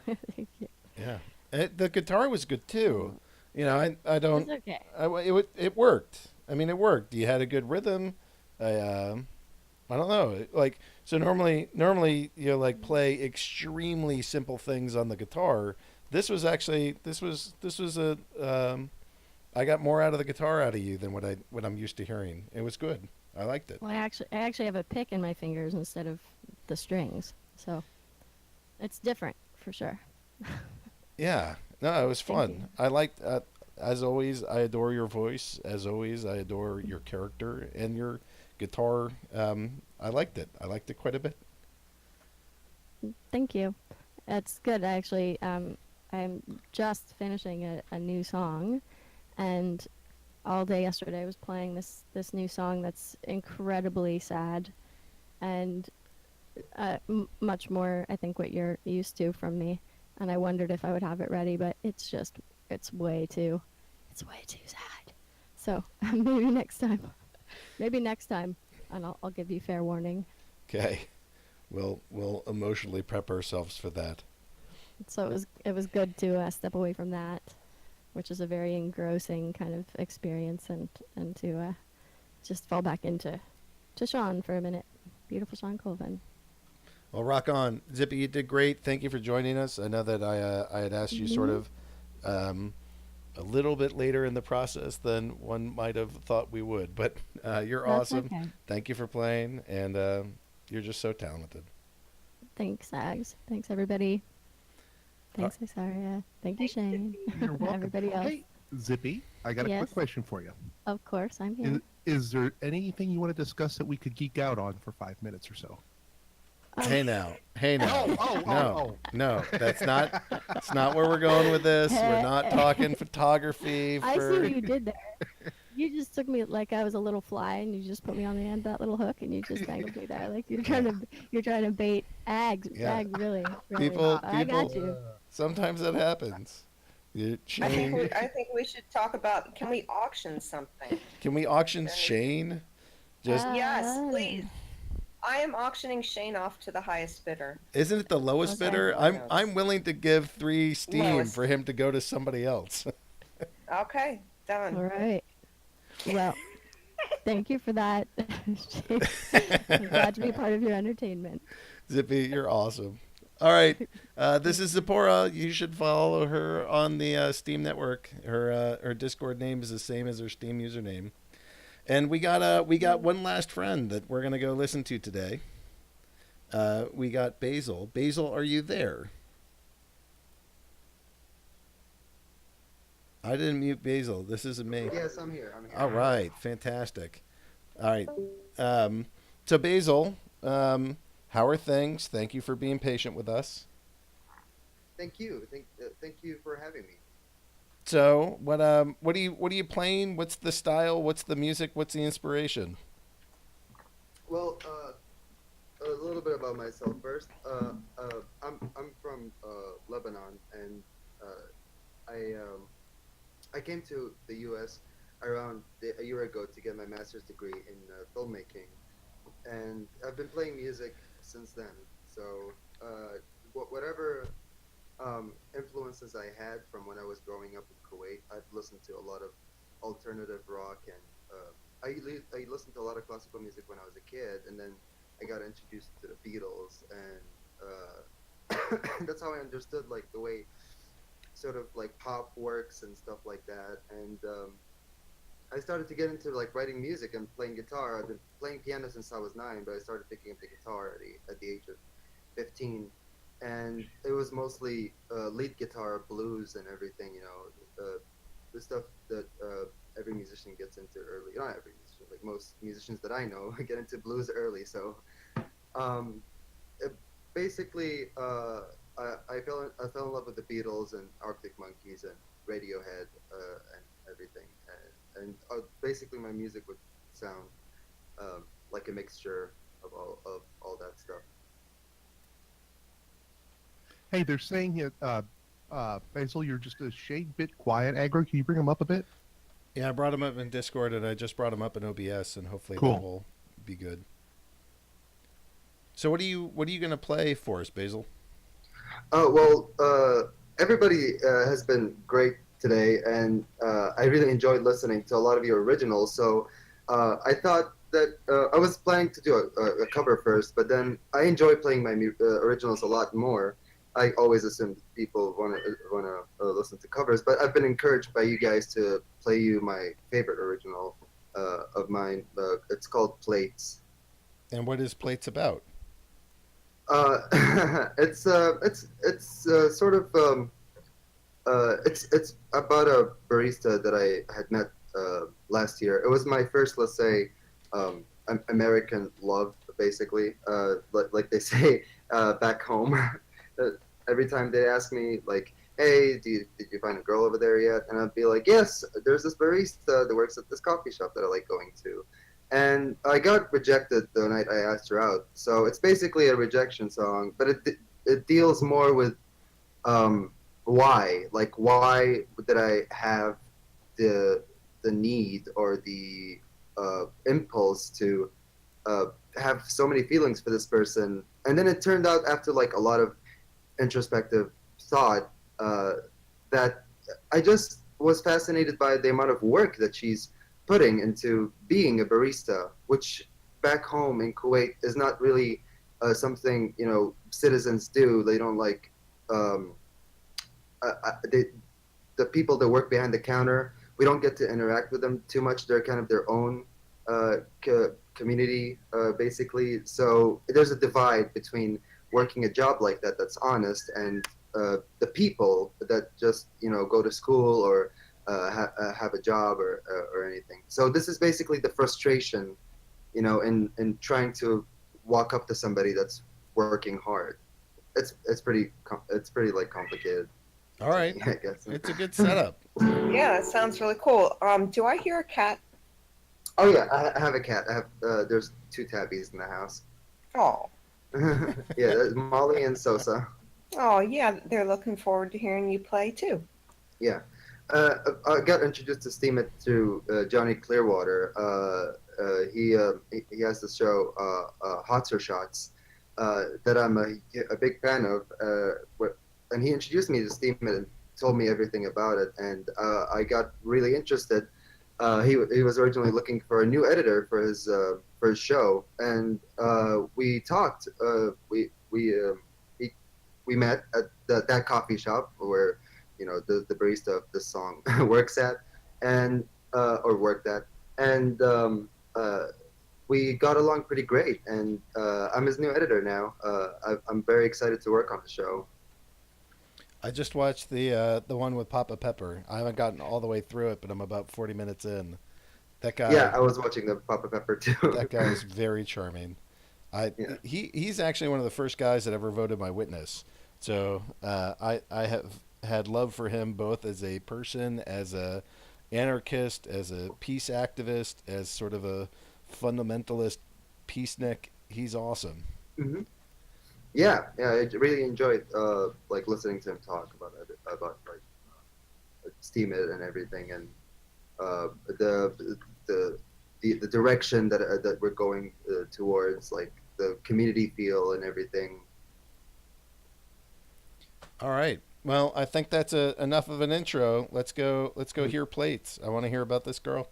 thank you. Yeah, the guitar was good too. You know, I don't. It's okay. It worked. I mean, it worked. You had a good rhythm. I don't know. Like, so normally you like play extremely simple things on the guitar. This was actually this was a I got more out of the guitar out of you than what I'm used to hearing. It was good. I liked it. Well, I actually have a pick in my fingers instead of the strings, so it's different for sure. Yeah. No, it was Thank fun. I liked as always, I adore your voice. As always, I adore your character and your guitar. I liked it. I liked it quite a bit. Thank you. It's good. Actually, I'm just finishing a new song, and all day yesterday I was playing this new song that's incredibly sad, and much more I think what you're used to from me. and I wondered if I would have it ready, but it's way too sad. So maybe next time, and I'll give you fair warning. Okay. We'll emotionally prep ourselves for that. So it was good to step away from that, which is a very engrossing kind of experience, and to just fall back into Sean for a minute. Beautiful Sean Colvin. Well, rock on. Zippy, you did great. Thank you for joining us. I know that I had asked you sort of a little bit later in the process than one might have thought we would, but you're That's awesome. okay. Thank you for playing, and you're just so talented. Thanks, Ags. Thanks, everybody. Thanks, Isaria. Thank you, Shane. You're welcome. Everybody else. Hey, Zippy, I got a Yes. quick question for you. Of course, I'm here. Is there anything you want to discuss that we could geek out on for 5 minutes or so? Hey now. Oh. No, that's not where we're going with this. We're not talking photography. I see what you did there. You just took me like I was a little fly, and you just put me on the end of that little hook, and you just dangled me there. Like you're trying to bait Ags. Yeah. Ag, really. People, I got you. sometimes that happens. Shane, I think we should talk about, can we auction something? can we auction Shane? Just Yes, please. I am auctioning Shane off to the highest bidder. isn't it the lowest Okay. bidder? I'm willing to give 3 Steam Lowest. for him to go to somebody else. Okay, done. All right. Well, thank you for that. I'm glad to be part of your entertainment. Zippy, you're awesome. All right, this is Zipporah. You should follow her on the Steam network. Her Discord name is the same as her Steam username. And we got one last friend that we're gonna go listen to today. We got Basil. Basil, are you there? I didn't mute Basil. This isn't me. Yes, I'm here. All right, fantastic. All right, so Basil, how are things? Thank you for being patient with us. Thank you. Thank you for having me. So, what are you playing? What's the style? What's the music? What's the inspiration? Well, a little bit about myself first. I'm from Lebanon, and I came to the U.S. around a year ago to get my master's degree in filmmaking, and I've been playing music since then. So whatever influences I had from when I was growing up in Kuwait, I've listened to a lot of alternative rock, and I listened to a lot of classical music when I was a kid, and then I got introduced to the Beatles, and that's how I understood like the way sort of like pop works and stuff like that. And I started to get into like writing music and playing guitar. I've been playing piano since I was 9, but I started picking up the guitar at the age of 15, and it was mostly lead guitar, blues, and everything. You know, the stuff that every musician gets into early. Not every musician, like most musicians that I know get into blues early. So basically, I fell in love with the Beatles and Arctic Monkeys and Radiohead and everything, and basically my music would sound like a mixture of all that stuff. Hey, they're saying here, Basil, you're just a shade bit quiet. Aggro, can you bring him up a bit? Yeah, I brought him up in Discord, and I just brought him up in OBS, and hopefully Cool. that will be good. So what are you going to play for us, Basil? Well, everybody has been great today, and I really enjoyed listening to a lot of your originals. So I thought that I was planning to do a cover first, but then I enjoy playing my originals a lot more. I always assumed people want to listen to covers, but I've been encouraged by you guys to play you my favorite original of mine. It's called Plates. And what is Plates about? It's sort of it's about a barista that I had met last year. It was my first, let's say, American love, basically. Like they say back home. Every time they ask me, like, "Hey, did you find a girl over there yet?" And I'd be like, "Yes, there's this barista that works at this coffee shop that I like going to." And I got rejected the night I asked her out. So it's basically a rejection song, but it deals more with why? Like, why did I have the need or the impulse to have so many feelings for this person? And then it turned out, after like a lot of introspective thought, that I just was fascinated by the amount of work that she's putting into being a barista, which back home in Kuwait is not really something, you know, citizens do. They don't like they, the people that work behind the counter. We don't get to interact with them too much. They're kind of their own community, basically. So there's a divide between working a job like that that's honest, and the people that just, you know, go to school or have a job or anything. So this is basically the frustration, you know, in trying to walk up to somebody that's working hard. It's pretty like complicated. All right. I guess. It's a good setup. Yeah, that sounds really cool. Do I hear a cat? Oh yeah, I have a cat. I have there's 2 tabbies in the house. Oh. Yeah, that's Molly and Sosa. Oh, yeah, they're looking forward to hearing you play too. Yeah. I got introduced to Steam It through Johnny Clearwater. He has the show Hots or Shots that I'm a big fan of. And he introduced me to Steam It and told me everything about it. And I got really interested. He was originally looking for a new editor for his show, and we talked. We met at that coffee shop where, you know, the barista of this song works at, and or worked at, and we got along pretty great. And I'm his new editor now. I'm very excited to work on the show. I just watched the one with Papa Pepper. I haven't gotten all the way through it, but I'm about 40 minutes in. That guy. Yeah, I was watching the Papa Pepper too. That guy is very charming. He's actually one of the first guys that ever voted my witness. So I have had love for him both as a person, as a anarchist, as a peace activist, as sort of a fundamentalist peacenik. He's awesome. Mm-hmm. Yeah, I really enjoyed like listening to him talk about like Steam It and everything, and the direction that we're going towards, like the community feel and everything. All right. Well, I think that's enough of an intro. Let's go hear Plates. I want to hear about this girl.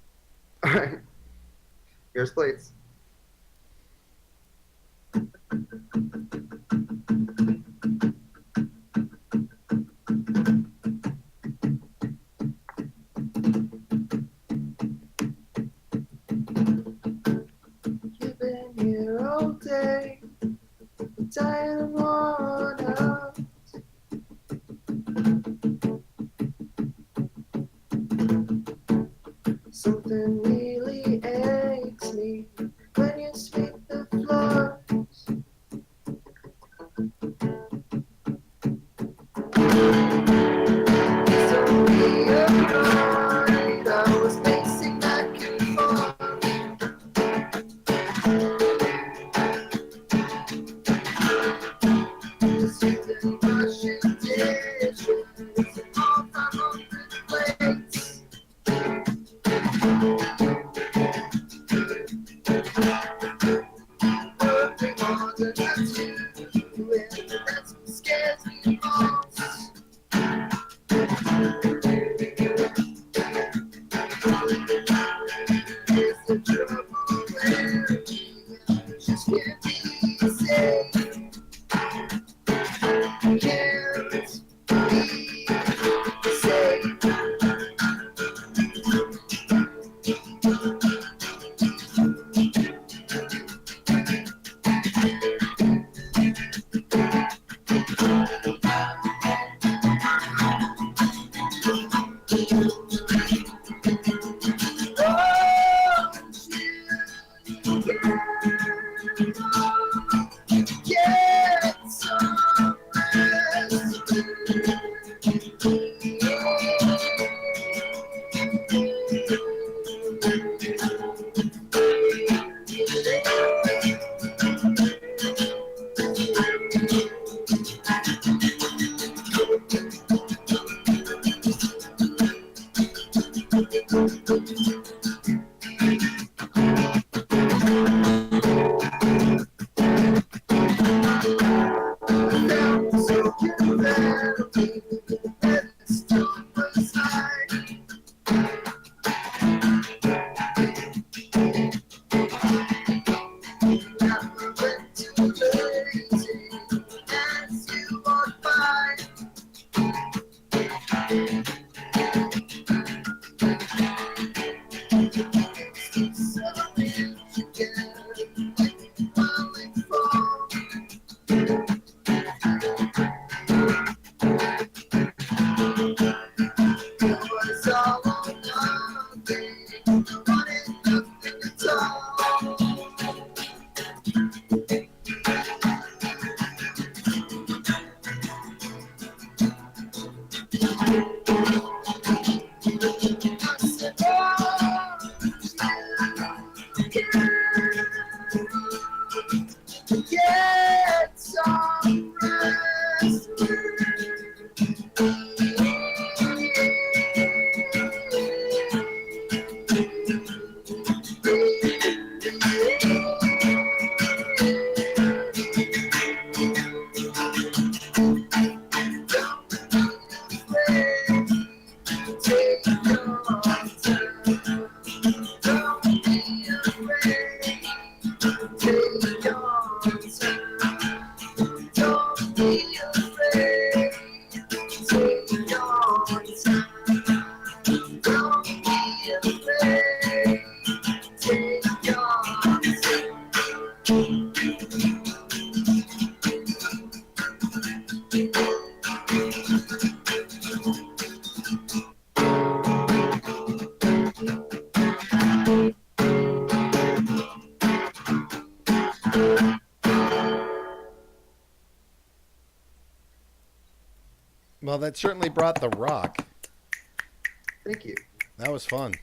All right. Here's Plates. You've been here all day, tired and worn out. Something really aches me when you sweep the floors. So be afraid, I was pacing back and forth. Just sitting washing dishes and all 500 plates. Working on the tattoo, and that's what scares me most. Is the trouble where you just can't be safe? Can't Well, that certainly brought the rock. Thank you. That was fun.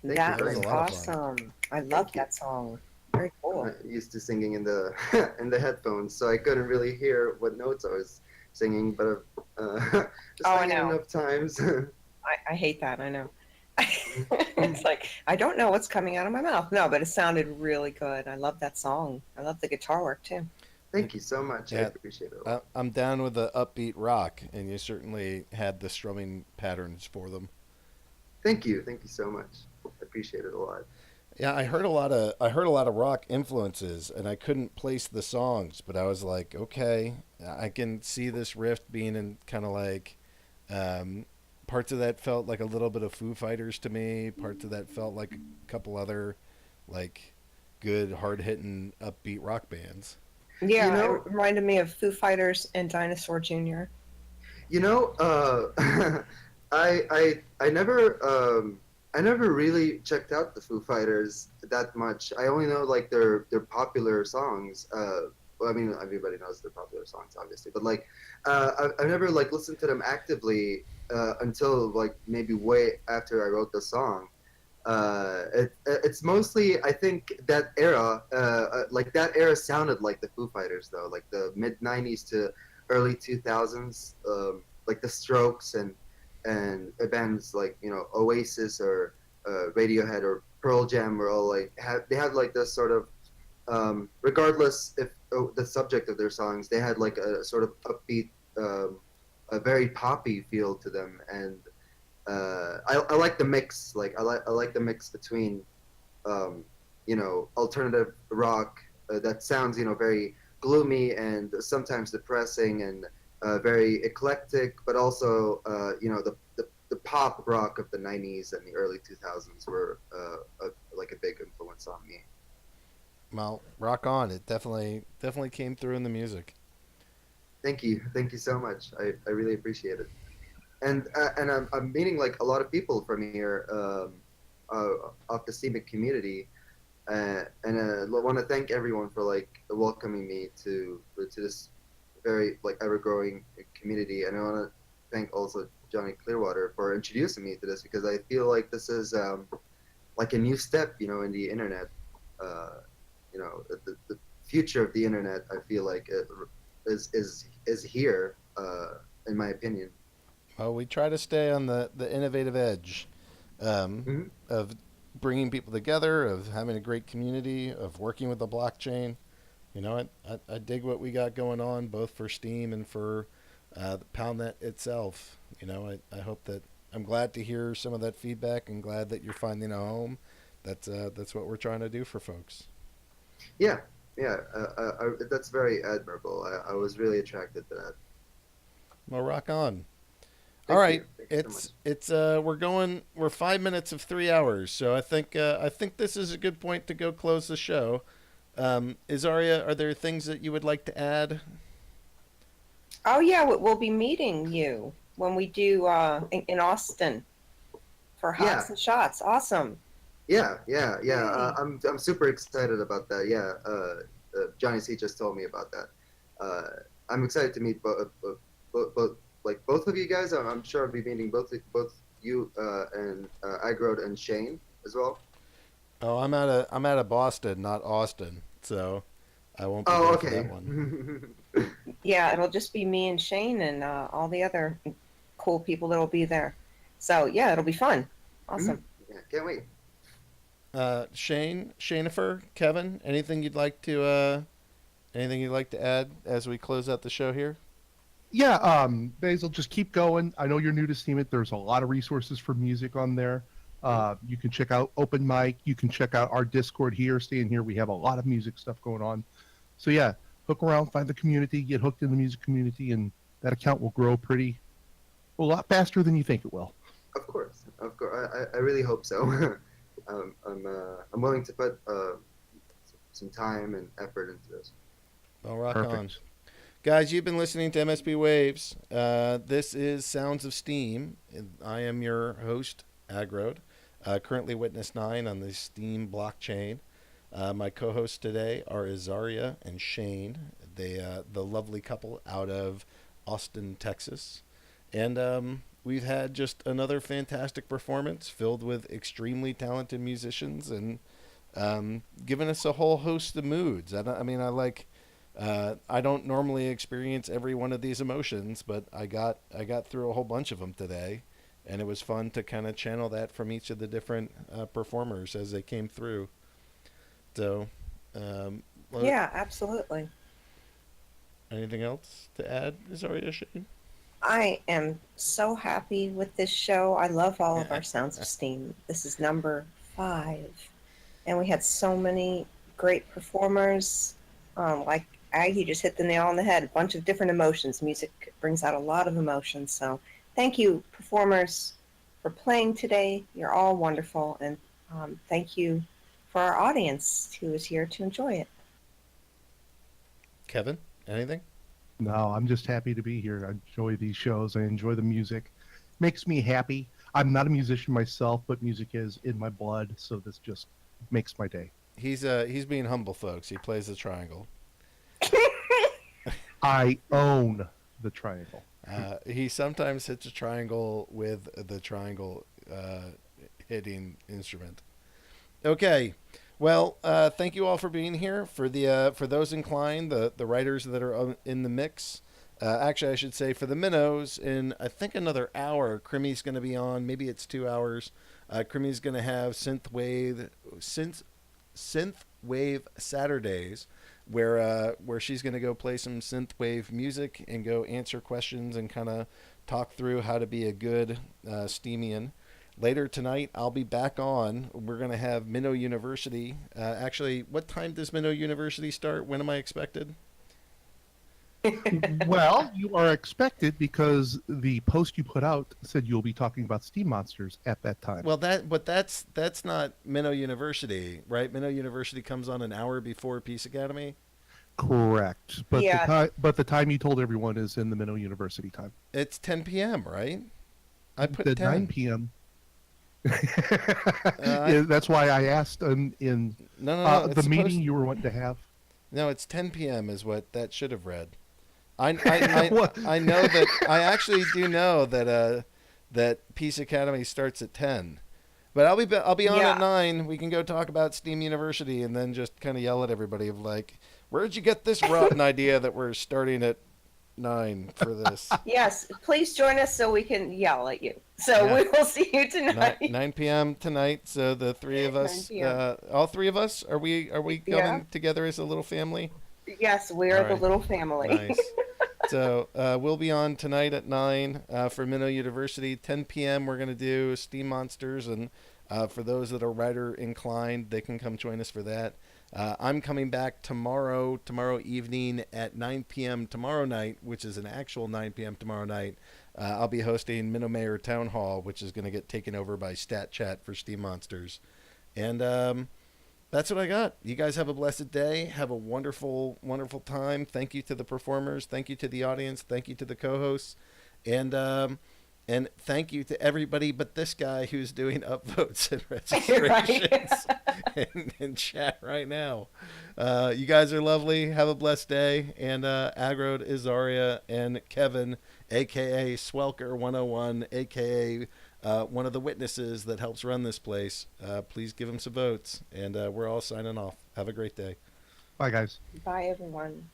Thank That you was very much. awesome. I love that song. Very cool. I'm used to singing in the in the headphones, so I couldn't really hear what notes I was singing, but just Oh, I sang it know. enough times. I hate that. I know. It's like I don't know what's coming out of my mouth. No, but it sounded really good. I love that song. I love the guitar work too. Thank you so much. I Yeah, appreciate it. I'm down with the upbeat rock, and you certainly had the strumming patterns for them. Thank you so much. I appreciate it a lot. Yeah, I heard a lot of rock influences, and I couldn't place the songs, but I was like, okay, I can see this riff being in kind of like parts of that felt like a little bit of Foo Fighters to me. Parts of that felt like a couple other like good hard hitting upbeat rock bands. Yeah, You know- it reminded me of Foo Fighters and Dinosaur Jr. You know, I never really checked out the Foo Fighters that much. I only know like their popular songs. Well, I mean, everybody knows their popular songs, obviously, but like, I've never like listened to them actively until like maybe way after I wrote the song. It's mostly I think that era, like that era sounded like the Foo Fighters though, like the mid '90s to early 2000s, like the Strokes and bands like Oasis or Radiohead or Pearl Jam were all like they had like this sort of regardless if the subject of their songs, they had like a sort of upbeat, a very poppy feel to them, and I like the mix. Like I like the mix between alternative rock that sounds very gloomy and sometimes depressing and very eclectic, but also the pop rock of the '90s and the early 2000s were like a big influence on me. Well, rock on! It definitely came through in the music. Thank you so much. I really appreciate it. And I'm meeting like a lot of people from here off the Steemic community, and I want to thank everyone for like welcoming me to this very like ever growing community. And I want to thank also Johnny Clearwater for introducing me to this, because I feel like this is like a new step, in the internet. The future of the internet, I feel like it is here, in my opinion. Well, we try to stay on the innovative edge of bringing people together, of having a great community, of working with the blockchain. I dig what we got going on, both for Steem and for the PalNet itself. You know, I hope that I'm glad to hear some of that feedback and glad that you're finding a home. That's what we're trying to do for folks. Yeah, yeah, that's very admirable. I was really attracted to that. Well, rock on. Thank All right, you. Thank you so much. it's we're 5 minutes of 3 hours, so I think this is a good point to go close the show. Azaria, are there things that you would like to add? Oh yeah, we'll be meeting you when we do in Austin for Hots and Shots. Awesome. Yeah. I'm super excited about that. Yeah, Johnny C just told me about that. I'm excited to meet both of you guys. I'm sure I'll be meeting both you and Agrod and Shane as well. Oh, I'm out of Boston, not Austin, so I won't be there for that one. Yeah, it'll just be me and Shane and all the other cool people that'll be there. So yeah, it'll be fun. Awesome. Yeah, can't wait. Shanifer, Kevin, anything you'd like to add as we close out the show here? Yeah, Basil, just keep going. I know you're new to Steam It. There's a lot of resources for music on there. You can check out Open Mic. You can check out our Discord here. Stay in here. We have a lot of music stuff going on. So yeah, hook around, find the community, get hooked in the music community, and that account will grow a lot faster than you think it will. Of course. I really hope so. I'm willing to put some time and effort into this. Well, rock on. Guys, you've been listening to msp-waves. This is Sounds of Steem. I am your host, Agrod, currently Witness 9 on the Steem blockchain. My co-hosts today are Azaria and Shane, the lovely couple out of Austin, Texas. And we've had just another fantastic performance filled with extremely talented musicians and given us a whole host of moods. I don't normally experience every one of these emotions, but I got through a whole bunch of them today, and it was fun to kind of channel that from each of the different performers as they came through. So, yeah, absolutely. Anything else to add, Azaria, Shane? I am so happy with this show. I love all of our Sounds of Steem. This is number 5, and we had so many great performers. Like Aggie just hit the nail on the head. A bunch of different emotions. Music brings out a lot of emotions. So thank you, performers, for playing today. You're all wonderful, and thank you for our audience who is here to enjoy it. Kevin, anything? No, I'm just happy to be here. I enjoy these shows. I enjoy the music. Makes me happy. I'm not a musician myself, but music is in my blood, so this just makes my day. He's being humble, folks. He plays the triangle. I own the triangle. He sometimes hits a triangle with the triangle hitting instrument. Okay. Well, thank you all for being here. For those inclined, the writers that are in the mix. Actually, I should say for the minnows, in I think another hour, Crimmy's going to be on. Maybe it's 2 hours. Crimmy's going to have synthwave Saturdays, where she's going to go play some synthwave music and go answer questions and kind of talk through how to be a good Steemian. Later tonight, I'll be back on. We're going to have Minnow University. Actually, what time does Minnow University start? When am I expected? Well, you are expected because the post you put out said you'll be talking about Steam monsters at that time. Well, that's not Minnow University, right? Minnow University comes on an hour before Peace Academy. Correct, but Yeah. the time you told everyone is in the Minnow University time. It's 10 p.m., right? I put the 10. 9 p.m. Yeah, that's why I asked in No, the meeting you were wanting to have. No, it's 10 p.m. is what that should have read. I know that I actually do know that Peace Academy starts at 10. But I'll be on at 9. We can go talk about Steem University and then just kind of yell at everybody of like, where'd you get this rotten idea that we're starting at 9 for this? Yes, please join us so we can yell at you. So we will see you tonight. 9 p.m. tonight. So the three of us, all three of us, are we coming together as a little family? Yes, we are the little family. Nice. So we'll be on tonight at 9 for Minnow University. 10 p.m. we're going to do Steam Monsters, and for those that are writer inclined, they can come join us for that. I'm coming back tomorrow evening at 9 p.m. tomorrow night, which is an actual 9 p.m. tomorrow night. I'll be hosting Minnow Mayor Town Hall, which is going to get taken over by Stat Chat for Steam Monsters. And that's what I got. You guys have a blessed day. Have a wonderful, wonderful time. Thank you to the performers. Thank you to the audience. Thank you to the co-hosts. And thank you to everybody but this guy who's doing upvotes and registrations in chat right now. You guys are lovely. Have a blessed day. And Agrod, Izaria, and Kevin, a.k.a. Swelker101, a.k.a. One of the witnesses that helps run this place. Please give him some votes. And we're all signing off. Have a great day. Bye, guys. Bye, everyone.